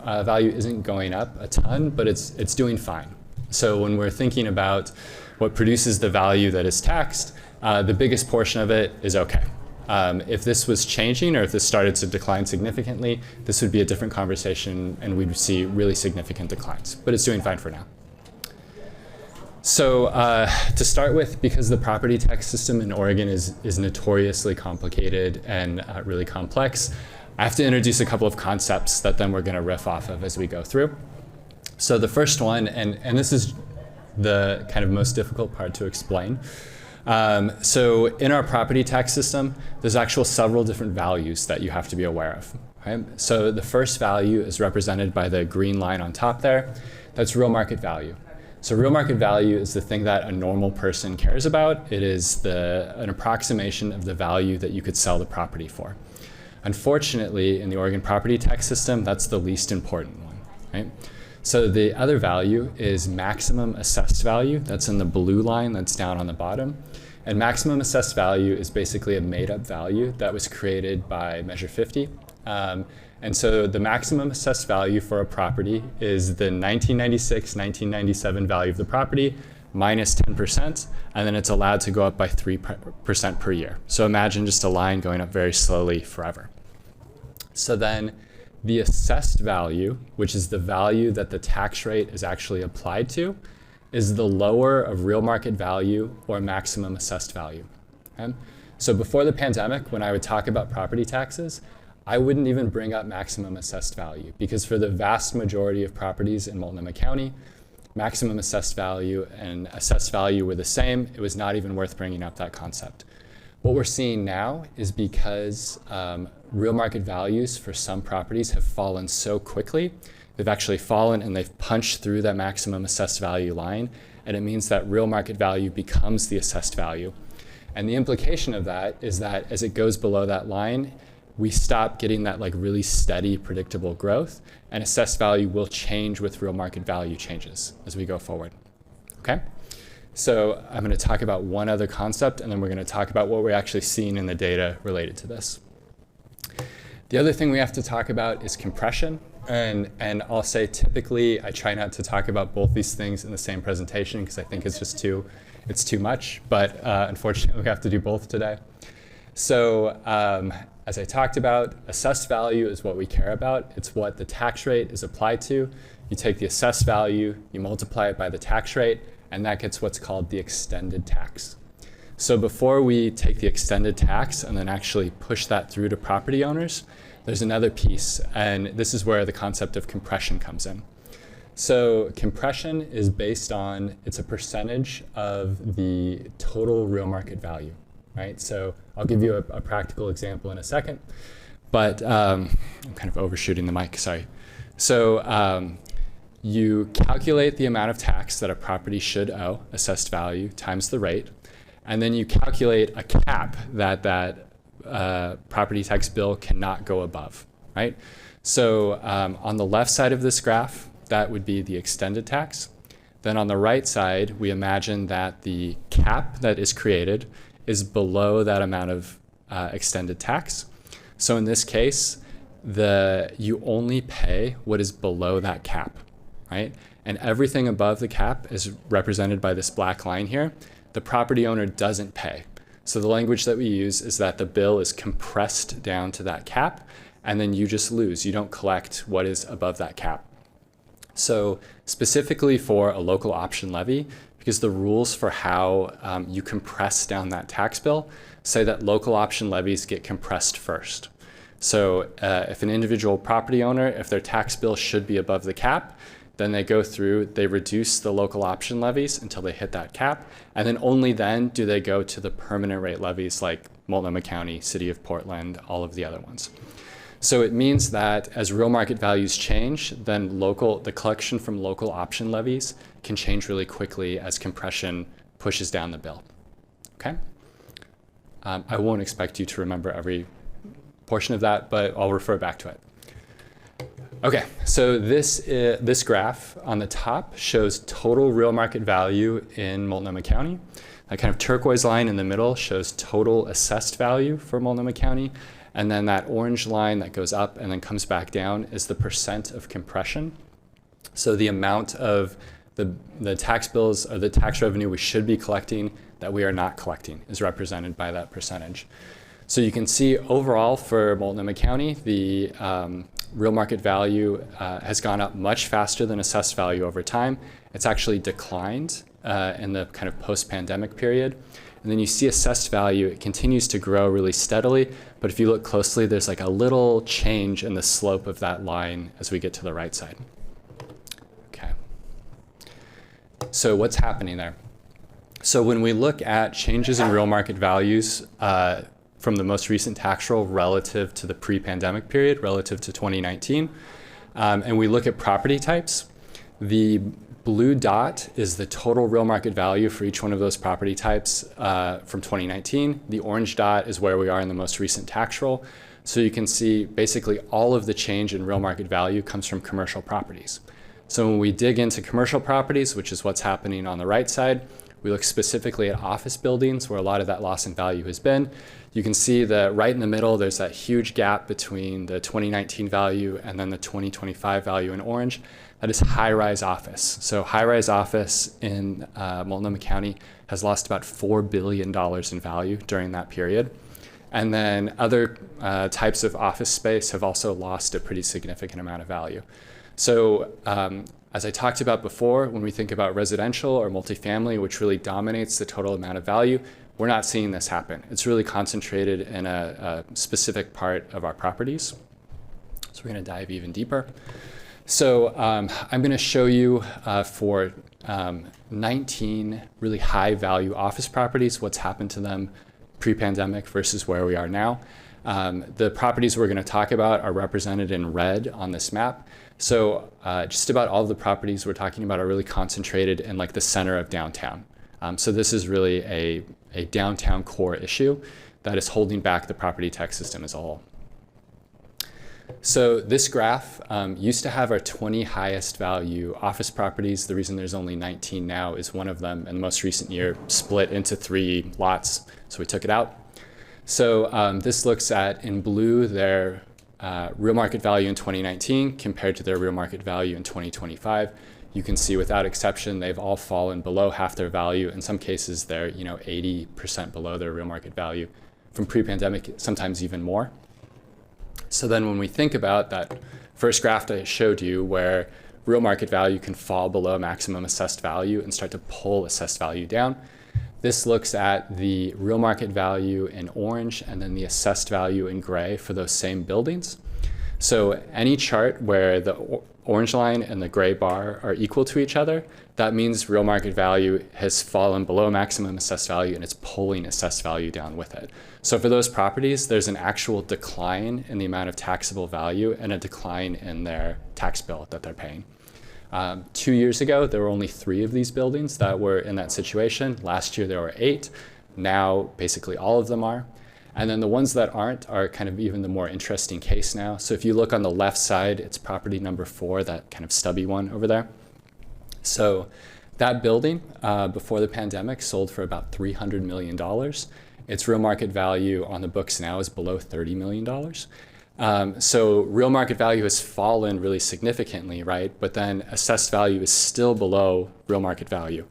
value isn't going up a ton, but it's doing fine. So when we're thinking about what produces the value that is taxed, the biggest portion of it is okay. If this was changing or if this started to decline significantly, this would be a different conversation and we'd see really significant declines, but it's doing fine for now. So to start with, because the property tax system in Oregon is notoriously complicated and really complex, I have to introduce a couple of concepts that then we're going to riff off of as we go through. So the first one, and this is the kind of most difficult part to explain. So in our property tax system, there's actually several different values that you have to be aware of. Right? So the first value is represented by the green line on top there. That's real market value. So real market value is the thing that a normal person cares about. It is an approximation of the value that you could sell the property for. Unfortunately, in the Oregon property tax system, that's the least important one. Right? So the other value is maximum assessed value. That's in the blue line that's down on the bottom. And maximum assessed value is basically a made-up value that was created by Measure 50. And so the maximum assessed value for a property is the 1996-1997 value of the property minus 10%, and then it's allowed to go up by 3% per year. So imagine just a line going up very slowly forever. So then the assessed value, which is the value that the tax rate is actually applied to, is the lower of real market value or maximum assessed value. Okay? So before the pandemic, when I would talk about property taxes, I wouldn't even bring up maximum assessed value because for the vast majority of properties in Multnomah County, maximum assessed value and assessed value were the same. It was not even worth bringing up that concept. What we're seeing now is because real market values for some properties have fallen so quickly, they've actually fallen and they've punched through that maximum assessed value line, and it means that real market value becomes the assessed value. And the implication of that is that as it goes below that line, we stop getting that like really steady, predictable growth, and assessed value will change with real market value changes as we go forward. Okay? So I'm going to talk about one other concept, and then we're going to talk about what we're actually seeing in the data related to this. The other thing we have to talk about is compression. And I'll say typically I try not to talk about both these things in the same presentation because I think it's just too much. But unfortunately, we have to do both today. So as I talked about, assessed value is what we care about. It's what the tax rate is applied to. You take the assessed value, you multiply it by the tax rate, and that gets what's called the extended tax. So before we take the extended tax and then actually push that through to property owners, there's another piece, and this is where the concept of compression comes in. So compression is based on, it's a percentage of the total real market value, right? So I'll give you a practical example in a second, but I'm kind of overshooting the mic, sorry. So you calculate the amount of tax that a property should owe, assessed value, times the rate, and then you calculate a cap that property tax bill cannot go above, right? So on the left side of this graph, that would be the extended tax. Then on the right side, we imagine that the cap that is created is below that amount of extended tax. So in this case, you only pay what is below that cap, right? And everything above the cap is represented by this black line here. The property owner doesn't pay. So the language that we use is that the bill is compressed down to that cap, and then you just lose. You don't collect what is above that cap. So specifically for a local option levy, because the rules for how you compress down that tax bill say that local option levies get compressed first. So if an individual property owner, if their tax bill should be above the cap, then they go through, they reduce the local option levies until they hit that cap, and then only then do they go to the permanent rate levies like Multnomah County, City of Portland, all of the other ones. So it means that as real market values change, then the collection from local option levies can change really quickly as compression pushes down the bill. Okay? I won't expect you to remember every portion of that, but I'll refer back to it. Okay, so this graph on the top shows total real market value in Multnomah County. That kind of turquoise line in the middle shows total assessed value for Multnomah County. And then that orange line that goes up and then comes back down is the percent of compression. So the amount of the tax bills or the tax revenue we should be collecting that we are not collecting is represented by that percentage. So you can see overall for Multnomah County, the real market value has gone up much faster than assessed value over time. It's actually declined in the kind of post-pandemic period. And then you see assessed value, it continues to grow really steadily, but if you look closely, there's like a little change in the slope of that line as we get to the right side. Okay. So what's happening there? So when we look at changes in real market values from the most recent tax roll relative to the pre-pandemic period, relative to 2019, and we look at property types, the blue dot is the total real market value for each one of those property types from 2019. The orange dot is where we are in the most recent tax roll. So you can see basically all of the change in real market value comes from commercial properties. So when we dig into commercial properties, which is what's happening on the right side, we look specifically at office buildings where a lot of that loss in value has been. You can see that right in the middle, there's that huge gap between the 2019 value and then the 2025 value in orange. That is high-rise office. So high-rise office in Multnomah County has lost about $4 billion in value during that period. And then other types of office space have also lost a pretty significant amount of value. So as I talked about before, when we think about residential or multifamily, which really dominates the total amount of value, we're not seeing this happen. It's really concentrated in a specific part of our properties. So we're going to dive even deeper. So I'm going to show you for 19 really high value office properties, what's happened to them pre-pandemic versus where we are now. The properties we're going to talk about are represented in red on this map. So just about all of the properties we're talking about are really concentrated in like the center of downtown. So this is really a downtown core issue that is holding back the property tax system as a whole. So this graph used to have our 20 highest value office properties. The reason there's only 19 now is one of them in the most recent year split into 3 lots. So we took it out. So this looks at, in blue, their real market value in 2019 compared to their real market value in 2025. You can see without exception, they've all fallen below half their value. In some cases, they're 80% below their real market value from pre-pandemic, sometimes even more. So then when we think about that first graph that I showed you where real market value can fall below maximum assessed value and start to pull assessed value down, this looks at the real market value in orange and then the assessed value in gray for those same buildings. So any chart where the orange line and the gray bar are equal to each other, that means real market value has fallen below maximum assessed value and it's pulling assessed value down with it. So for those properties, there's an actual decline in the amount of taxable value and a decline in their tax bill that they're paying. 2 years ago, there were only 3 of these buildings that were in that situation. Last year, there were 8. Now, basically all of them are. And then the ones that aren't are kind of even the more interesting case now. So if you look on the left side, it's property number 4, that kind of stubby one over there. So that building, before the pandemic, sold for about $300 million. Its real market value on the books now is below $30 million. So real market value has fallen really significantly, right? But then assessed value is still below real market value.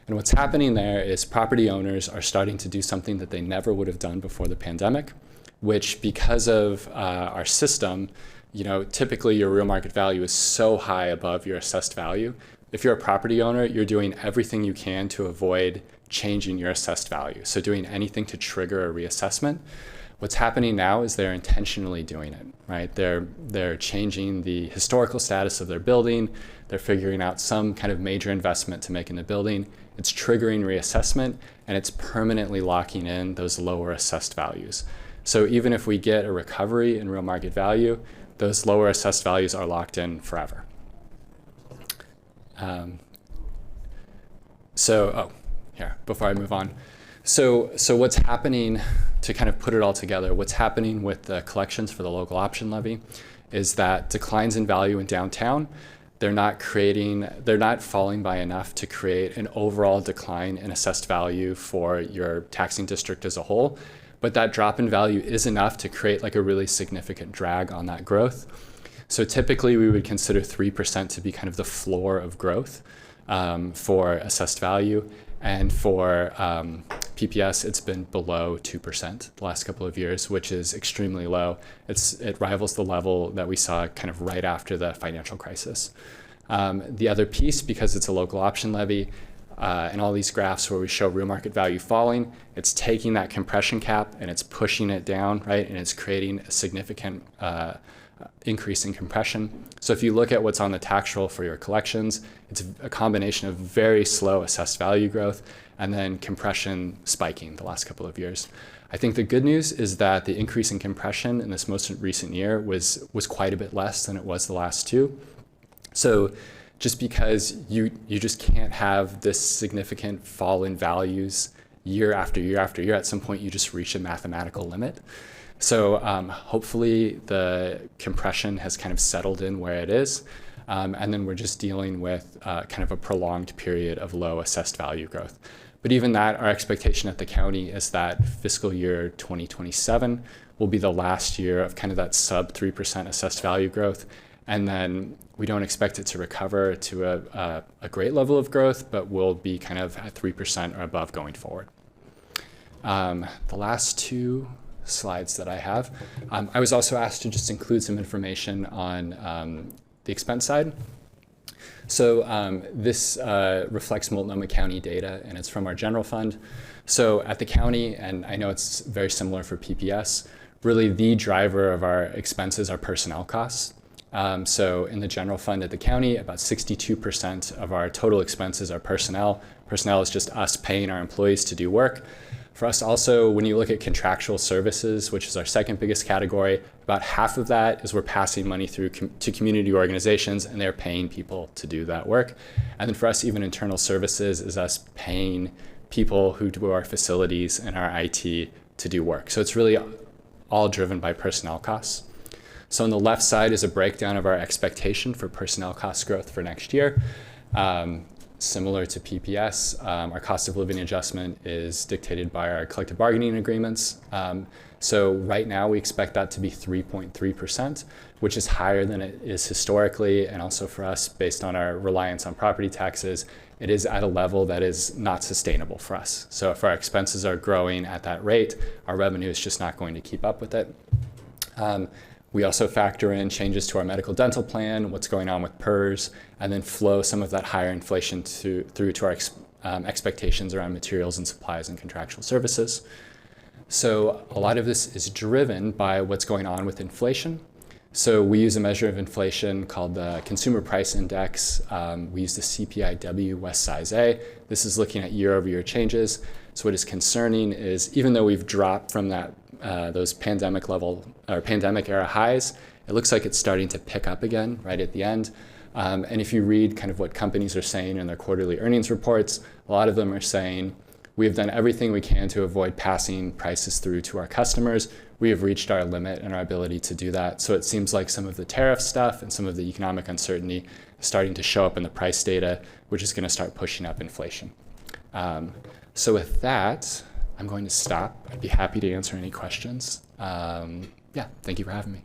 And what's happening there is property owners are starting to do something that they never would have done before the pandemic, which because of our system, typically your real market value is so high above your assessed value. If you're a property owner, you're doing everything you can to avoid changing your assessed value. So doing anything to trigger a reassessment. What's happening now is they're intentionally doing it, right? They're changing the historical status of their building. They're figuring out some kind of major investment to make in the building. It's triggering reassessment, and it's permanently locking in those lower assessed values. So even if we get a recovery in real market value, those lower assessed values are locked in forever. Before I move on. So what's happening, to kind of put it all together, what's happening with the collections for the local option levy is that declines in value in downtown, they're not falling by enough to create an overall decline in assessed value for your taxing district as a whole. But that drop in value is enough to create like a really significant drag on that growth. So typically we would consider 3% to be kind of the floor of growth for assessed value. And for PPS, it's been below 2% the last couple of years, which is extremely low. It rivals the level that we saw kind of right after the financial crisis. The other piece, because it's a local option levy, and all these graphs where we show real market value falling, it's taking that compression cap and it's pushing it down, right? And it's creating a significant increase in compression. So if you look at what's on the tax roll for your collections, it's a combination of very slow assessed value growth and then compression spiking the last couple of years. I think the good news is that the increase in compression in this most recent year was quite a bit less than it was the last 2. So just because you just can't have this significant fall in values year after year after year, at some point you just reach a mathematical limit. So hopefully the compression has kind of settled in where it is, and then we're just dealing with kind of a prolonged period of low assessed value growth. But even that, our expectation at the county is that fiscal year 2027 will be the last year of kind of that sub 3% assessed value growth, and then we don't expect it to recover to a great level of growth, but we'll be kind of at 3% or above going forward. The last 2 slides that I have. I was also asked to just include some information on the expense side. So this reflects Multnomah County data, and it's from our general fund. So at the county, and I know it's very similar for PPS, really the driver of our expenses are personnel costs. So in the general fund at the county, about 62% of our total expenses are personnel. Personnel is just us paying our employees to do work. For us also, when you look at contractual services, which is our second biggest category, about half of that is we're passing money through to community organizations, and they're paying people to do that work. And then for us, even internal services is us paying people who do our facilities and our IT to do work. So it's really all driven by personnel costs. So on the left side is a breakdown of our expectation for personnel cost growth for next year. Similar to PPS, our cost of living adjustment is dictated by our collective bargaining agreements. So right now we expect that to be 3.3%, which is higher than it is historically, and also for us, based on our reliance on property taxes, it is at a level that is not sustainable for us. So if our expenses are growing at that rate, our revenue is just not going to keep up with it. We also factor in changes to our medical dental plan, what's going on with PERS, and then flow some of that higher inflation through to our expectations around materials and supplies and contractual services. So a lot of this is driven by what's going on with inflation. So we use a measure of inflation called the Consumer Price Index. We use the CPIW West Size A. This is looking at year-over-year changes. So what is concerning is even though we've dropped from that those pandemic era highs, it looks like it's starting to pick up again right at the end. And if you read kind of what companies are saying in their quarterly earnings reports, a lot of them are saying, we have done everything we can to avoid passing prices through to our customers. We have reached our limit in our ability to do that. So it seems like some of the tariff stuff and some of the economic uncertainty is starting to show up in the price data, which is going to start pushing up inflation. So with that, I'm going to stop. I'd be happy to answer any questions. Yeah, thank you for having me.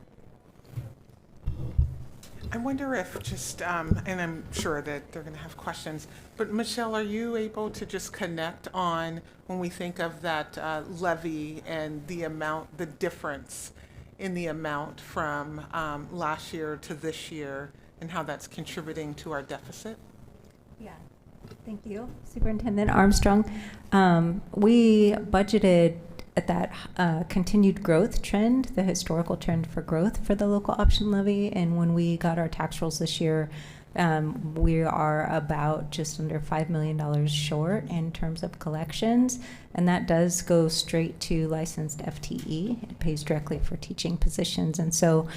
I wonder if just, and I'm sure that they're going to have questions, but Michelle, are you able to just connect on when we think of that levy and the amount, the difference in the amount from last year to this year and how that's contributing to our deficit? Yeah, thank you, Superintendent Armstrong. We budgeted at that continued growth trend, the historical trend for growth for the local option levy. And when we got our tax rolls this year, we are about just under $5 million short in terms of collections. And that does go straight to licensed FTE. It pays directly for teaching positions. And so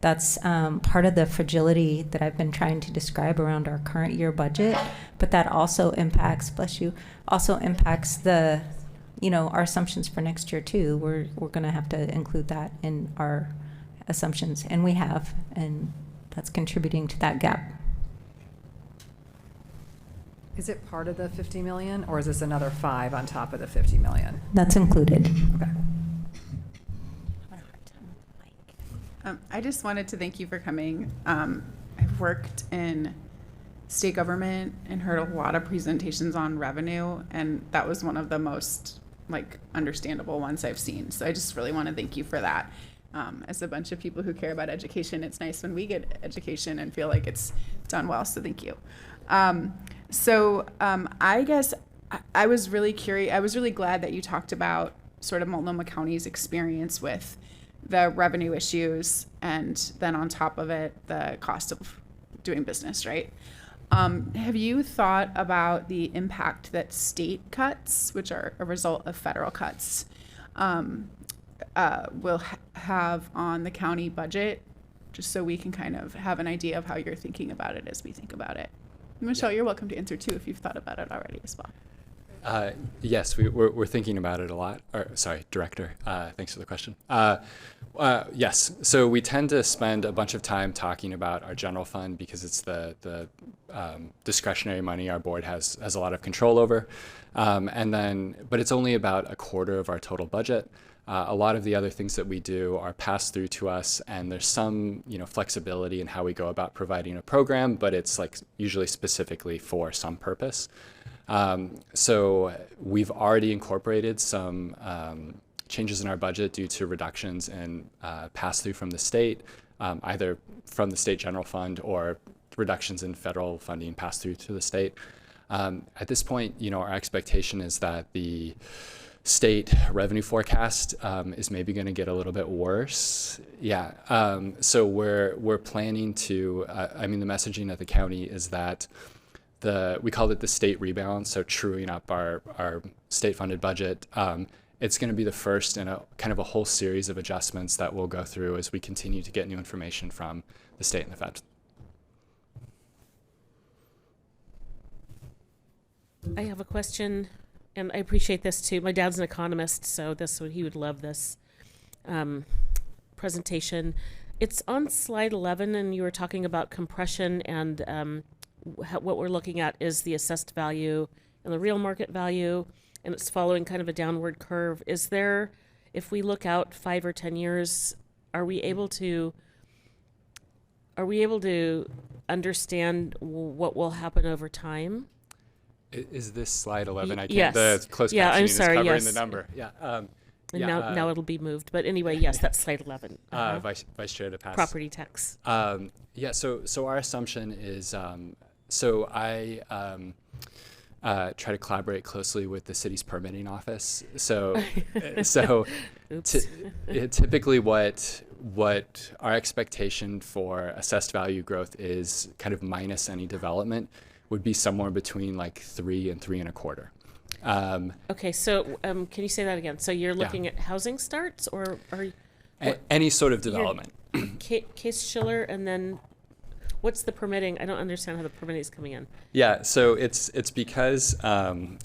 that's part of the fragility that I've been trying to describe around our current year budget. But that also impacts, bless you, also impacts the our assumptions for next year too. We're going to have to include that in our assumptions, and we have, and that's contributing to that gap. Is it part of the 50 million, or is this another 5 on top of the 50 million? That's included. Okay. I just wanted to thank you for coming. I've worked in state government and heard a lot of presentations on revenue, and that was one of the most understandable ones I've seen. So I just really want to thank you for that. As a bunch of people who care about education, it's nice when we get education and feel like it's done well. So thank you. I guess I was really curious. I was really glad that you talked about sort of Multnomah County's experience with the revenue issues, and then on top of it, the cost of doing business, right? Have you thought about the impact that state cuts, which are a result of federal cuts, will have on the county budget, just so we can kind of have an idea of how you're thinking about it as we think about it? Michelle, you're welcome to answer too if you've thought about it already as well. Yes, we're thinking about it a lot. Sorry, Director, thanks for the question. Yes, so we tend to spend a bunch of time talking about our general fund because it's the discretionary money our board has a lot of control over. But it's only about a quarter of our total budget. A lot of the other things that we do are passed through to us, and there's some flexibility in how we go about providing a program, but it's usually specifically for some purpose. So we've already incorporated some changes in our budget due to reductions in pass-through from the state, either from the state general fund or reductions in federal funding pass-through to the state. At this point, our expectation is that the state revenue forecast is maybe going to get a little bit worse. Yeah. So we're planning to. The messaging at the county is that we call it the state rebalance, so truing up our state-funded budget. It's going to be the first in a kind of a whole series of adjustments that we'll go through as we continue to get new information from the state and the fed. I have a question, and I appreciate this too. My dad's an economist, so he would love this presentation. It's on slide 11, and you were talking about compression, and what we're looking at is the assessed value and the real market value, and it's following kind of a downward curve. Is there, if we look out 5 or 10 years, are we able to understand what will happen over time? Is this slide 11? I can't. Yes. The closed Yeah, captioning I'm sorry. is covering Yes. the number. Yeah. Now it'll be moved. But anyway, yes, that's slide 11. Vice Chair DePass. Property tax. So our assumption is, so I try to collaborate closely with the city's permitting office. So typically what what our expectation for assessed value growth is, kind of minus any development, would be somewhere between like 3 and 3.25. Okay, so can you say that again? So you're looking at housing starts, or are you, Any sort of development. Case Schiller, and then what's the permitting? I don't understand how the permitting is coming in. Yeah, so it's because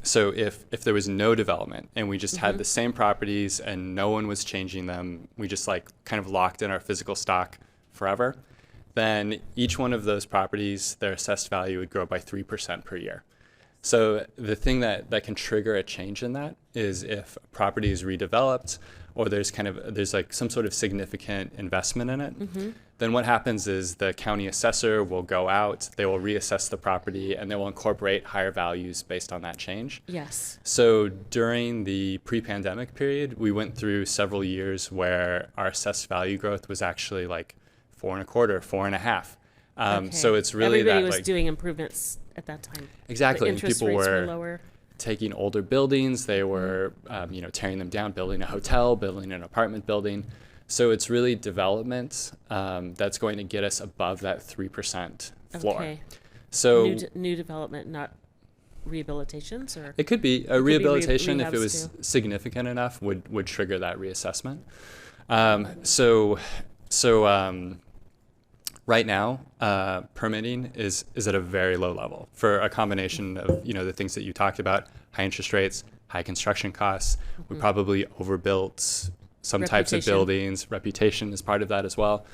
so if there was no development and we just had the same properties and no one was changing them, we just like kind of locked in our physical stock forever, then each one of those properties, their assessed value would grow by 3% per year. So the thing that can trigger a change in that is if a property is redeveloped, or there's like some sort of significant investment in it, then what happens is the county assessor will go out, they will reassess the property, and they will incorporate higher values based on that change. Yes. So during the pre-pandemic period, we went through several years where our assessed value growth was actually like 4.25, 4.5. So it's really everybody that was like doing improvements at that time. exactly. The And interest people rates were lower. taking older buildings, they were tearing them down, building a hotel, building an apartment building. So it's really development that's going to get us above that 3% floor. Okay. So New development, not rehabilitations, or it could be a could be rehabilitation if it rehabs was too. significant enough would trigger that reassessment. Right now, permitting is at a very low level for a combination of the things that you talked about: high interest rates, high construction costs. We probably overbuilt some types of Reputation. buildings. Reputation is part of that as well.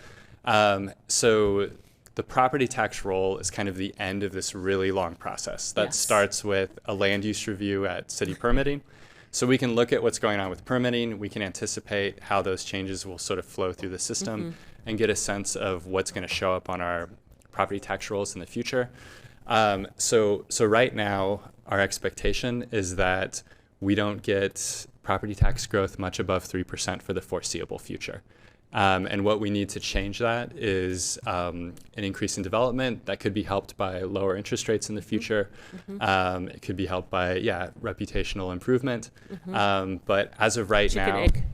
So the property tax roll is kind of the end of this really long process that Yes. starts with a land use review at city permitting. So we can look at what's going on with permitting. We can anticipate how those changes will sort of flow through the system and get a sense of what's going to show up on our property tax rolls in the future. So right now, our expectation is that we don't get property tax growth much above 3% for the foreseeable future. And what we need to change that is an increase in development that could be helped by lower interest rates in the future. It could be helped by, reputational improvement. But as of right Chicken now, egg.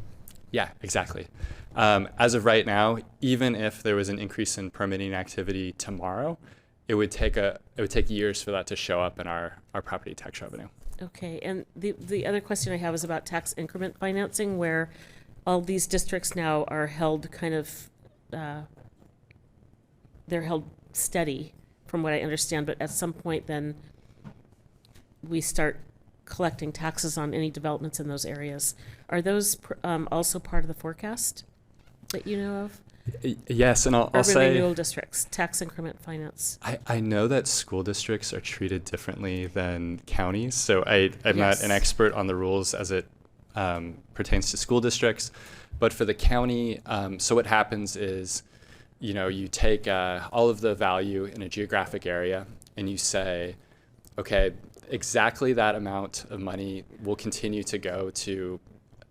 yeah, exactly. As of right now, even if there was an increase in permitting activity tomorrow, it would take years for that to show up in our property tax revenue. Okay, and the other question I have is about tax increment financing, where all these districts now are held kind of, they're held steady, from what I understand, but at some point then we start collecting taxes on any developments in those areas. Are those also part of the forecast that you know of? Yes, and I'll Urban say renewal districts, tax increment finance. I know that school districts are treated differently than counties, so I'm Yes. not an expert on the rules as it pertains to school districts. But for the county, so what happens is, you take all of the value in a geographic area and you say, okay, exactly that amount of money will continue to go to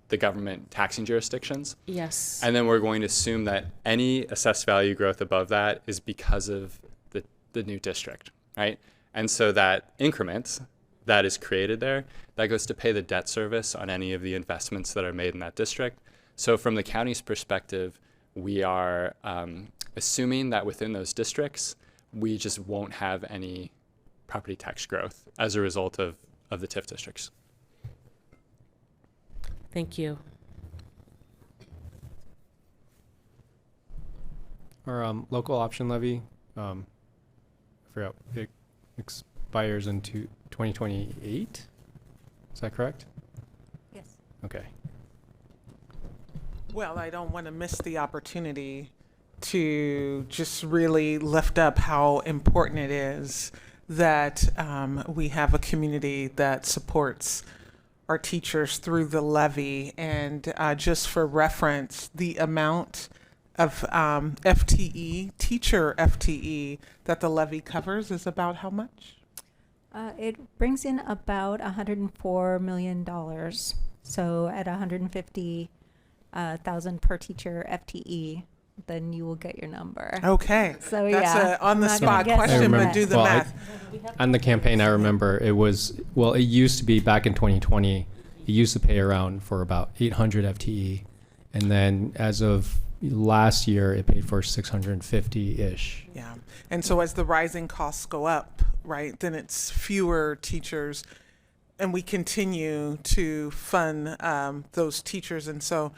the government taxing jurisdictions. Yes. And then we're going to assume that any assessed value growth above that is because of the new district, right? And so that increment that is created there, that goes to pay the debt service on any of the investments that are made in that district. So from the county's perspective, we are assuming that within those districts, we just won't have any property tax growth as a result of the TIF districts. Thank you. Our local option levy, I forgot, it expires in 2028? Is that correct? Yes. Okay. Well, I don't want to miss the opportunity to just really lift up how important it is that we have a community that supports our teachers through the levy. And just for reference, the amount of FTE, teacher FTE, that the levy covers is about how much? It brings in about $104 million. So at 150,000 per teacher FTE, then you will get your number. Okay. So That's yeah, a on-the-spot I'm not gonna guess question, on but that. do the math. On the campaign, I remember it used to be back in 2020, it used to pay around for about 800 FTE. And then as of last year it paid for 650-ish. Yeah. And so as the rising costs go up, right, then it's fewer teachers, and we continue to fund those teachers. And so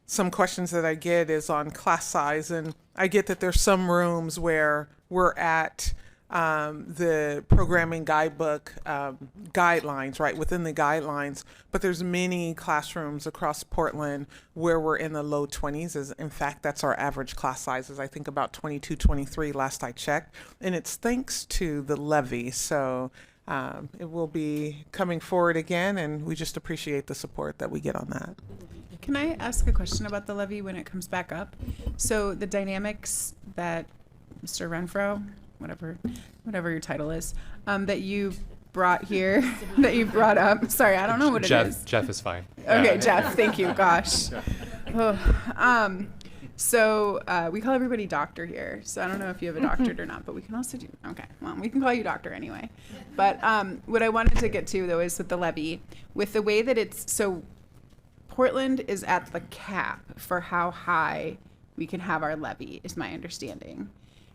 some questions that I get is on class size, and I get that there's some rooms where we're at the programming guidebook guidelines, right, within the guidelines, but there's many classrooms across Portland where we're in the low 20s. In fact, that's our average class sizes, I think about 22, 23 last I checked, and it's thanks to the levy. So it will be coming forward again, and we just appreciate the support that we get on that. Can I ask a question about the levy when it comes back up? So the dynamics that Mr. Renfro, whatever your title is, that you brought here, that you brought up. Sorry, I don't know what it is. Jeff is fine. Okay, Jeff, thank you. Gosh. Oh, so we call everybody doctor here. So I don't know if you have a doctorate or not, but we can also do, okay, well, we can call you doctor anyway. But what I wanted to get to, though, is with the levy, with the way that it's, so Portland is at the cap for how high we can have our levy, is my understanding.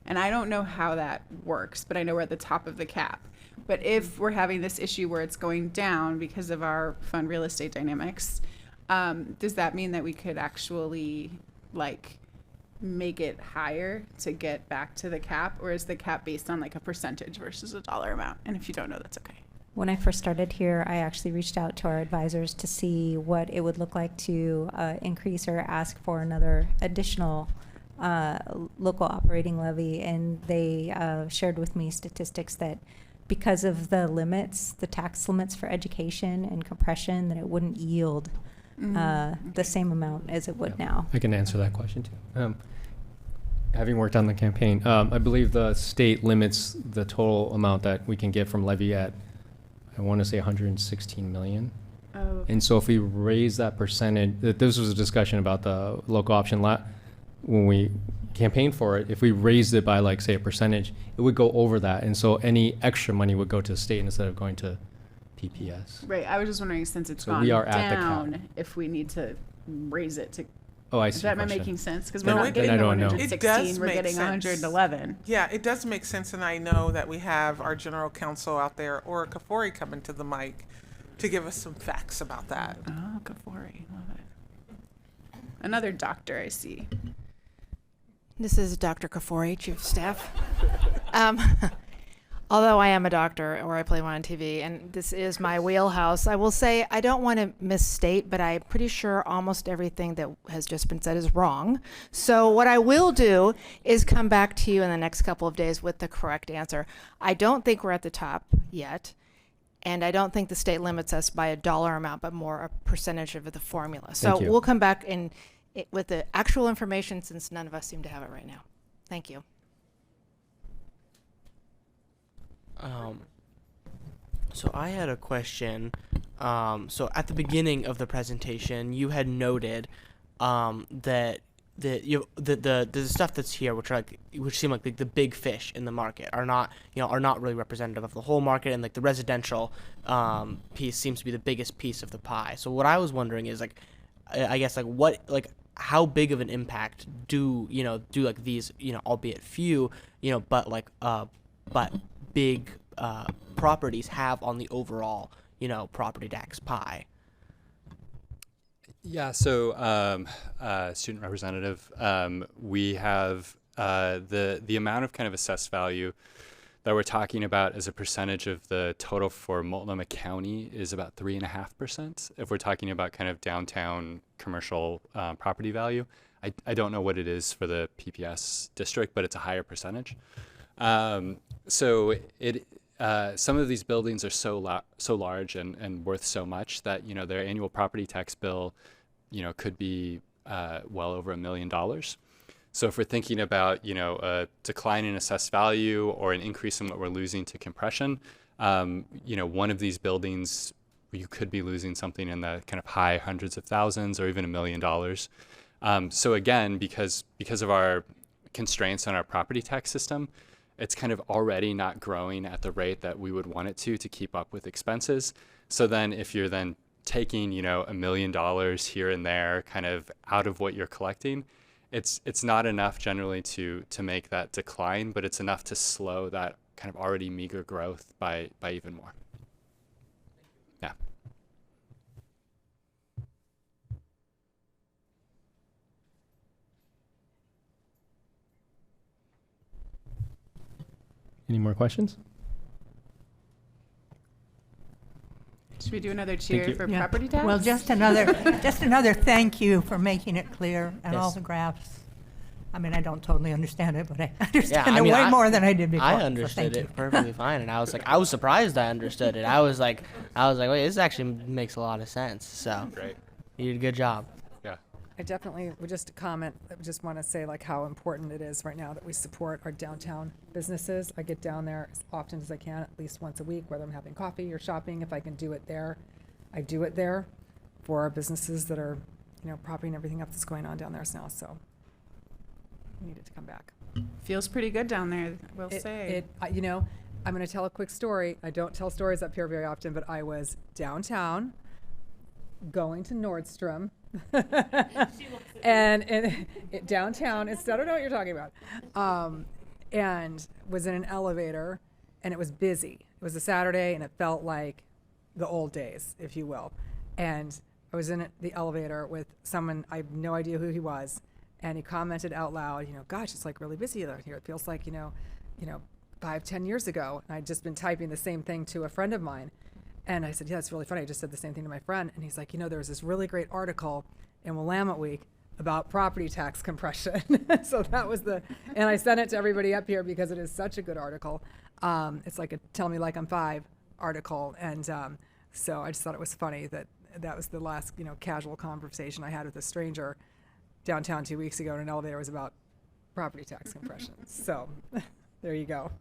And I don't know how that works, but I know we're at the top of the cap. But if we're having this issue where it's going down because of our fund real estate dynamics, does that mean that we could actually like make it higher to get back to the cap, or is the cap based on like a percentage versus a dollar amount? And if you don't know, that's okay. When I first started here, I actually reached out to our advisors to see what it would look like to increase or ask for another additional local operating levy, and they shared with me statistics that because of the limits, the tax limits for education and compression, that it wouldn't yield the same amount as it would now. I can answer that question too. Having worked on the campaign, I believe the state limits the total amount that we can get from levy at, I want to say 116 million. Oh, okay. And so if we raise that percentage, this was a discussion about the local option when we campaigned for it. If we raised it by like say a percentage, it would go over that. And so any extra money would go to the state instead of going to PPS. Right. I was just wondering, since it's So gone we are at the cap. down, if we need to raise it to. Oh, I see. Am I Question. making sense? Because Then we're I- not then getting I the don't know. 116, we're getting 111. Yeah, it does make sense, and I know that we have our general counsel out there, or Kafori, coming to the mic to give us some facts about that. Oh, Kafori, love it. Another doctor, I see. This is Dr. Kafori, Chief of Staff. Although I am a doctor, or I play one on TV, and this is my wheelhouse, I will say I don't want to misstate, but I'm pretty sure almost everything that has just been said is wrong. So what I will do is come back to you in the next couple of days with the correct answer. I don't think we're at the top yet, and I don't think the state limits us by a dollar amount, but more a percentage of the formula. So Thank you. we'll come back with the actual information, since none of us seem to have it right now. Thank you. So I had a question. So at the beginning of the presentation, you had noted that the stuff that's here, which seem like the big fish in the market, are not really representative of the whole market, and like the residential piece seems to be the biggest piece of the pie. So what I was wondering is how big of an impact do like these, albeit few, but big properties have on the overall, property tax pie? Yeah, so student representative, we have the amount of kind of assessed value that we're talking about as a percentage of the total for Multnomah County is about 3.5%. If we're talking about kind of downtown commercial property value, I don't know what it is for the PPS district, but it's a higher percentage. So some of these buildings are so large and worth so much that their annual property tax bill could be well over $1 million. So if we're thinking about a decline in assessed value or an increase in what we're losing to compression, one of these buildings, you could be losing something in the kind of high hundreds of thousands or even $1 million. So again, because of our constraints on our property tax system, it's kind of already not growing at the rate that we would want it to keep up with expenses. So then if you're then taking, $1 million here and there kind of out of what you're collecting, it's not enough generally to make that decline, but it's enough to slow that kind of already meager growth by even more. Yeah. Any more questions? Should we do another cheer you. for Yeah. property tax? Well, just another thank you for making it clear and all Yes. the graphs. I mean, I don't totally understand it, but I understand I it mean, way more than I did before. I so understood thank you. it perfectly fine, and I was surprised I understood it. I was like, wait, this actually makes a lot of sense. So, Great. you did a good job. Yeah. I definitely would just comment, I just want to say like how important it is right now that we support our downtown businesses. I get down there as often as I can, at least once a week, whether I'm having coffee or shopping. If I can do it there, I do it there for our businesses that are, propping everything up that's going on down there now. So we needed to come back. Feels pretty good down there, we'll say. I'm going to tell a quick story. I don't tell stories up here very often, but I was downtown going to Nordstrom. and downtown, I don't know what you're talking about. And was in an elevator, and it was busy. It was a Saturday, and it felt like the old days, if you will. And I was in the elevator with someone, I have no idea who he was, and he commented out loud, gosh, it's like really busy out here. It feels like, 5-10 years ago. And I'd just been typing the same thing to a friend of mine. And I said, yeah, it's really funny. I just said the same thing to my friend. And he's like, there was this really great article in Willamette Week about property tax compression. So that was and I sent it to everybody up here because it is such a good article. It's like a Tell Me Like I'm 5 article. And so I just thought it was funny that was the last, casual conversation I had with a stranger downtown 2 weeks ago in an elevator was about property tax compression. So there you go.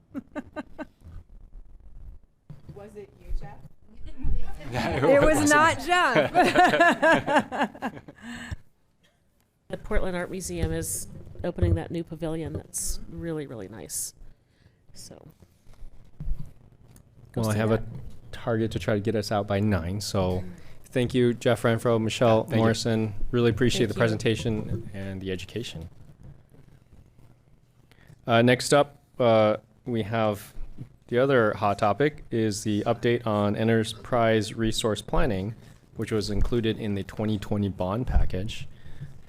Was it you, Jeff? It was not Jeff. The Portland Art Museum is opening that new pavilion that's really, really nice. So. go Well, I see have that. a target to try to get us out by 9. So thank you, Jeff Renfro, Michelle Thank you. Morrison. Really appreciate Thank the you. presentation and the education. Next up, we have the other hot topic is the update on enterprise resource planning, which was included in the 2020 bond package.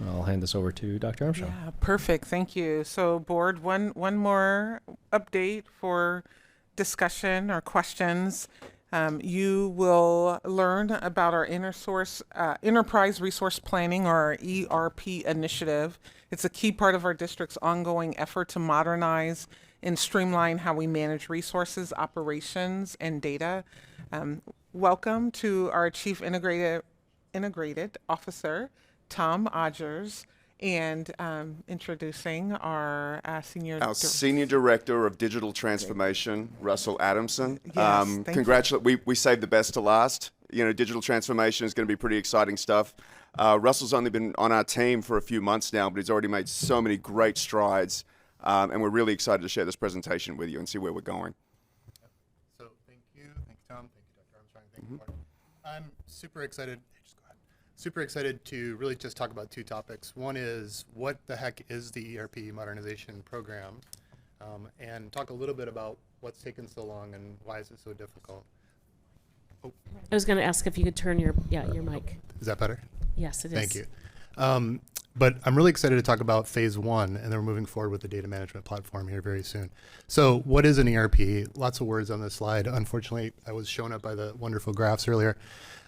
I'll hand this over to Dr. Armstrong. Yeah, perfect. Thank you. So, board, one more update for discussion or questions. You will learn about our enterprise resource planning, or our ERP initiative. It's a key part of our district's ongoing effort to modernize and streamline how we manage resources, operations, and data. Welcome to our Chief Integrated Officer, Tom Odgers, and introducing our Senior Director of Digital Transformation, Russell Adamson. Yes, thank you. We saved the best to last. Digital transformation is going to be pretty exciting stuff. Russell's only been on our team for a few months now, but he's already made so many great strides, and we're really excited to share this presentation with you and see where we're going. So thank you, Tom, thank you, Dr. Armstrong, thank you, Mark. I'm super excited. Super excited to really just talk about two topics. One is what the heck is the ERP modernization program, and talk a little bit about what's taken so long and why is it so difficult. Oh. I was going to ask if you could turn your mic. Is that better? Yes, it is. Thank you. But I'm really excited to talk about phase one, and then we're moving forward with the data management platform here very soon. So what is an ERP? Lots of words on this slide. Unfortunately, I was shown up by the wonderful graphs earlier.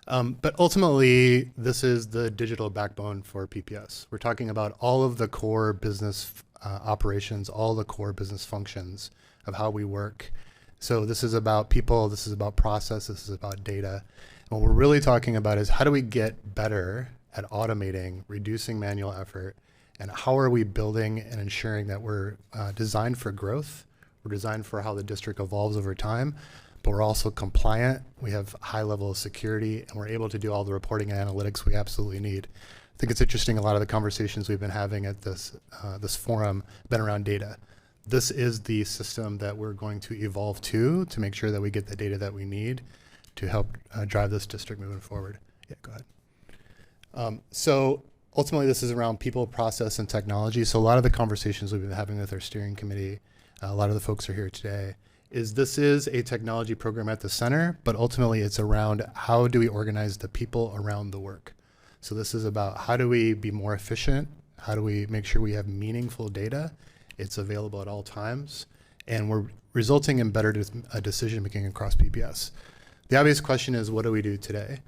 But ultimately, this is the digital backbone for PPS. We're talking about all of the core business operations, all the core business functions of how we work. So this is about people, this is about process, this is about data. And what we're really talking about is how do we get better at automating, reducing manual effort, and how are we building and ensuring that we're designed for growth, we're designed for how the district evolves over time, but we're also compliant, we have high level of security, and we're able to do all the reporting and analytics we absolutely need. I think it's interesting, a lot of the conversations we've been having at this forum have been around data. This is the system that we're going to evolve to make sure that we get the data that we need to help drive this district moving forward. Yeah, go ahead. So ultimately, this is around people, process, and technology. So a lot of the conversations we've been having with our steering committee, a lot of the folks are here today, this is a technology program at the center, but ultimately it's around how do we organize the people around the work. So this is about how do we be more efficient? How do we make sure we have meaningful data? It's available at all times, and we're resulting in better decision making across PPS. The obvious question is, what do we do today?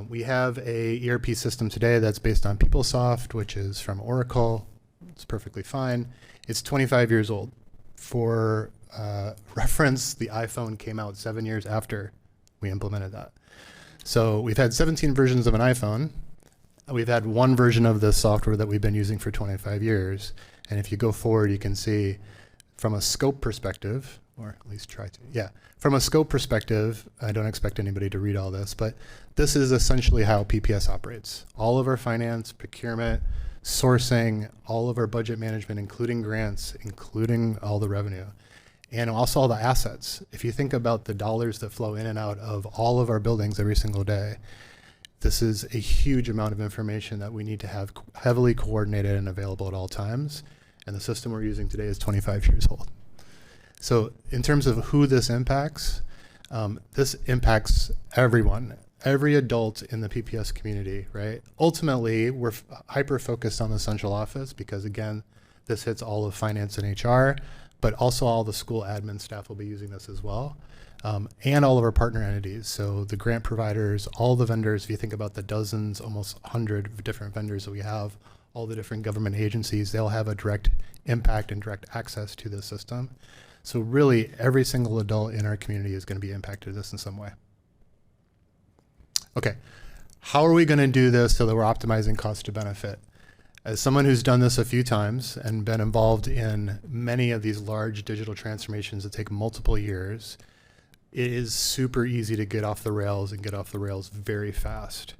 We have a ERP system today that's based on PeopleSoft, which is from Oracle. It's perfectly fine. It's 25 years old. For reference, the iPhone came out 7 years after we implemented that. So we've had 17 versions of an iPhone. We've had one version of the software that we've been using for 25 years. And if you go forward, you can see from a scope perspective, or at least try to, yeah. From a scope perspective, I don't expect anybody to read all this, but this is essentially how PPS operates. All of our finance, procurement, sourcing, all of our budget management, including grants, including all the revenue, and also all the assets. If you think about the dollars that flow in and out of all of our buildings every single day, this is a huge amount of information that we need to have heavily coordinated and available at all times. And the system we're using today is 25 years old. So in terms of who this impacts everyone, every adult in the PPS community, right? Ultimately, we're hyper-focused on the central office because, again, this hits all of finance and HR, but also all the school admin staff will be using this as well, and all of our partner entities. So the grant providers, all the vendors, if you think about the dozens, almost 100 different vendors that we have, all the different government agencies, they'll have a direct impact and direct access to this system. So really, every single adult in our community is going to be impacted this in some way. Okay, how are we going to do this so that we're optimizing cost to benefit? As someone who's done this a few times and been involved in many of these large digital transformations that take multiple years, it is super easy to get off the rails and get off the rails very fast.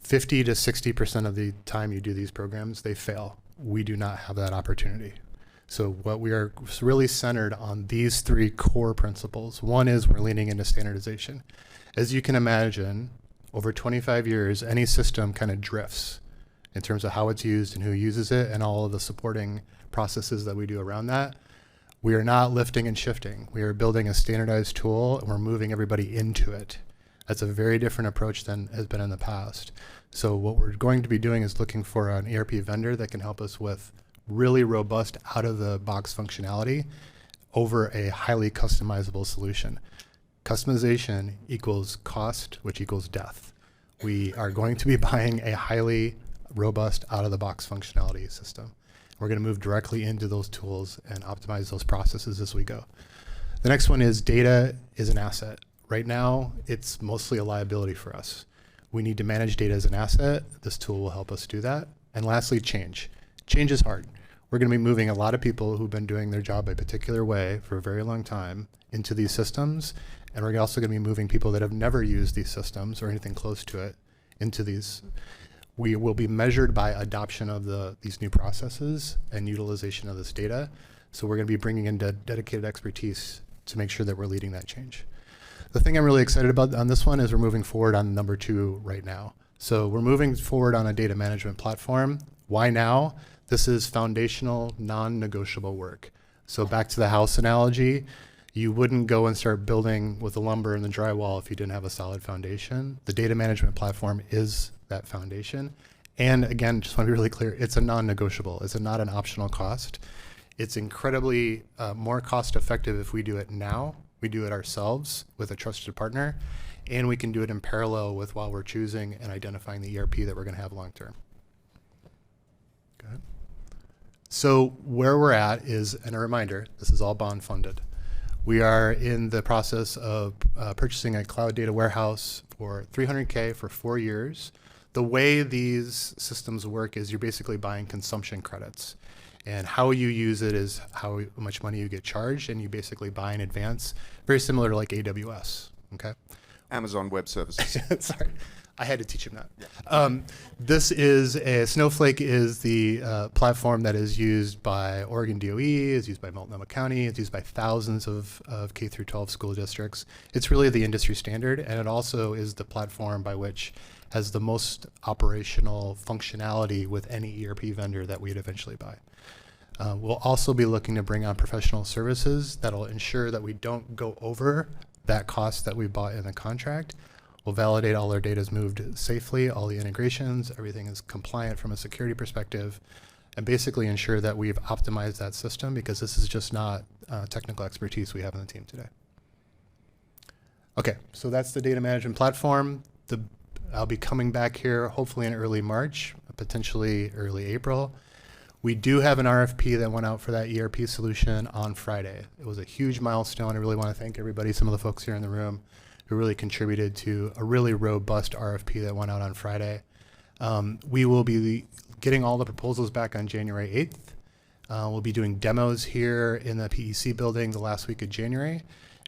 50 to 60% of the time you do these programs, they fail. We do not have that opportunity. So what we are really centered on these three core principles. One is we're leaning into standardization. As you can imagine, over 25 years, any system kind of drifts in terms of how it's used and who uses it and all of the supporting processes that we do around that. We are not lifting and shifting. We are building a standardized tool and we're moving everybody into it. That's a very different approach than has been in the past. So what we're going to be doing is looking for an ERP vendor that can help us with really robust out-of-the-box functionality over a highly customizable solution. Customization equals cost, which equals death. We are going to be buying a highly robust out-of-the-box functionality system. We're going to move directly into those tools and optimize those processes as we go. The next one is data is an asset. Right now, it's mostly a liability for us. We need to manage data as an asset. This tool will help us do that. And lastly, change. Change is hard. We're going to be moving a lot of people who've been doing their job a particular way for a very long time into these systems. And we're also going to be moving people that have never used these systems or anything close to it into these. We will be measured by adoption of these new processes and utilization of this data. So we're going to be bringing in dedicated expertise to make sure that we're leading that change. The thing I'm really excited about on this one is we're moving forward on number 2 right now. So we're moving forward on a data management platform. Why now? This is foundational, non-negotiable work. So back to the house analogy, you wouldn't go and start building with the lumber and the drywall if you didn't have a solid foundation. The data management platform is that foundation. And again, just want to be really clear, it's a non-negotiable. It's not an optional cost. It's incredibly more cost effective if we do it now. We do it ourselves with a trusted partner, and we can do it in parallel with while we're choosing and identifying the ERP that we're going to have long term. Good. So where we're at is, and a reminder, this is all bond funded. We are in the process of purchasing a cloud data warehouse for $300K for 4 years. The way these systems work is you're basically buying consumption credits. And how you use it is how much money you get charged, and you basically buy in advance, very similar to like AWS, okay? Amazon Web Services. Sorry. I had to teach him that. This is Snowflake is the platform that is used by Oregon DOE, is used by Multnomah County, it's used by thousands of K through 12 school districts. It's really the industry standard, and it also is the platform by which has the most operational functionality with any ERP vendor that we'd eventually buy. We'll also be looking to bring on professional services that'll ensure that we don't go over that cost that we bought in the contract. We'll validate all our data is moved safely, all the integrations, everything is compliant from a security perspective, and basically ensure that we've optimized that system, because this is just not technical expertise we have in the team today. Okay, so that's the data management platform. I'll be coming back here hopefully in early March, potentially early April. We do have an RFP that went out for that ERP solution on Friday. It was a huge milestone. I really want to thank everybody, some of the folks here in the room who really contributed to a really robust RFP that went out on Friday. We will be getting all the proposals back on January 8th. We'll be doing demos here in the PEC building the last week of January,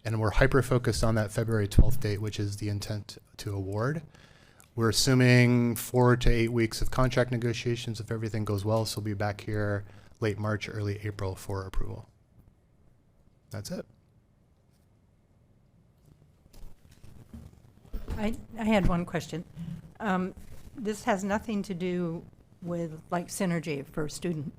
and we're hyper-focused on that February 12th date, which is the intent to award. We're assuming 4 to 8 weeks of contract negotiations if everything goes well, so we'll be back here late March, early April for approval. That's it. I had one question. This has nothing to do with like synergy for student.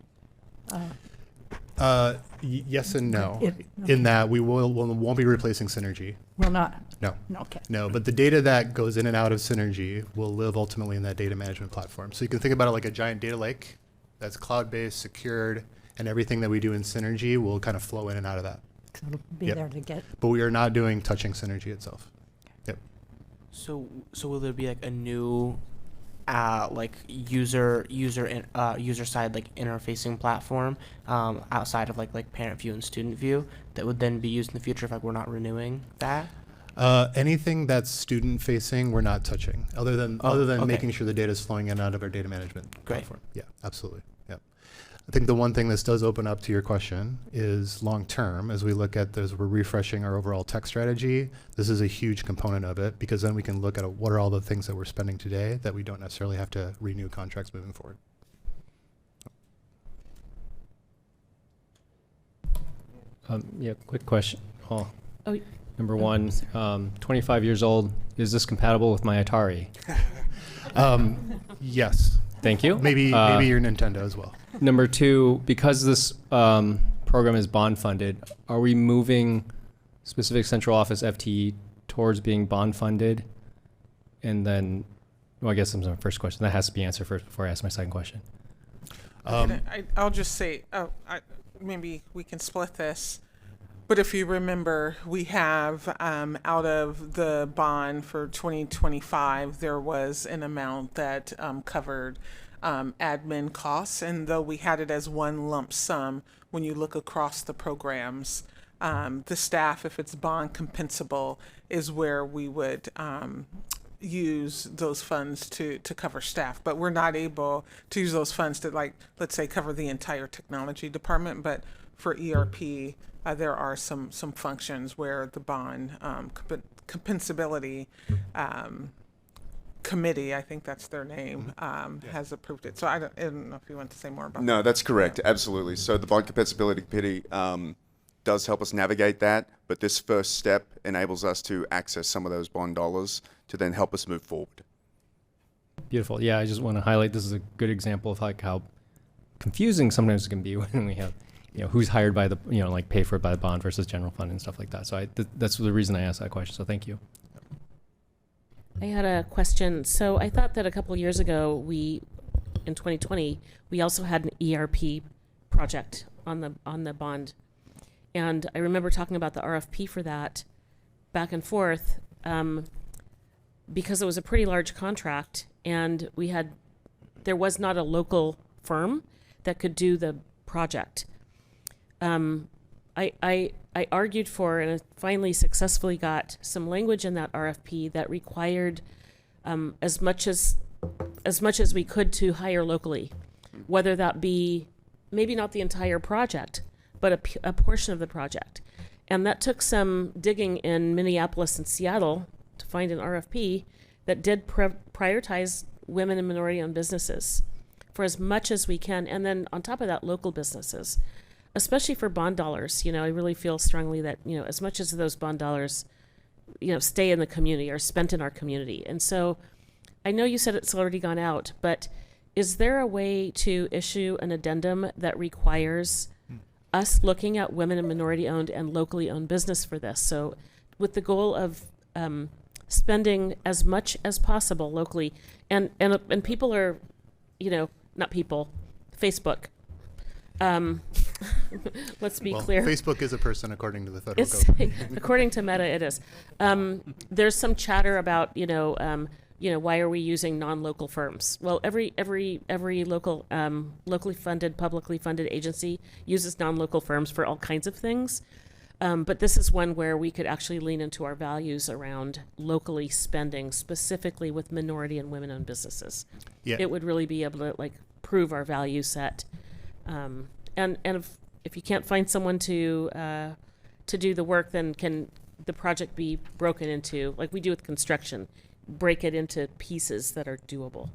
Yes and no. Okay. In that we won't be replacing Synergy. Will not? No. Okay. No, but the data that goes in and out of Synergy will live ultimately in that data management platform. So you can think about it like a giant data lake that's cloud-based, secured, and everything that we do in Synergy will kind of flow in and out of that. So it'll be there to get. But we are not touching Synergy itself. Yep. So will there be like a new like user side like interfacing platform outside of like parent view and student view that would then be used in the future if like we're not renewing that? Anything that's student facing we're not touching, other than okay. making sure the data is flowing in and out of our data management Great. platform. Yeah, absolutely. Yep. I think the one thing this does open up to your question is long term, as we look at this, we're refreshing our overall tech strategy. This is a huge component of it, because then we can look at what are all the things that we're spending today that we don't necessarily have to renew contracts moving forward. Yeah, quick question. Oh, Number one, 25 years old. Is this compatible with my Atari? Yes. Thank you. Maybe your Nintendo as well. Number two, because this program is bond funded, are we moving specific central office FTE towards being bond funded? And then, well, I guess that's my first question. That has to be answered first before I ask my second question. I'll just say, maybe we can split this. But if you remember, we have out of the bond for 2025, there was an amount that covered admin costs. And though we had it as one lump sum, when you look across the programs, the staff, if it's bond compensable, is where we would use those funds to cover staff. But we're not able to use those funds to, like, let's say, cover the entire technology department. But for ERP, there are some functions where the bond compensability committee, I think that's their name, has approved it. So I don't know if you want to say more about that. No, that's correct. Absolutely. So the Bond Compensability Committee does help us navigate that, but this first step enables us to access some of those bond dollars to then help us move forward. Beautiful. Yeah, I just want to highlight this is a good example of like how confusing sometimes it can be when we have, who's hired by the, like pay for it by the bond versus general fund and stuff like that. So that's the reason I asked that question. So thank you. I had a question. So I thought that a couple of years ago, in 2020, we also had an ERP project on the bond. And I remember talking about the RFP for that back and forth because it was a pretty large contract, and there was not a local firm that could do the project. I argued for and finally successfully got some language in that RFP that required as much as we could to hire locally, whether that be maybe not the entire project, but a portion of the project. And that took some digging in Minneapolis and Seattle to find an RFP that did prioritize women and minority-owned businesses for as much as we can, and then on top of that, local businesses, especially for bond dollars. You know, I really feel strongly that, you know, as much as those bond dollars, you know, stay in the community or spent in our community. And so I know you said it's already gone out, but is there a way to issue an addendum that requires us looking at women and minority-owned and locally owned business for this? So with the goal of spending as much as possible locally, and people are, you know, not people, Facebook. Let's be clear. Facebook is a person according to the federal government. According to Meta, it is. There's some chatter about, why are we using non-local firms? Well, every local, locally funded, publicly funded agency uses non-local firms for all kinds of things. But this is one where we could actually lean into our values around locally spending, specifically with minority and women-owned businesses. Yeah. It would really be able to prove our value set. And if you can't find someone to do the work, then can the project be broken into, like we do with construction, break it into pieces that are doable?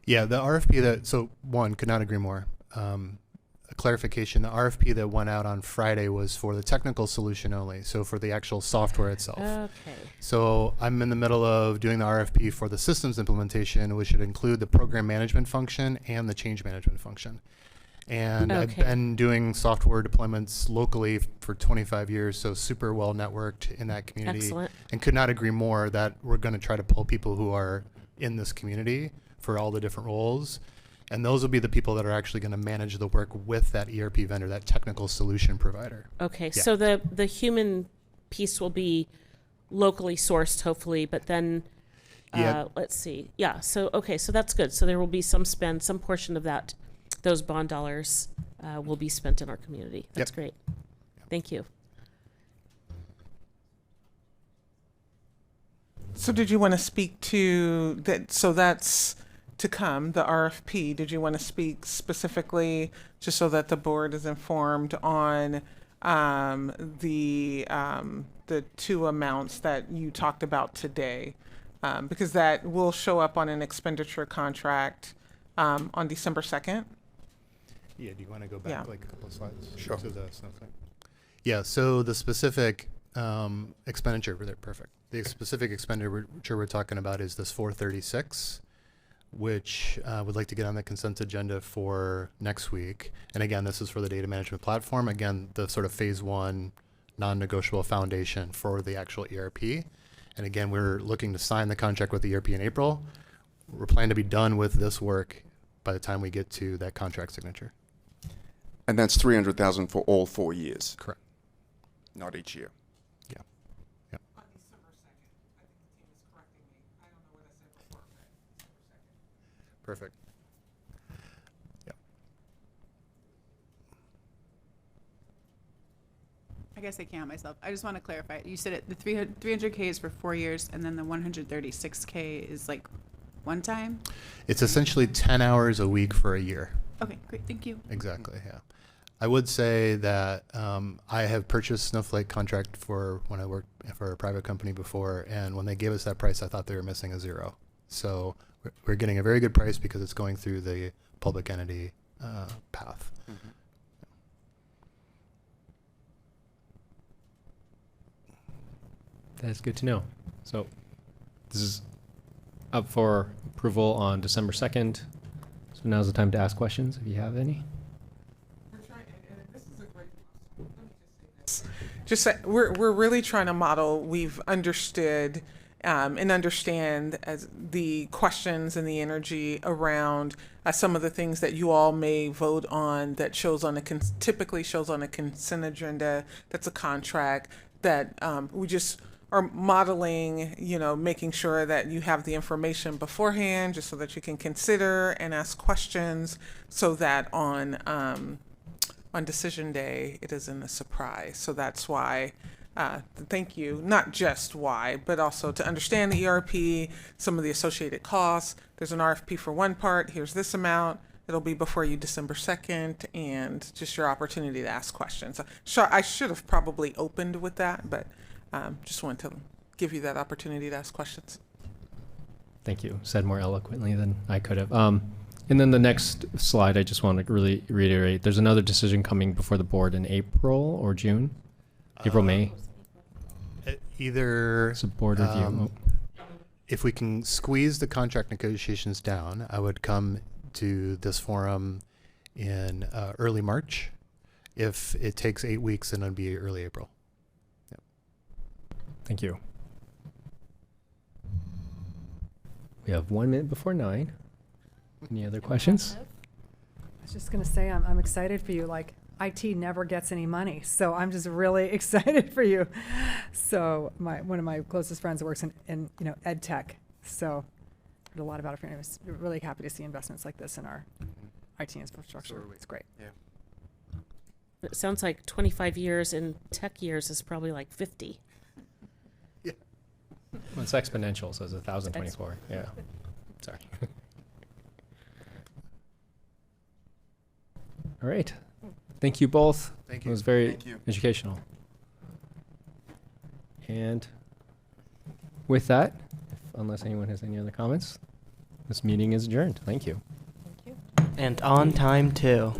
Yeah, the RFP could not agree more. A clarification, the RFP that went out on Friday was for the technical solution only, so for the actual software itself. Okay. So I'm in the middle of doing the RFP for the systems implementation, which should include the program management function and the change management function. And I've been doing software deployments locally for 25 years, so super well networked in that community. Excellent. And could not agree more that we're going to try to pull people who are in this community for all the different roles. And those will be the people that are actually going to manage the work with that ERP vendor, that technical solution provider. Okay, Yeah. so the human piece will be locally sourced, hopefully, but then Yeah. let's see. Yeah, so that's good. So there will be some portion of those bond dollars will be spent in our community. That's great. Thank you. So did you want to speak to that? So that's to come, the RFP. Did you want to speak specifically, just so that the board is informed on the two amounts that you talked about today? Because that will show up on an expenditure contract on December 2nd. Yeah, do you want to go back a couple of slides? Sure. To the Snowflake? Yeah, so the specific expenditure, perfect. The specific expenditure we're talking about is this 436, which would like to get on the consent agenda for next week. And again, this is for the data management platform. Again, the sort of phase one non-negotiable foundation for the actual ERP. And again, we're looking to sign the contract with the ERP in April. We're planning to be done with this work by the time we get to that contract signature. And that's 300,000 for all 4 years. Correct. Not each year. Yeah. Yeah. On December 2nd. I think the team is correcting me. I don't know what I said before, but December 2nd. Perfect. Yeah. I guess I can't myself. I just want to clarify. You said the 300K is for 4 years, and then the 136K is like one time? It's essentially 10 hours a week for a year. Okay, great. Thank you. Exactly, yeah. I would say that I have purchased Snowflake contract for when I worked for a private company before, and when they gave us that price, I thought they were missing a zero. So we're getting a very good price because it's going through the public entity path. Mm-hmm. That's good to know. So this is up for approval on December 2nd. So now's the time to ask questions if you have any. We're really trying to model. We've understood and understand as the questions and the energy around some of the things that you all may vote on that shows on typically shows on a consent agenda. That's a contract that we just are modeling, making sure that you have the information beforehand just so that you can consider and ask questions so that on decision day, it isn't a surprise. So that's why, thank you, not just why, but also to understand the ERP, some of the associated costs. There's an RFP for one part, here's this amount. It'll be before you December 2nd, and just your opportunity to ask questions. So I should have probably opened with that, but just wanted to give you that opportunity to ask questions. Thank you. Said more eloquently than I could have. And then the next slide, I just want to really reiterate, there's another decision coming before the board in April or June? April, May? Either It's a board review. if we can squeeze the contract negotiations down, I would come to this forum in early March. If it takes 8 weeks, then it'd be early April. Thank you. We have 1 minute before 9. Any other questions? I was just going to say, I'm excited for you. Like, IT never gets any money, so I'm just really excited for you. So one of my closest friends works in ed tech, so I heard a lot about it. I was really happy to see investments like this in our IT infrastructure. It's great. Yeah. It sounds like 25 years in tech years is probably like 50. Well, it's exponential, so it's 1,024. Yeah. Sorry. All right. Thank you both. Thank It you. was very Thank you. educational. And with that, unless anyone has any other comments, this meeting is adjourned. Thank you. And on time too.